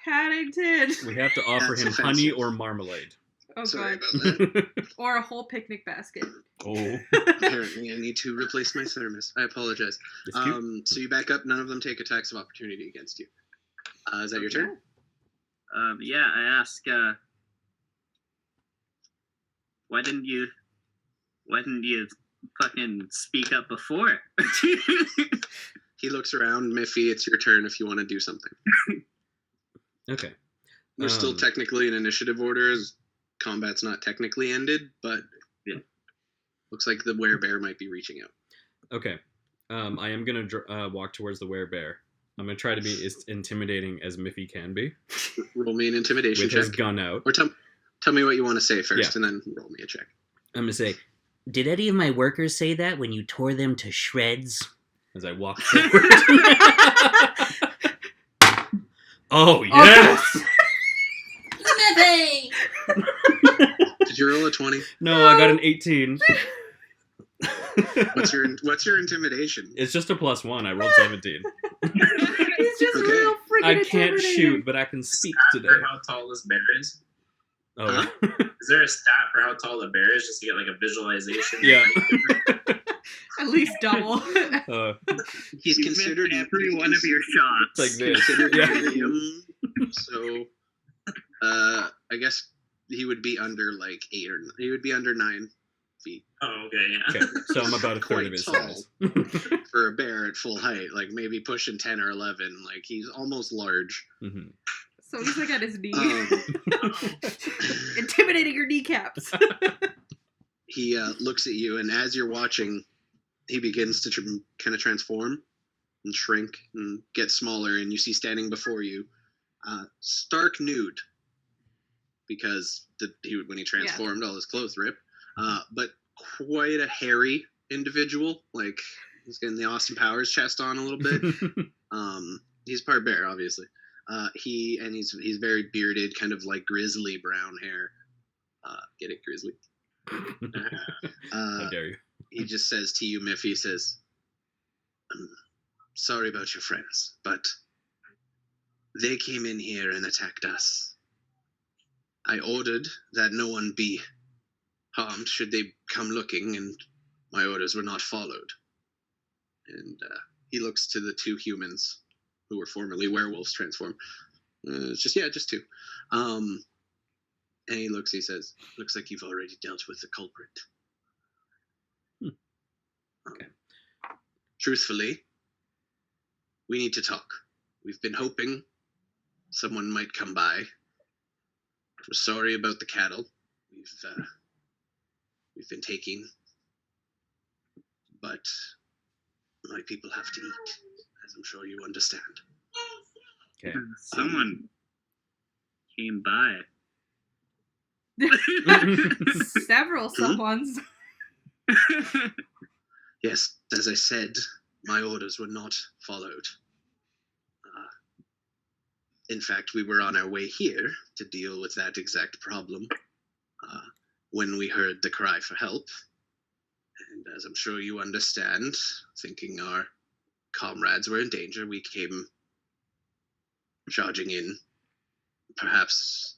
[SPEAKER 3] Paddington.
[SPEAKER 1] We have to offer
[SPEAKER 2] That's
[SPEAKER 1] him
[SPEAKER 2] offensive.
[SPEAKER 1] honey or marmalade.
[SPEAKER 3] Oh
[SPEAKER 2] Sorry
[SPEAKER 3] god.
[SPEAKER 2] about that.
[SPEAKER 3] Or a whole picnic basket.
[SPEAKER 1] Oh.
[SPEAKER 2] Apparently, I need to replace my thermos. I apologize.
[SPEAKER 1] It's cute.
[SPEAKER 2] So you back up. None of them take attacks of opportunity against you. Is that your turn?
[SPEAKER 4] Yeah, I ask, why didn't you fucking speak up before?
[SPEAKER 2] He looks around. Miffy, it's your turn if you want to do something.
[SPEAKER 1] Okay.
[SPEAKER 2] We're still technically in initiative order as combat's not technically ended, but
[SPEAKER 4] Yeah.
[SPEAKER 2] looks like the werebear might be reaching out.
[SPEAKER 1] Okay. I am going to walk towards the werebear. I'm going to try to be as intimidating as Miffy can be.
[SPEAKER 2] Roll me an intimidation
[SPEAKER 1] With
[SPEAKER 2] check.
[SPEAKER 1] his gun out.
[SPEAKER 2] Or tell me what you want to say first,
[SPEAKER 1] Yeah.
[SPEAKER 2] and then roll me a check.
[SPEAKER 1] I'm going to say,
[SPEAKER 6] Did any of my workers say that when you tore them to shreds?
[SPEAKER 1] as I walk forward. Oh, yes!
[SPEAKER 2] Did you roll a 20?
[SPEAKER 1] No, I got an 18.
[SPEAKER 2] What's your intimidation?
[SPEAKER 1] It's just a +1. I rolled 17.
[SPEAKER 3] He's just
[SPEAKER 2] Okay.
[SPEAKER 3] real freaking
[SPEAKER 1] I can't
[SPEAKER 3] intimidating.
[SPEAKER 1] shoot, but I can speak today.
[SPEAKER 5] For how tall this bear is?
[SPEAKER 1] Oh,
[SPEAKER 5] Is there a stat for how tall the bear is, just to get like a visualization?
[SPEAKER 1] yeah.
[SPEAKER 3] At least double.
[SPEAKER 2] He's
[SPEAKER 4] You
[SPEAKER 2] considered
[SPEAKER 4] missed every one of your shots.
[SPEAKER 1] Like this.
[SPEAKER 2] considered
[SPEAKER 1] Yeah.
[SPEAKER 2] medium, so I guess he would be under like 9 feet
[SPEAKER 5] Oh, okay, yeah.
[SPEAKER 1] Okay, so I'm about a third
[SPEAKER 2] Quite
[SPEAKER 1] of his
[SPEAKER 2] tall.
[SPEAKER 1] size.
[SPEAKER 2] for a bear at full height, like maybe pushing 10 or 11. Like he's almost large.
[SPEAKER 1] hmm
[SPEAKER 3] So he's like at his knee.
[SPEAKER 2] Um,
[SPEAKER 3] Intimidating your kneecaps.
[SPEAKER 2] he looks at you, and as you're watching, he begins to kind of transform and shrink and get smaller, and you see standing before you, stark nude, because when he transformed, all his clothes ripped. but quite a hairy individual. Like he's getting the Austin Powers chest on a little bit. He's part bear, obviously. He's very bearded, kind of like grizzly brown hair. Get it, grizzly?
[SPEAKER 1] How dare you?
[SPEAKER 2] He just says to you, Miffy, he says, "I'm sorry about your friends, but they came in here and attacked us. I ordered that no one be harmed should they come looking, and my orders were not followed." And he looks to the two humans who were formerly werewolves transform. Just two. And he says, "Looks like you've already dealt with the culprit."
[SPEAKER 1] Okay.
[SPEAKER 2] Truthfully, we need to talk. We've been hoping someone might come by. We're sorry about the cattle. We've been taking, but my people have to eat, as I'm sure you understand.
[SPEAKER 1] Okay.
[SPEAKER 4] Someone came by.
[SPEAKER 3] Several someones.
[SPEAKER 2] Yes, as I said, my orders were not followed. In fact, we were on our way here to deal with that exact problem when we heard the cry for help. And as I'm sure you understand, thinking our comrades were in danger, we came charging in, perhaps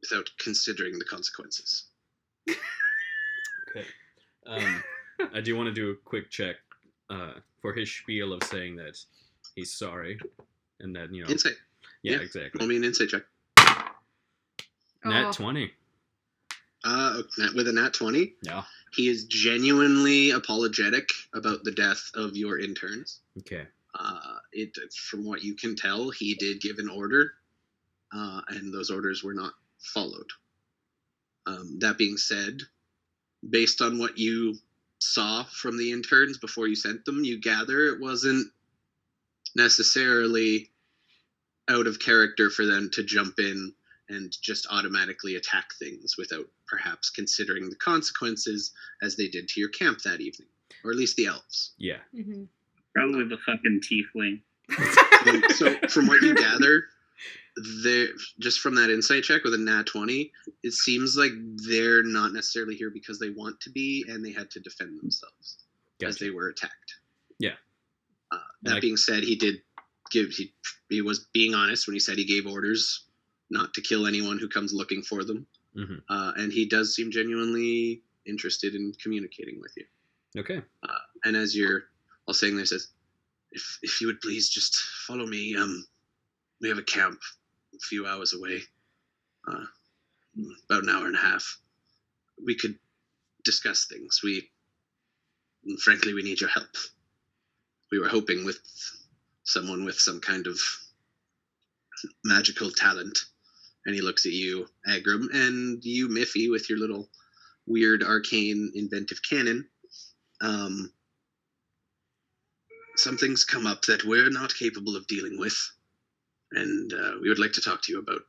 [SPEAKER 2] without considering the consequences.
[SPEAKER 1] Okay. I do want to do a quick check for his spiel of saying that he's sorry and that,
[SPEAKER 2] Insight.
[SPEAKER 1] Yeah,
[SPEAKER 2] Yeah.
[SPEAKER 1] exactly.
[SPEAKER 2] Roll me an insight check.
[SPEAKER 1] Nat 20.
[SPEAKER 2] With a nat 20,
[SPEAKER 1] Yeah.
[SPEAKER 2] he is genuinely apologetic about the death of your interns.
[SPEAKER 1] Okay.
[SPEAKER 2] From what you can tell, he did give an order, and those orders were not followed. That being said, based on what you saw from the interns before you sent them, you gather it wasn't necessarily out of character for them to jump in and just automatically attack things without perhaps considering the consequences, as they did to your camp that evening, or at least the elves.
[SPEAKER 1] Yeah.
[SPEAKER 3] Mm-hmm.
[SPEAKER 4] Probably the fucking tiefling.
[SPEAKER 2] So from what you gather, just from that insight check with a nat 20, it seems like they're not necessarily here because they want to be, and they had to defend themselves as
[SPEAKER 1] Gotcha.
[SPEAKER 2] they were attacked.
[SPEAKER 1] Yeah.
[SPEAKER 2] That being said, he was being honest when he said he gave orders not to kill anyone who comes looking for them.
[SPEAKER 1] Mm-hmm.
[SPEAKER 2] And he does seem genuinely interested in communicating with you.
[SPEAKER 1] Okay.
[SPEAKER 2] And as you're all saying this, says, if you would please just follow me. We have a camp a few hours away, about an hour and a half. We could discuss things. Frankly, we need your help. We were hoping with someone with some kind of magical talent. And he looks at you, Agram, and you, Miffy, with your little weird, arcane, inventive cannon. Something's come up that we're not capable of dealing with, and we would like to talk to you about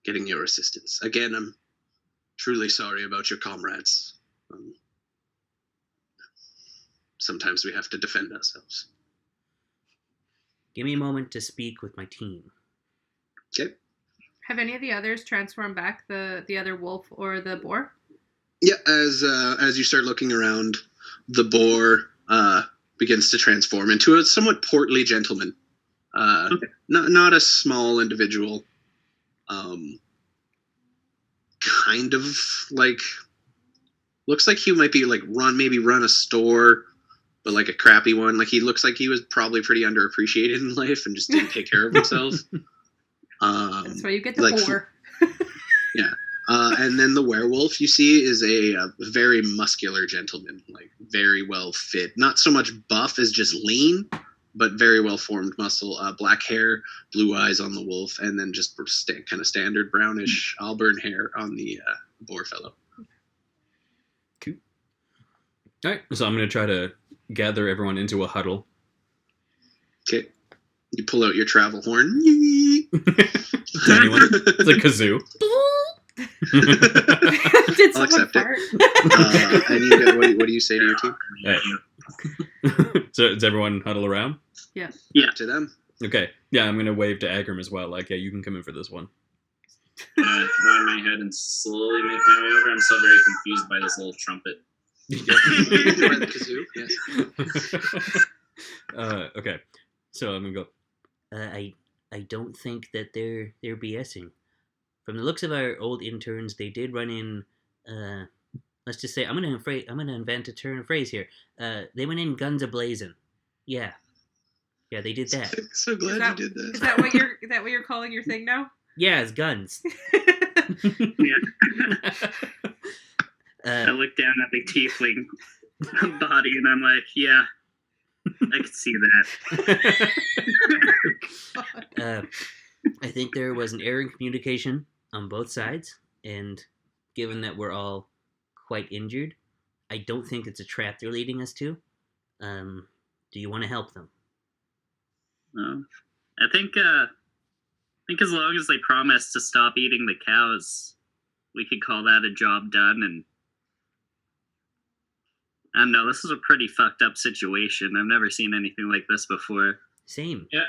[SPEAKER 2] getting your assistance. Again, I'm truly sorry about your comrades. Sometimes we have to defend ourselves.
[SPEAKER 6] Give me a moment to speak with my team.
[SPEAKER 2] Okay.
[SPEAKER 3] Have any of the others transformed back, the other wolf or the boar?
[SPEAKER 2] Yeah, as you start looking around, the boar begins to transform into a somewhat portly gentleman.
[SPEAKER 4] Okay.
[SPEAKER 2] Not a small individual. Kind of like, looks like he might be like run a store, but like a crappy one. Like he looks like he was probably pretty underappreciated in life and just didn't take care of himself.
[SPEAKER 3] That's why you get the
[SPEAKER 2] like,
[SPEAKER 3] boar.
[SPEAKER 2] Yeah. And then the werewolf you see is a very muscular gentleman, like very well fit. Not so much buff as just lean, but very well formed muscle. Black hair, blue eyes on the wolf, and then just kind of standard brownish auburn hair on the boar fellow.
[SPEAKER 1] Cool. All right, so I'm going to try to gather everyone into a huddle.
[SPEAKER 2] Okay. You pull out your travel horn.
[SPEAKER 1] Anyone? It's a kazoo.
[SPEAKER 3] Did
[SPEAKER 2] I'll
[SPEAKER 3] someone
[SPEAKER 2] accept it.
[SPEAKER 3] fart?
[SPEAKER 2] And you get, what do you say to your team?
[SPEAKER 1] So does everyone huddle around?
[SPEAKER 3] Yeah.
[SPEAKER 2] To them.
[SPEAKER 1] Okay. Yeah, I'm gonna wave to Agram as well. Like, yeah, you can come in for this one.
[SPEAKER 5] Nod my head and slowly make my way over. I'm still very confused by this little trumpet.
[SPEAKER 2] By the kazoo. Yes.
[SPEAKER 1] Okay. So I'm gonna go.
[SPEAKER 6] I don't think that they're BSing. From the looks of our old interns, they did run in. Let's just say I'm gonna invent a turn of phrase here. They went in guns ablazing. Yeah, they did that.
[SPEAKER 2] So glad
[SPEAKER 3] that-
[SPEAKER 2] you did that.
[SPEAKER 3] Is that what you're calling your thing now?
[SPEAKER 6] Yeah, it's guns.
[SPEAKER 4] I look down at the tiefling body and I'm like, yeah, I could see that.
[SPEAKER 6] I think there was an error in communication on both sides, and given that we're all quite injured, I don't think it's a trap they're leading us to. Do you want to help them?
[SPEAKER 4] I think as long as they promise to stop eating the cows, we could call that a job done. And I don't know, this is a pretty fucked up situation. I've never seen anything like this before.
[SPEAKER 6] Same.
[SPEAKER 5] Yeah.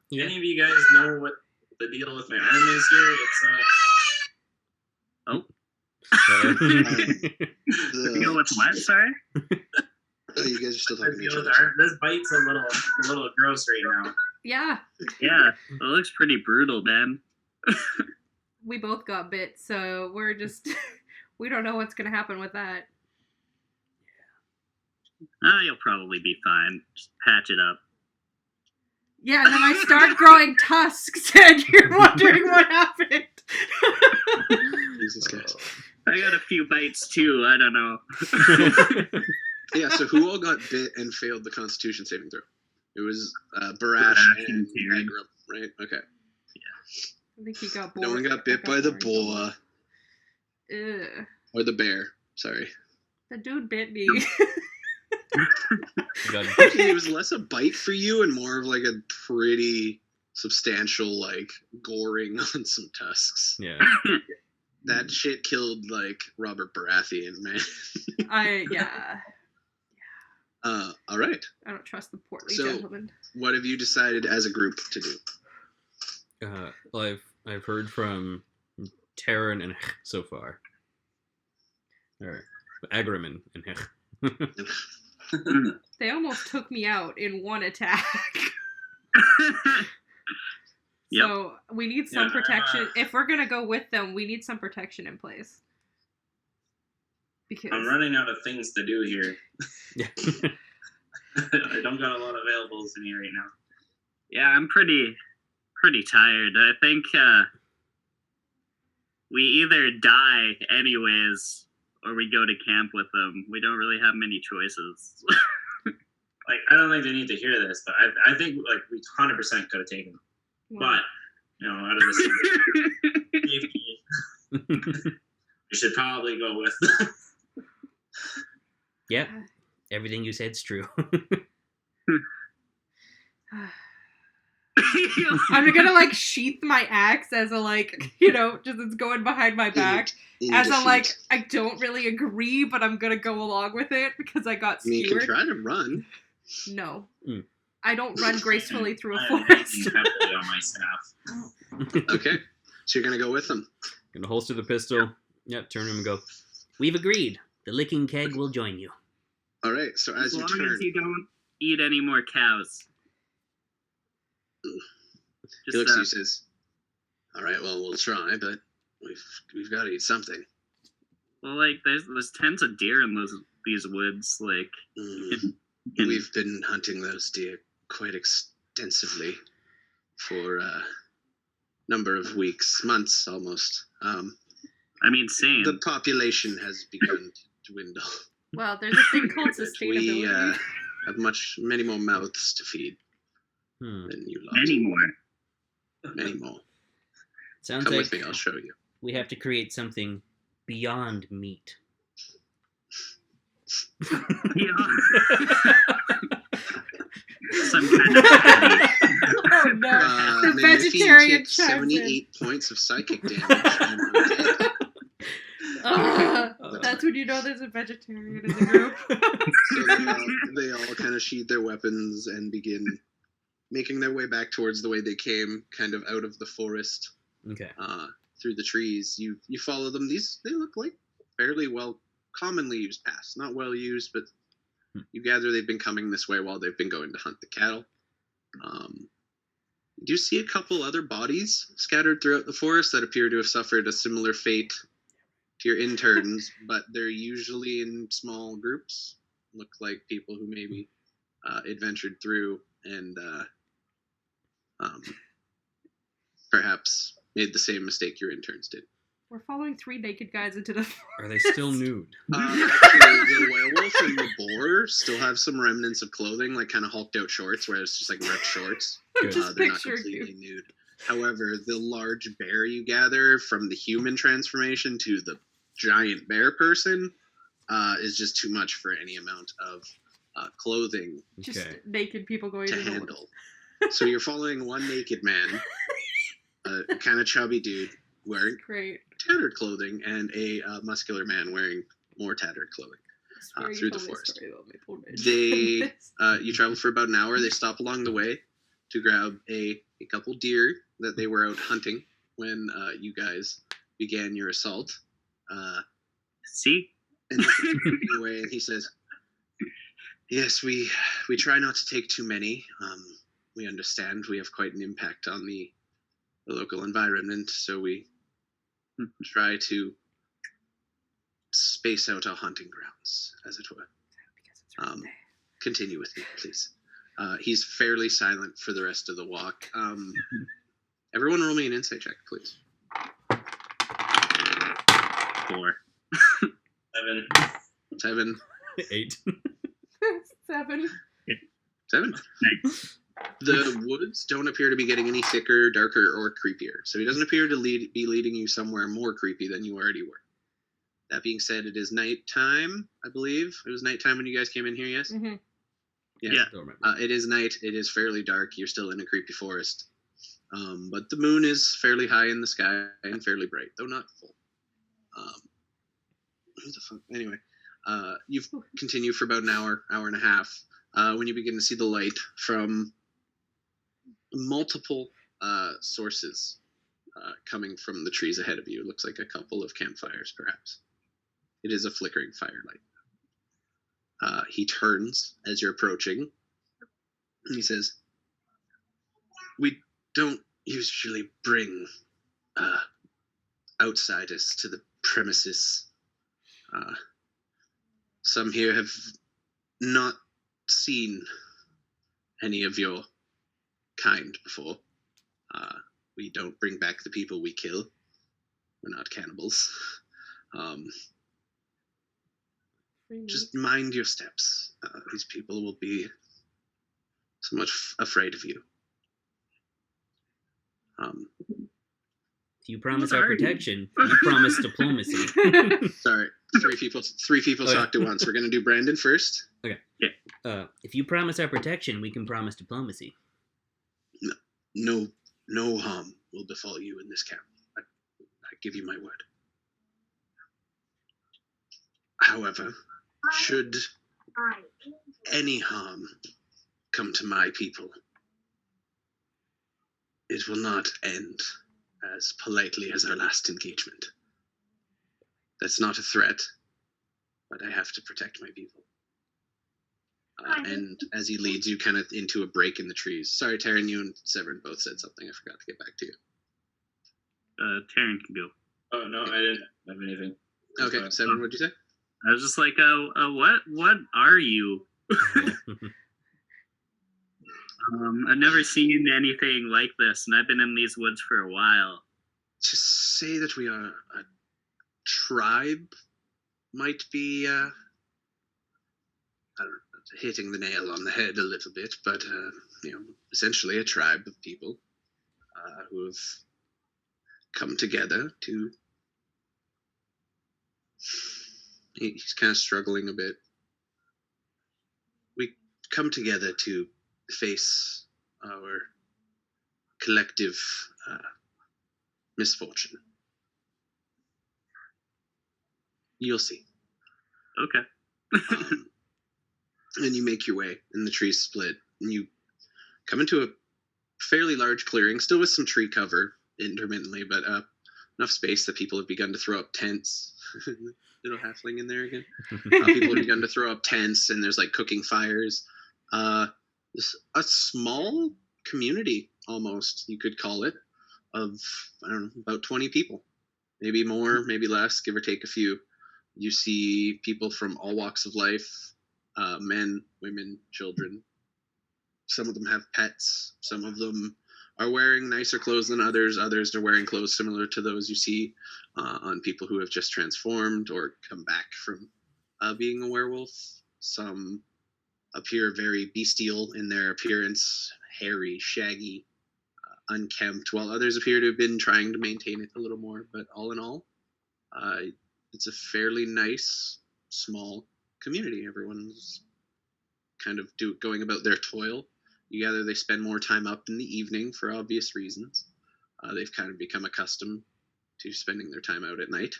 [SPEAKER 6] Yeah.
[SPEAKER 5] Any of you guys know what the deal with my arm is here?
[SPEAKER 4] You know what's what? Sorry.
[SPEAKER 2] Oh, you guys are still talking to each
[SPEAKER 5] Deal with
[SPEAKER 2] other.
[SPEAKER 5] the arm. This bite's a little gross right now.
[SPEAKER 3] Yeah,
[SPEAKER 4] Yeah, it looks pretty brutal, man.
[SPEAKER 3] we both got bit, so we're just we don't know what's gonna happen with that.
[SPEAKER 4] You'll probably be fine. Just patch it up.
[SPEAKER 3] Yeah, and then I start growing tusks, and you're wondering what happened.
[SPEAKER 2] Jesus Christ.
[SPEAKER 4] I got a few bites too. I don't know.
[SPEAKER 2] Yeah, so who all got bit and failed the Constitution saving throw? It was Barash and
[SPEAKER 4] Tyrion.
[SPEAKER 2] Agram, right? Okay.
[SPEAKER 3] I think he got bored.
[SPEAKER 2] No one got bit by the boa
[SPEAKER 3] Ugh.
[SPEAKER 2] or the bear. Sorry.
[SPEAKER 3] The dude bit me.
[SPEAKER 2] It was less a bite for you and more of like a pretty substantial like goring on some tusks.
[SPEAKER 1] Yeah.
[SPEAKER 2] That shit killed like Robert Baratheon, man.
[SPEAKER 3] Yeah.
[SPEAKER 2] All right.
[SPEAKER 3] I don't trust the portly
[SPEAKER 2] So-
[SPEAKER 3] gentleman.
[SPEAKER 2] What have you decided as a group to do?
[SPEAKER 1] Well, I've heard from Terran and so far. Or Agram and
[SPEAKER 3] They almost took me out in one attack.
[SPEAKER 4] Yep.
[SPEAKER 3] So we need some
[SPEAKER 5] Yeah,
[SPEAKER 3] protection. If we're gonna go with them, we need some protection in place. Because
[SPEAKER 5] I'm running out of things to do here.
[SPEAKER 1] Yeah.
[SPEAKER 5] I don't got a lot of availables in here right now.
[SPEAKER 4] Yeah, I'm pretty tired. I think we either die anyways or we go to camp with them. We don't really have many choices.
[SPEAKER 5] Like, I don't think they need to hear this, but I think like we 100% could have taken them. But out of the safety, we should probably go with them.
[SPEAKER 6] Yeah, everything you said's true.
[SPEAKER 3] I'm gonna like sheath my axe as a just it's going behind my back. As a I don't really agree, but I'm gonna go along with it because I got
[SPEAKER 2] I mean, you can
[SPEAKER 3] skewered.
[SPEAKER 2] try to run.
[SPEAKER 3] No.
[SPEAKER 1] Mm.
[SPEAKER 3] I don't run gracefully through a
[SPEAKER 5] I'm
[SPEAKER 3] forest.
[SPEAKER 5] leaning heavily on my staff.
[SPEAKER 2] Okay. So you're gonna go with them.
[SPEAKER 1] Gonna holster the pistol. Yep, turn him and go.
[SPEAKER 6] We've agreed. The licking keg will join you.
[SPEAKER 2] All right. So as
[SPEAKER 4] As
[SPEAKER 2] you
[SPEAKER 4] long
[SPEAKER 2] turn,
[SPEAKER 4] as you don't eat any more cows.
[SPEAKER 2] he
[SPEAKER 4] Just,
[SPEAKER 2] looks at you and says, "All right. Well, we'll try, but we've got to eat something."
[SPEAKER 4] well, like there's tons of deer in these woods. Like,
[SPEAKER 2] Mm. We've been hunting those deer quite extensively for a number of weeks, months almost.
[SPEAKER 4] I mean, same.
[SPEAKER 2] The population has begun to dwindle.
[SPEAKER 3] Well, there's a thing called
[SPEAKER 2] But
[SPEAKER 3] sustainability.
[SPEAKER 2] we have many more mouths to feed than you lot.
[SPEAKER 4] Many more.
[SPEAKER 2] Many more.
[SPEAKER 6] Sounds
[SPEAKER 2] Come
[SPEAKER 6] like
[SPEAKER 2] with me. I'll show you.
[SPEAKER 6] we have to create something beyond meat.
[SPEAKER 4] Yeah. Some kind of patty.
[SPEAKER 3] Oh no. The
[SPEAKER 2] Minifee, you
[SPEAKER 3] vegetarian
[SPEAKER 2] take
[SPEAKER 3] chimes in.
[SPEAKER 2] 78 points of psychic damage. And you're dead.
[SPEAKER 3] That's when you know there's a vegetarian in the group.
[SPEAKER 2] So they all kind of sheathe their weapons and begin making their way back towards the way they came, kind of out of the forest,
[SPEAKER 1] Okay.
[SPEAKER 2] through the trees. You follow them. They look like fairly commonly used paths. Not well used, but you gather they've been coming this way while they've been going to hunt the cattle. You do see a couple other bodies scattered throughout the forest that appear to have suffered a similar fate to your interns, but they're usually in small groups. Look like people who maybe adventured through and perhaps made the same mistake your interns did.
[SPEAKER 3] We're following 3 naked guys into the forest.
[SPEAKER 1] Are they still nude?
[SPEAKER 2] Actually, the werewolf and the boar still have some remnants of clothing, like kind of hulked out shorts, where it's just like ripped shorts.
[SPEAKER 1] Good.
[SPEAKER 3] Just
[SPEAKER 2] They're not
[SPEAKER 3] picturing
[SPEAKER 2] completely
[SPEAKER 3] you.
[SPEAKER 2] nude. However, the large bear you gather from the human transformation to the giant bear person is just too much for any amount of clothing
[SPEAKER 3] Just
[SPEAKER 1] Okay.
[SPEAKER 3] naked people going
[SPEAKER 2] to
[SPEAKER 3] into the
[SPEAKER 2] handle. So you're following one naked man, a kind of chubby dude wearing
[SPEAKER 3] Great.
[SPEAKER 2] tattered clothing, and a muscular man wearing more tattered clothing.
[SPEAKER 3] Swear you
[SPEAKER 2] Through the
[SPEAKER 3] told me a
[SPEAKER 2] forest.
[SPEAKER 3] story about Maple Ridge.
[SPEAKER 2] They you travel for about an hour. They stop along the way to grab a couple deer that they were out hunting when you guys began your assault.
[SPEAKER 4] See?
[SPEAKER 2] And anyway, and he says, "Yes, we try not to take too many. We understand we have quite an impact on the local environment, so we try to space out our hunting grounds, as it were.
[SPEAKER 3] Because it's right there.
[SPEAKER 2] Continue with me, please." He's fairly silent for the rest of the walk. Everyone roll me an insight check, please.
[SPEAKER 4] 4.
[SPEAKER 5] 7.
[SPEAKER 2] 7.
[SPEAKER 1] 8.
[SPEAKER 3] 7.
[SPEAKER 2] 7.
[SPEAKER 4] Nice.
[SPEAKER 2] The woods don't appear to be getting any thicker, darker, or creepier. So he doesn't appear to be leading you somewhere more creepy than you already were. That being said, it is nighttime, I believe. It was nighttime when you guys came in here, yes?
[SPEAKER 3] Mm-hmm.
[SPEAKER 2] Yes.
[SPEAKER 4] Yeah.
[SPEAKER 1] Don't remember.
[SPEAKER 2] It is night. It is fairly dark. You're still in a creepy forest. But the moon is fairly high in the sky and fairly bright, though not full. Who the fuck? Anyway, you've continued for about an hour and a half, when you begin to see the light from multiple sources coming from the trees ahead of you. It looks like a couple of campfires, perhaps. It is a flickering firelight. He turns as you're approaching, and he says, "We don't usually bring outsiders to the premises. Some here have not seen any of your kind before. We don't bring back the people we kill. We're not cannibals. Just mind your steps. These people will be somewhat afraid of you."
[SPEAKER 6] If you promise our
[SPEAKER 4] Sorry.
[SPEAKER 6] protection, you promise diplomacy.
[SPEAKER 2] Sorry, three people
[SPEAKER 1] Oh, yeah.
[SPEAKER 2] talked at once. We're gonna do Brandon first.
[SPEAKER 6] If you promise our protection, we can promise diplomacy.
[SPEAKER 2] No harm will befall you in this camp. I give you my word. However, should any harm come to my people, it will not end as politely as our last engagement. That's not a threat, but I have to protect my people. And as he leads you kind of into a break in the trees. Sorry, Taryn, you and Severin both said something. I forgot to get back to you.
[SPEAKER 4] Taryn can go.
[SPEAKER 5] Oh, no, I didn't have anything.
[SPEAKER 2] Okay, Severin, what'd you say?
[SPEAKER 4] I was just like, what are you? I've never seen anything like this, and I've been in these woods for a while.
[SPEAKER 2] To say that we are a tribe might be, I don't know, hitting the nail on the head a little bit, but, essentially a tribe of people who have come together to... He's kind of struggling a bit. We come together to face our collective misfortune. You'll see.
[SPEAKER 4] Okay.
[SPEAKER 2] And you make your way, and the trees split, and you come into a fairly large clearing, still with some tree cover intermittently, but enough space that people have begun to throw up tents. Little halfling in there again. People have begun to throw up tents, and there's like cooking fires. This a small community, almost you could call it, of I don't know, about 20 people, maybe more, maybe less, give or take a few. You see people from all walks of life, men, women, children. Some of them have pets. Some of them are wearing nicer clothes than others. Others are wearing clothes similar to those you see on people who have just transformed or come back from being a werewolf. Some appear very bestial in their appearance, hairy, shaggy, unkempt, while others appear to have been trying to maintain it a little more. But all in all, it's a fairly nice, small community. Everyone's kind of going about their toil. You gather they spend more time up in the evening for obvious reasons. They've kind of become accustomed to spending their time out at night.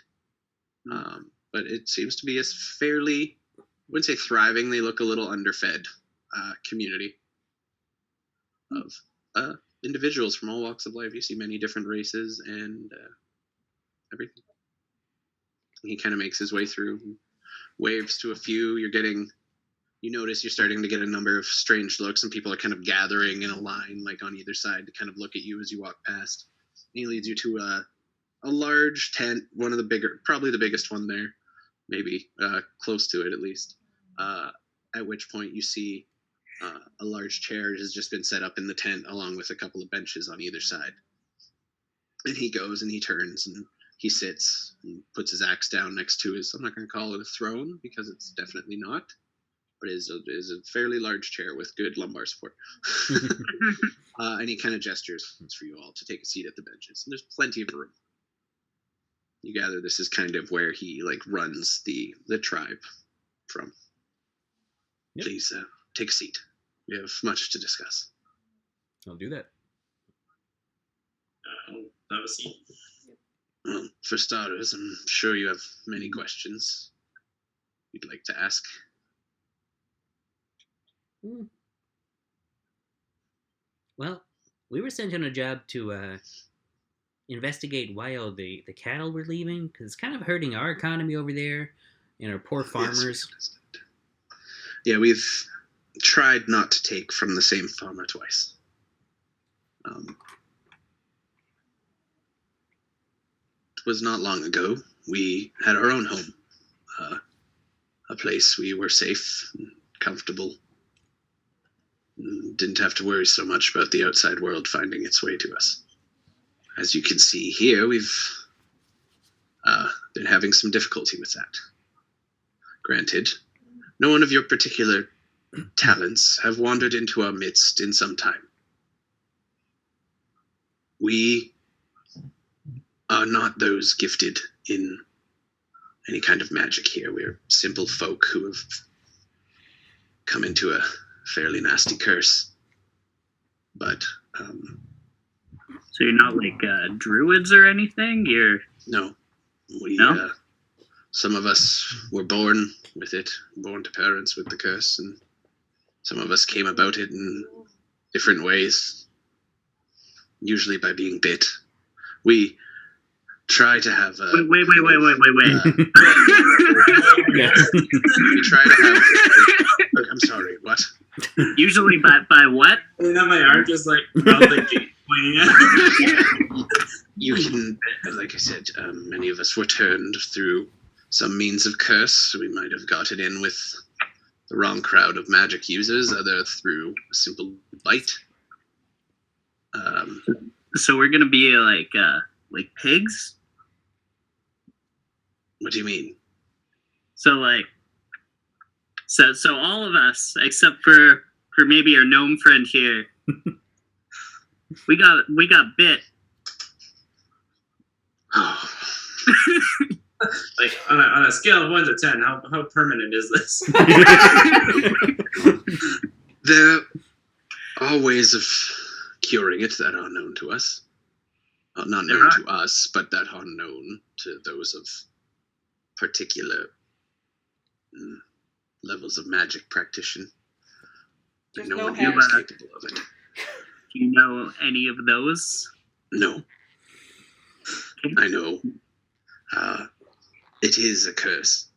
[SPEAKER 2] But it seems to be a fairly, I wouldn't say thriving, they look a little underfed community of individuals from all walks of life. You see many different races and everything. He kind of makes his way through, waves to a few. You notice you're starting to get a number of strange looks, and people are kind of gathering in a line, like on either side, to kind of look at you as you walk past. And he leads you to a large tent, one of the bigger, probably the biggest one there, maybe close to it at least. At which point you see a large chair has just been set up in the tent, along with a couple of benches on either side. And he goes and he turns and he sits and puts his axe down next to his, I'm not going to call it a throne because it's definitely not, but it is a fairly large chair with good lumbar support. And he kind of gestures for you all to take a seat at the benches. And there's plenty of room. You gather this is kind of where he runs the tribe from. Yep. Please take a seat. We have much to discuss.
[SPEAKER 1] I'll do that.
[SPEAKER 5] I'll have a seat.
[SPEAKER 2] Well, for starters, I'm sure you have many questions you'd like to ask.
[SPEAKER 6] Well, we were sent on a job to investigate why all the cattle were leaving, because it's kind of hurting our economy over there and our poor farmers.
[SPEAKER 2] Yes, yeah, we've tried not to take from the same farmer twice. It was not long ago. We had our own home, a place we were safe and comfortable. Didn't have to worry so much about the outside world finding its way to us. As you can see here, we've been having some difficulty with that. Granted, no one of your particular talents have wandered into our midst in some time. We are not those gifted in any kind of magic here. We're simple folk who have come into a fairly nasty curse. But,
[SPEAKER 4] So you're not like druids or anything?
[SPEAKER 2] No.
[SPEAKER 4] No?
[SPEAKER 2] Some of us were born with it, born to parents with the curse, and some of us came about it in different ways, usually by being bit. We try to have a...
[SPEAKER 4] Wait.
[SPEAKER 1] Yes.
[SPEAKER 2] We try to have... I'm sorry, what?
[SPEAKER 4] Usually by what?
[SPEAKER 5] And then my arm just out the gate pointing at.
[SPEAKER 2] You can, like I said, many of us were turned through some means of curse. We might have got it in with the wrong crowd of magic users, other through a simple bite.
[SPEAKER 4] So we're gonna be like pigs?
[SPEAKER 2] What do you mean?
[SPEAKER 4] So so all of us, except for maybe our gnome friend here, we got bit.
[SPEAKER 2] Oh.
[SPEAKER 5] On a scale of 1 to 10, how permanent is this?
[SPEAKER 2] There are ways of curing it that are known to us. Not known to us, but that are known to those of particular levels of magic practitioner.
[SPEAKER 3] Just
[SPEAKER 2] No
[SPEAKER 3] no
[SPEAKER 2] one here
[SPEAKER 3] head.
[SPEAKER 2] is capable of it.
[SPEAKER 4] Do you know any of those?
[SPEAKER 2] No. I know. It is a curse.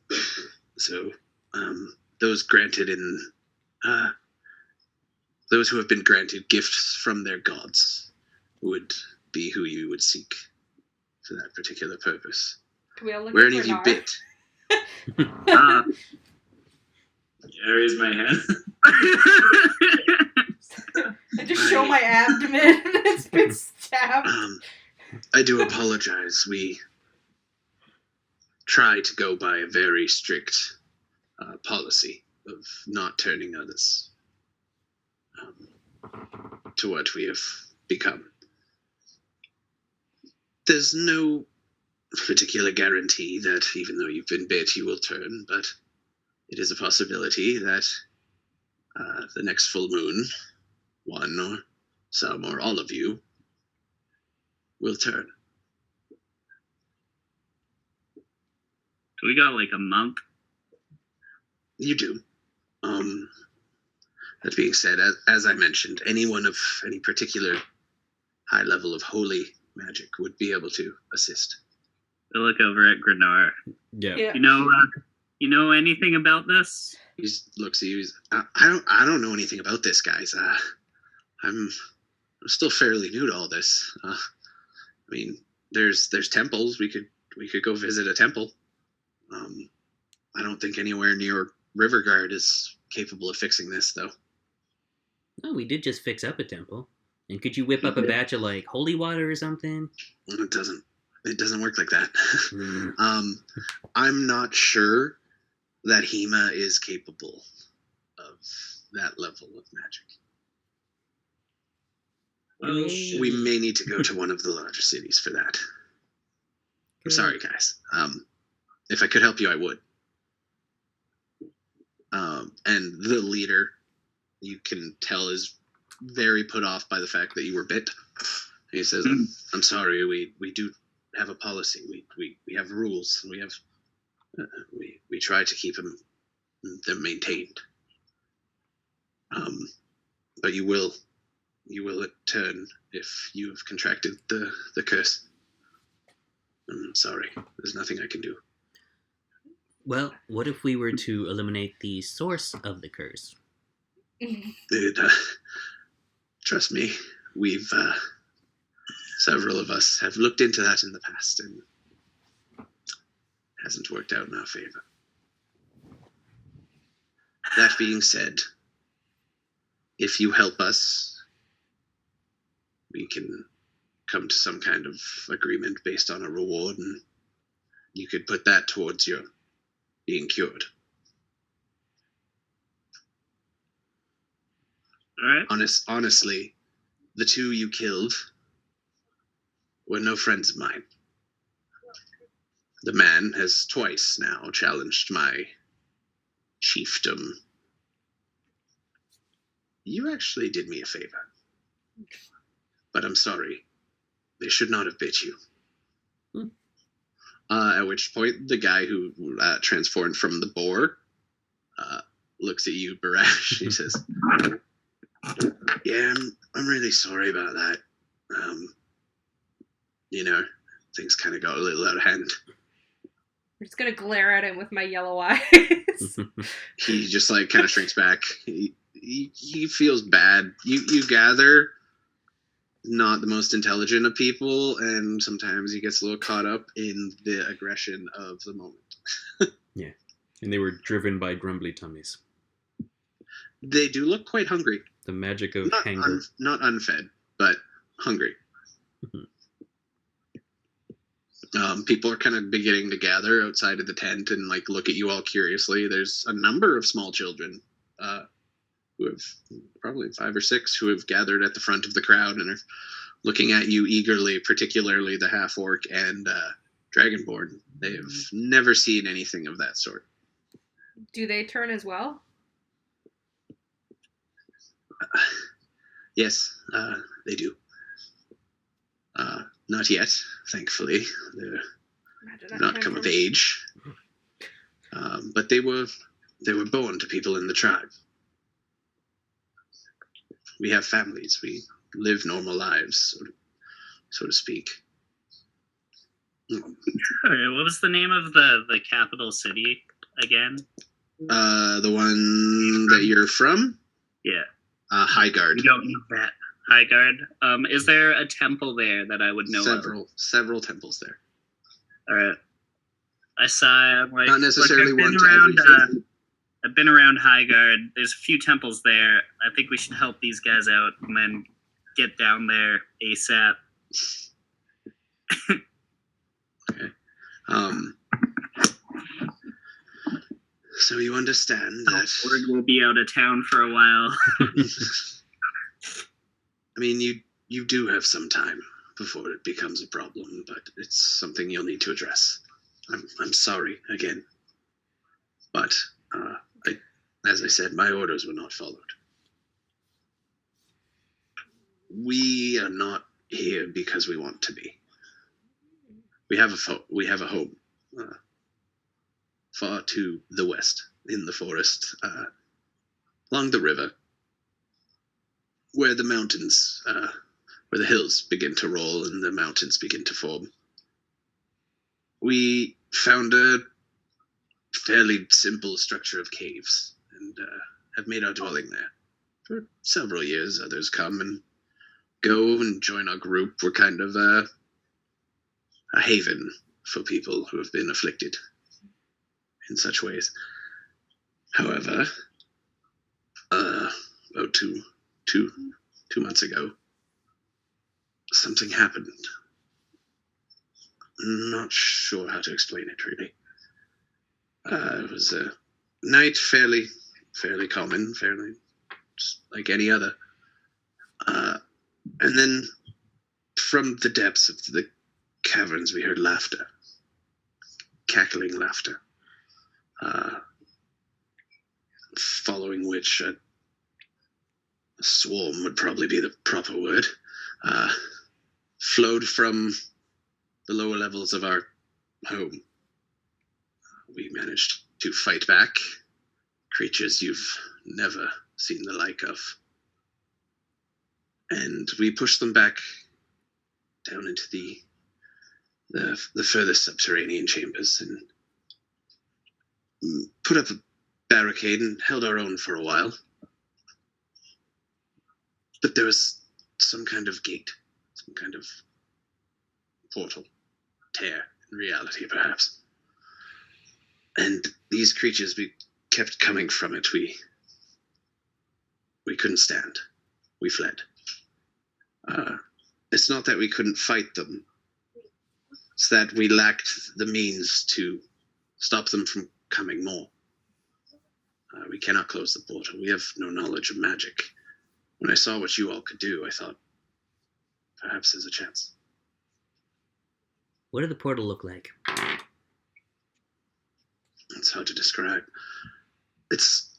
[SPEAKER 2] So, those granted in, those who have been granted gifts from their gods would be who you would seek for that particular purpose.
[SPEAKER 3] Can we all look
[SPEAKER 2] Where
[SPEAKER 3] at
[SPEAKER 2] any of you
[SPEAKER 3] Bernard?
[SPEAKER 2] bit?
[SPEAKER 5] I raise my hand.
[SPEAKER 3] I just show my abdomen and it's been stabbed.
[SPEAKER 2] I do apologize. We try to go by a very strict policy of not turning others to what we have become. There's no particular guarantee that even though you've been bit, you will turn, but it is a possibility that the next full moon, one or some or all of you, will turn.
[SPEAKER 4] So we got like a month.
[SPEAKER 2] You do. That being said, as I mentioned, anyone of any particular high level of holy magic would be able to assist.
[SPEAKER 4] I look over at Grenard.
[SPEAKER 1] Yeah.
[SPEAKER 4] You know anything about this?
[SPEAKER 2] He looks at you. I don't know anything about this, guys. I'm still fairly new to all this. I mean, there's temples. We could go visit a temple. I don't think anywhere near Riverguard is capable of fixing this, though.
[SPEAKER 6] Oh, we did just fix up a temple. And could you whip up a batch of like holy water or something?
[SPEAKER 2] It doesn't work like that. I'm not sure that Hema is capable of that level of magic.
[SPEAKER 5] Well,
[SPEAKER 2] We may need to go to one of the larger cities for that. I'm sorry, guys. If I could help you, I would. And the leader, you can tell, is very put off by the fact that you were bit. He says, "I'm sorry. We do have a policy. We have rules. We have we try to keep them maintained. But you will turn if you have contracted the curse. I'm sorry. There's nothing I can do."
[SPEAKER 6] Well, what if we were to eliminate the source of the curse?
[SPEAKER 2] Trust me, we've several of us have looked into that in the past, and hasn't worked out in our favor. That being said, if you help us, we can come to some kind of agreement based on a reward, and you could put that towards your being cured.
[SPEAKER 4] All right.
[SPEAKER 2] Honestly, the two you killed were no friends of mine. The man has twice now challenged my chiefdom. You actually did me a favor. But I'm sorry. They should not have bit you. At which point, the guy who transformed from the boar looks at you, Barash. He says, "Yeah, I'm really sorry about that. Things kind of got a little out of hand."
[SPEAKER 3] I'm just gonna glare at him with my yellow eyes.
[SPEAKER 2] He just kind of shrinks back. He feels bad. You gather not the most intelligent of people, and sometimes he gets a little caught up in the aggression of the moment.
[SPEAKER 1] Yeah. And they were driven by grumbly tummies.
[SPEAKER 2] They do look quite hungry.
[SPEAKER 1] The magic of hunger.
[SPEAKER 2] Not unfed, but hungry. People are kind of beginning to gather outside of the tent and look at you all curiously. There's a number of small children who have, probably 5 or 6, who have gathered at the front of the crowd and are looking at you eagerly, particularly the half-orc and Dragonborn. They have never seen anything of that sort.
[SPEAKER 3] Do they turn as well?
[SPEAKER 2] Yes, they do. Not yet, thankfully. They're not come of age. But they were born to people in the tribe. We have families. We live normal lives, so to speak.
[SPEAKER 4] Okay, what was the name of the capital city again?
[SPEAKER 2] The one that you're from?
[SPEAKER 4] Yeah.
[SPEAKER 2] Highguard.
[SPEAKER 4] You don't know that. Highguard. Is there a temple there that I would know of?
[SPEAKER 2] Several temples there.
[SPEAKER 4] All right. I saw like
[SPEAKER 2] Not necessarily
[SPEAKER 4] I've been
[SPEAKER 2] one to
[SPEAKER 4] around.
[SPEAKER 2] every
[SPEAKER 4] I've been around Highguard. There's a few temples there. I think we should help these guys out and then get down there ASAP.
[SPEAKER 2] Okay. So you understand that
[SPEAKER 4] Ford will be out of town for a while.
[SPEAKER 2] I mean, you do have some time before it becomes a problem, but it's something you'll need to address. I'm sorry again, but as I said, my orders were not followed. We are not here because we want to be. We have a home far to the west in the forest, along the river, where the mountains, where the hills begin to roll and the mountains begin to form. We found a fairly simple structure of caves and have made our dwelling there. For several years, others come and go and join our group. We're kind of a haven for people who have been afflicted in such ways. However, about two months ago, something happened. Not sure how to explain it, really. It was a night fairly common, fairly just like any other. And then from the depths of the caverns, we heard laughter, cackling laughter, following which a swarm would probably be the proper word, flowed from the lower levels of our home. We managed to fight back creatures you've never seen the like of. And we pushed them back down into the furthest subterranean chambers and put up a barricade and held our own for a while. But there was some kind of gate, some kind of portal, tear in reality, perhaps. And these creatures, we kept coming from it. We couldn't stand. We fled. It's not that we couldn't fight them. It's that we lacked the means to stop them from coming more. We cannot close the portal. We have no knowledge of magic. When I saw what you all could do, I thought, perhaps there's a chance.
[SPEAKER 6] What did the portal look like?
[SPEAKER 2] It's hard to describe. It's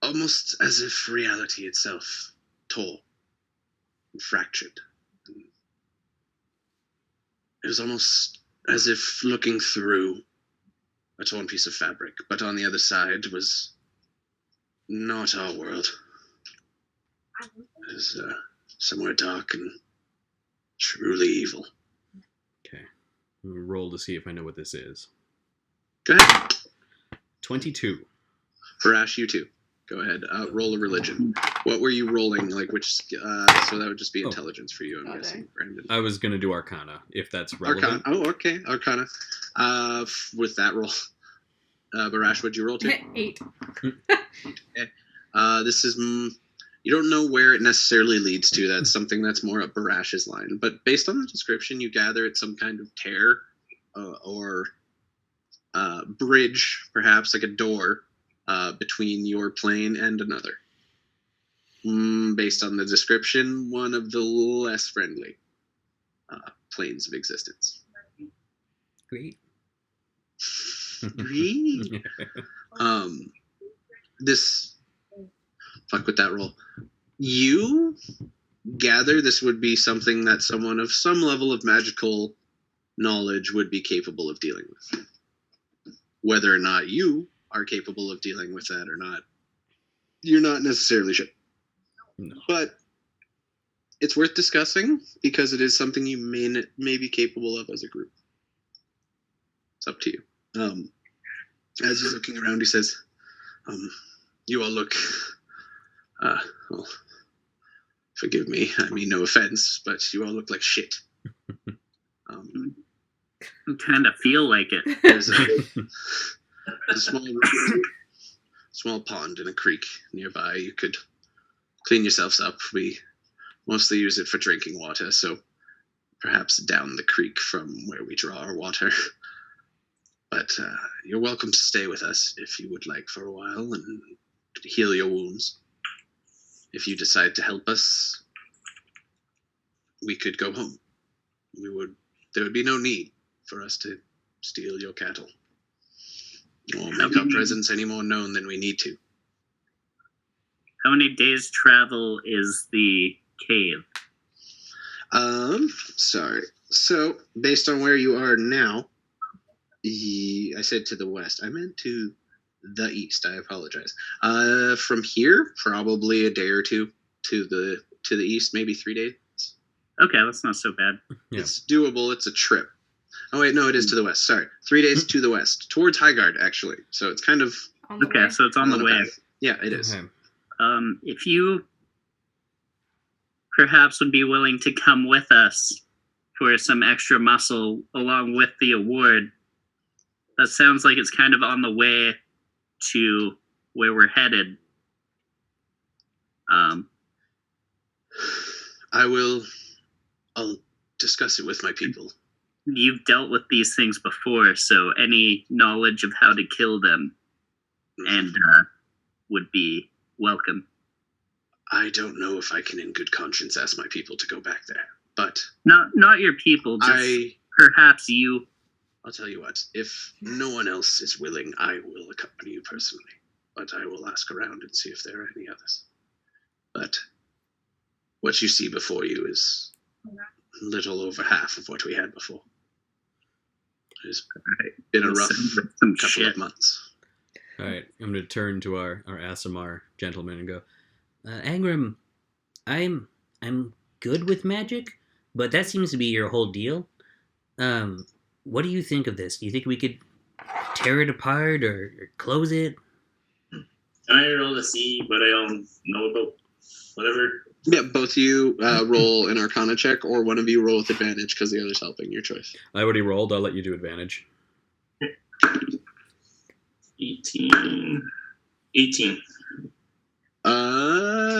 [SPEAKER 2] almost as if reality itself tore and fractured. It was almost as if looking through a torn piece of fabric, but on the other side was not our world. It was somewhere dark and truly evil.
[SPEAKER 1] Okay. I'm gonna roll to see if I know what this is.
[SPEAKER 2] Go ahead.
[SPEAKER 1] 22.
[SPEAKER 2] Harash, you too. Go ahead. Roll a religion. What were you rolling? Like which? So that would just be intelligence for you, I'm guessing, Brandon.
[SPEAKER 1] I was gonna do Arcana, if that's relevant.
[SPEAKER 2] Arcana. Oh, okay. Arcana. With that roll, Barash, what'd you roll to?
[SPEAKER 3] 8.
[SPEAKER 2] Okay. This is. You don't know where it necessarily leads to. That's something that's more up Barash's line. But based on the description, you gather it's some kind of tear or bridge, perhaps like a door between your plane and another. Based on the description, one of the less friendly planes of existence.
[SPEAKER 6] Great.
[SPEAKER 2] Great. This. Fuck with that roll. You gather this would be something that someone of some level of magical knowledge would be capable of dealing with. Whether or not you are capable of dealing with that or not, you're not necessarily sure.
[SPEAKER 1] No.
[SPEAKER 2] But it's worth discussing because it is something you may be capable of as a group. It's up to you. As he's looking around, he says, you all look, well, forgive me, I mean no offense, but you all look like shit.
[SPEAKER 4] I kind of feel like it.
[SPEAKER 2] There's a small pond in a creek nearby. You could clean yourselves up. We mostly use it for drinking water, so perhaps down the creek from where we draw our water. But you're welcome to stay with us if you would like for a while and heal your wounds. If you decide to help us, we could go home. There would be no need for us to steal your cattle or make our presence any more known than we need to.
[SPEAKER 4] How many days travel is the cave?
[SPEAKER 2] Sorry. So, based on where you are now, I said to the west. I meant to the east. I apologize. From here, probably a day or two to the east, maybe 3 days.
[SPEAKER 4] Okay, that's not so bad.
[SPEAKER 1] Yeah.
[SPEAKER 2] It's doable. It's a trip. Oh wait, no, it is to the west. Sorry, 3 days to the west, towards Highgard, actually. So it's kind of
[SPEAKER 3] On the
[SPEAKER 4] Okay,
[SPEAKER 3] way.
[SPEAKER 4] so it's on the way.
[SPEAKER 2] path. Yeah, it is.
[SPEAKER 1] Okay.
[SPEAKER 4] If you perhaps would be willing to come with us for some extra muscle along with the award, that sounds like it's kind of on the way to where we're headed.
[SPEAKER 2] I'll discuss it with my people.
[SPEAKER 4] You've dealt with these things before, so any knowledge of how to kill them and would be welcome.
[SPEAKER 2] I don't know if I can in good conscience ask my people to go back there, but
[SPEAKER 4] Not your people, just perhaps you.
[SPEAKER 2] I'll tell you what, if no one else is willing, I will accompany you personally, but I will ask around and see if there are any others. But what you see before you is little over half of what we had before. It's been a rough
[SPEAKER 4] Some
[SPEAKER 2] couple
[SPEAKER 4] shit.
[SPEAKER 2] of months.
[SPEAKER 1] All right, I'm going to turn to our Asimar gentleman and go, Angrim, I'm good with magic, but that seems to be your whole deal. What do you think of this? Do you think we could tear it apart or close it?
[SPEAKER 5] Can I roll to see what I don't know about whatever?
[SPEAKER 2] Yeah, both of you roll an Arcana check, or one of you roll with advantage because the other's helping. Your choice.
[SPEAKER 1] I already rolled. I'll let you do advantage.
[SPEAKER 5] 18.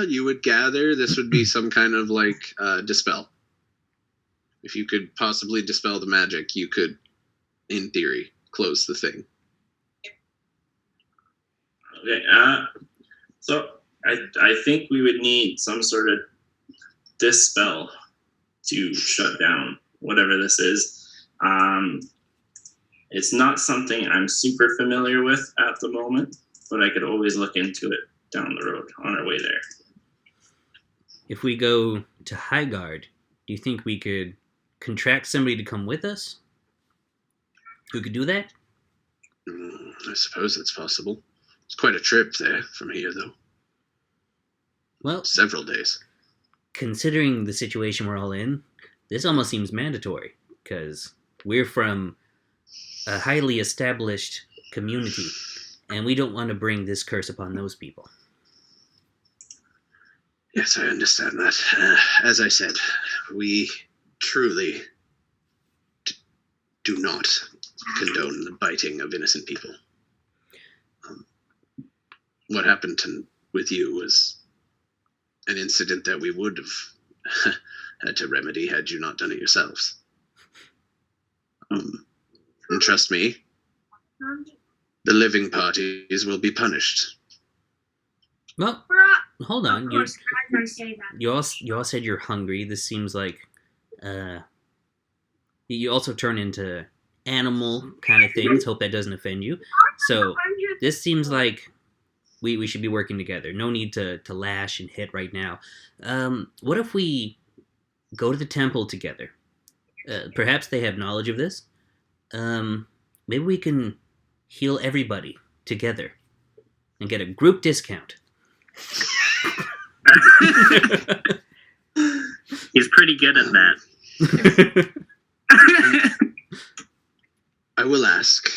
[SPEAKER 2] You would gather this would be some kind of like dispel. If you could possibly dispel the magic, you could, in theory, close the thing.
[SPEAKER 5] Okay. So I think we would need some sort of dispel to shut down whatever this is. It's not something I'm super familiar with at the moment, but I could always look into it down the road on our way there.
[SPEAKER 6] If we go to Highgard, do you think we could contract somebody to come with us? Who could do that?
[SPEAKER 2] I suppose it's possible. It's quite a trip there from here, though.
[SPEAKER 6] Well,
[SPEAKER 2] Several days.
[SPEAKER 6] considering the situation we're all in, this almost seems mandatory, because we're from a highly established community, and we don't want to bring this curse upon those people.
[SPEAKER 2] Yes, I understand that. As I said, we truly do not condone the biting of innocent people. What happened with you was an incident that we would have had to remedy had you not done it yourselves. And trust me, the living parties will be punished.
[SPEAKER 6] Well, hold on.
[SPEAKER 7] Of course, I'm gonna say that.
[SPEAKER 6] You all said you're hungry. This seems like you also turn into animal kind of things. Hope that doesn't offend you. So this seems like we should be working together. No need to lash and hit right now. What if we go to the temple together? Perhaps they have knowledge of this. Maybe we can
[SPEAKER 1] heal everybody together and get a group discount.
[SPEAKER 4] He's pretty good at that.
[SPEAKER 2] I will ask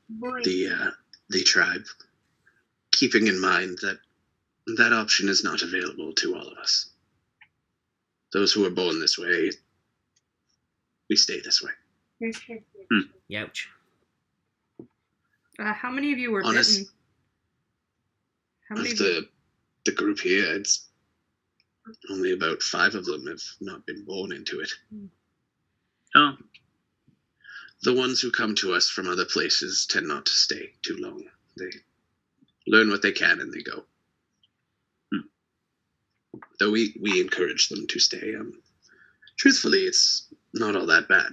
[SPEAKER 2] the tribe, keeping in mind that that option is not available to all of us. Those who are born this way, we stay this way.
[SPEAKER 1] Youch.
[SPEAKER 3] How many of you were
[SPEAKER 2] Honest-
[SPEAKER 3] bitten? How many
[SPEAKER 2] Of
[SPEAKER 3] of you?
[SPEAKER 2] the group here, it's only about 5 of them have not been born into it.
[SPEAKER 4] Oh,
[SPEAKER 2] The ones who come to us from other places tend not to stay too long. They learn what they can and they go. Though we encourage them to stay. Truthfully, it's not all that bad.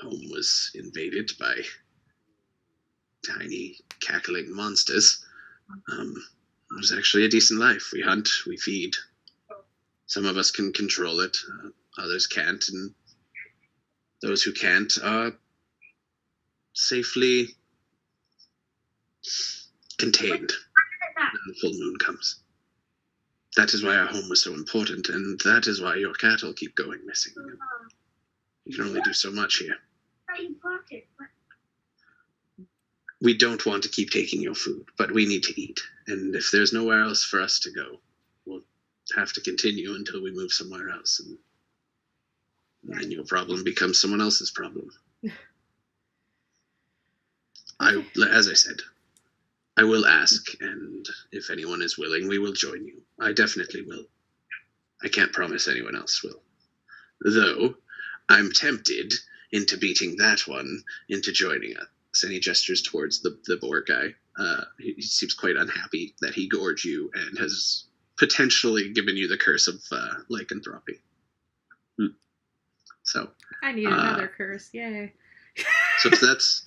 [SPEAKER 2] Home was invaded by tiny, cackling monsters. It was actually a decent life. We hunt, we feed. Some of us can control it, others can't, and those who can't are safely contained when the full moon comes. That is why our home was so important, and that is why your cattle keep going missing. You can only do so much here. We don't want to keep taking your food, but we need to eat. And if there's nowhere else for us to go, we'll have to continue until we move somewhere else. And then your problem becomes someone else's problem. As I said, I will ask, and if anyone is willing, we will join you. I definitely will. I can't promise anyone else will. Though, I'm tempted into beating that one into joining us. And he gestures towards the boar guy. He seems quite unhappy that he gored you and has potentially given you the curse of lycanthropy. So
[SPEAKER 3] I need another curse. Yay.
[SPEAKER 2] So that's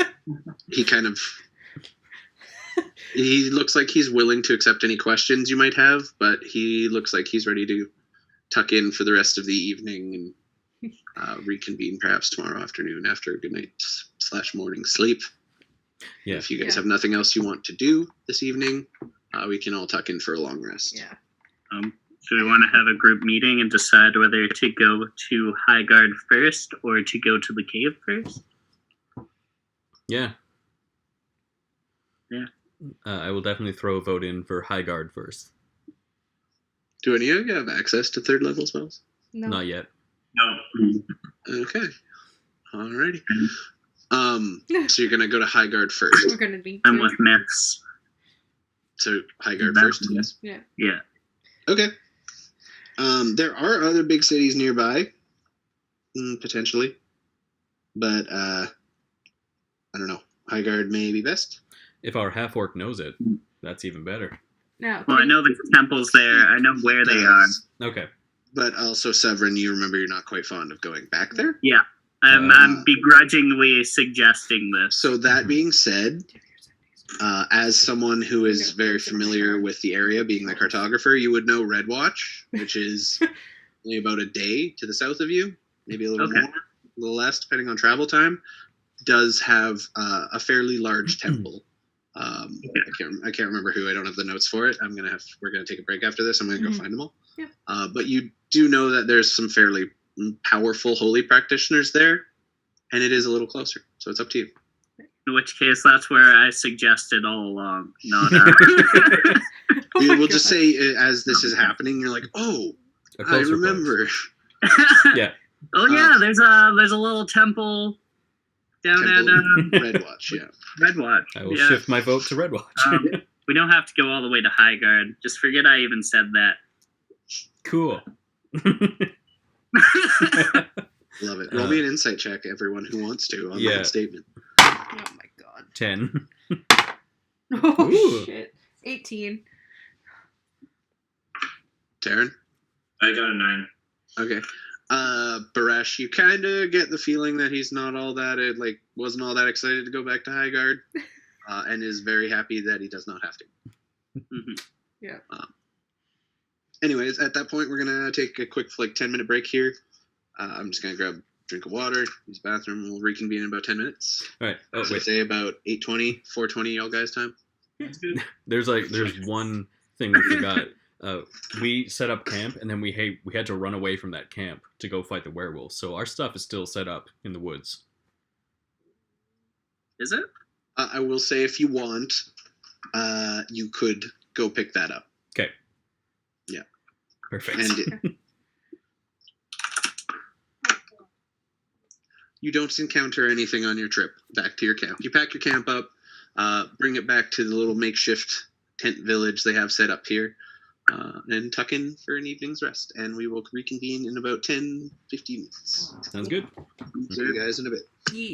[SPEAKER 2] he kind of he looks like he's willing to accept any questions you might have, but he looks like he's ready to tuck in for the rest of the evening and reconvene perhaps tomorrow afternoon after a good night/morning sleep.
[SPEAKER 1] Yeah.
[SPEAKER 2] If you guys have nothing else you want to do this evening, we can all tuck in for a long rest.
[SPEAKER 3] Yeah.
[SPEAKER 4] Do we want to have a group meeting and decide whether to go to Highguard first or to go to the cave first?
[SPEAKER 1] Yeah.
[SPEAKER 4] Yeah.
[SPEAKER 1] I will definitely throw a vote in for Highguard first.
[SPEAKER 2] Do any of you have access to 3rd level spells?
[SPEAKER 3] No.
[SPEAKER 1] Not yet.
[SPEAKER 5] No.
[SPEAKER 2] Okay. Alrighty. So you're gonna go to Highguard first.
[SPEAKER 3] We're gonna be.
[SPEAKER 4] I'm with myths.
[SPEAKER 2] So Highguard first, yes.
[SPEAKER 4] Yeah.
[SPEAKER 2] Okay. There are other big cities nearby, potentially, but I don't know. Highguard may be best.
[SPEAKER 1] If our half-orc knows it, that's even better.
[SPEAKER 3] No.
[SPEAKER 4] Well, I know there's temples there. I know where they are.
[SPEAKER 1] Okay.
[SPEAKER 2] But also, Severin, you remember you're not quite fond of going back there.
[SPEAKER 4] Yeah. I'm begrudgingly suggesting this.
[SPEAKER 2] So that being said, as someone who is very familiar with the area, being the cartographer, you would know Red Watch, which is only about a day to the south of you, maybe a little more, a little less, depending on travel time, does have a fairly large temple. I can't remember who. I don't have the notes for it. We're gonna take a break after this. I'm gonna go find them all.
[SPEAKER 3] Yeah.
[SPEAKER 2] But you do know that there's some fairly powerful holy practitioners there, and it is a little closer. So it's up to you.
[SPEAKER 4] In which case, that's where I suggested all along. Not.
[SPEAKER 2] We'll just say as this is happening, you're like, oh,
[SPEAKER 1] A
[SPEAKER 2] I
[SPEAKER 1] closer
[SPEAKER 2] remember.
[SPEAKER 1] Yeah.
[SPEAKER 4] Oh yeah, there's a little temple down at
[SPEAKER 2] Red Watch, yeah.
[SPEAKER 4] Red Watch.
[SPEAKER 1] I will shift my vote to Red Watch.
[SPEAKER 4] We don't have to go all the way to Highguard. Just forget I even said that.
[SPEAKER 1] Cool.
[SPEAKER 2] Love it. Roll me an insight check, everyone who wants to, on that statement.
[SPEAKER 3] Oh my god.
[SPEAKER 1] 10.
[SPEAKER 3] Oh
[SPEAKER 1] Ooh.
[SPEAKER 3] shit. 18.
[SPEAKER 2] Taryn?
[SPEAKER 5] I got a 9.
[SPEAKER 2] Okay. Barash, you kind of get the feeling that he's not all that, wasn't all that excited to go back to Highguard, and is very happy that he does not have to.
[SPEAKER 3] Yeah.
[SPEAKER 2] Anyways, at that point, we're going to take a quick, 10-minute break here. I'm just going to grab drink of water, use the bathroom. We'll reconvene in about 10 minutes.
[SPEAKER 1] All right. Oh
[SPEAKER 2] So
[SPEAKER 1] wait.
[SPEAKER 2] say about 8:20, 4:20 y'all guys time.
[SPEAKER 5] That's good.
[SPEAKER 1] There's one thing we forgot. We set up camp, and then we had to run away from that camp to go fight the werewolves. So our stuff is still set up in the woods.
[SPEAKER 4] Is it?
[SPEAKER 2] I will say if you want, you could go pick that up.
[SPEAKER 1] Okay.
[SPEAKER 2] Yeah.
[SPEAKER 1] Perfect.
[SPEAKER 2] And you don't encounter anything on your trip back to your camp. You pack your camp up, bring it back to the little makeshift tent village they have set up here, and tuck in for an evening's rest. And we will reconvene in about 10, 15 minutes.
[SPEAKER 1] Sounds good.
[SPEAKER 2] See you guys in a bit.
[SPEAKER 3] Yeah.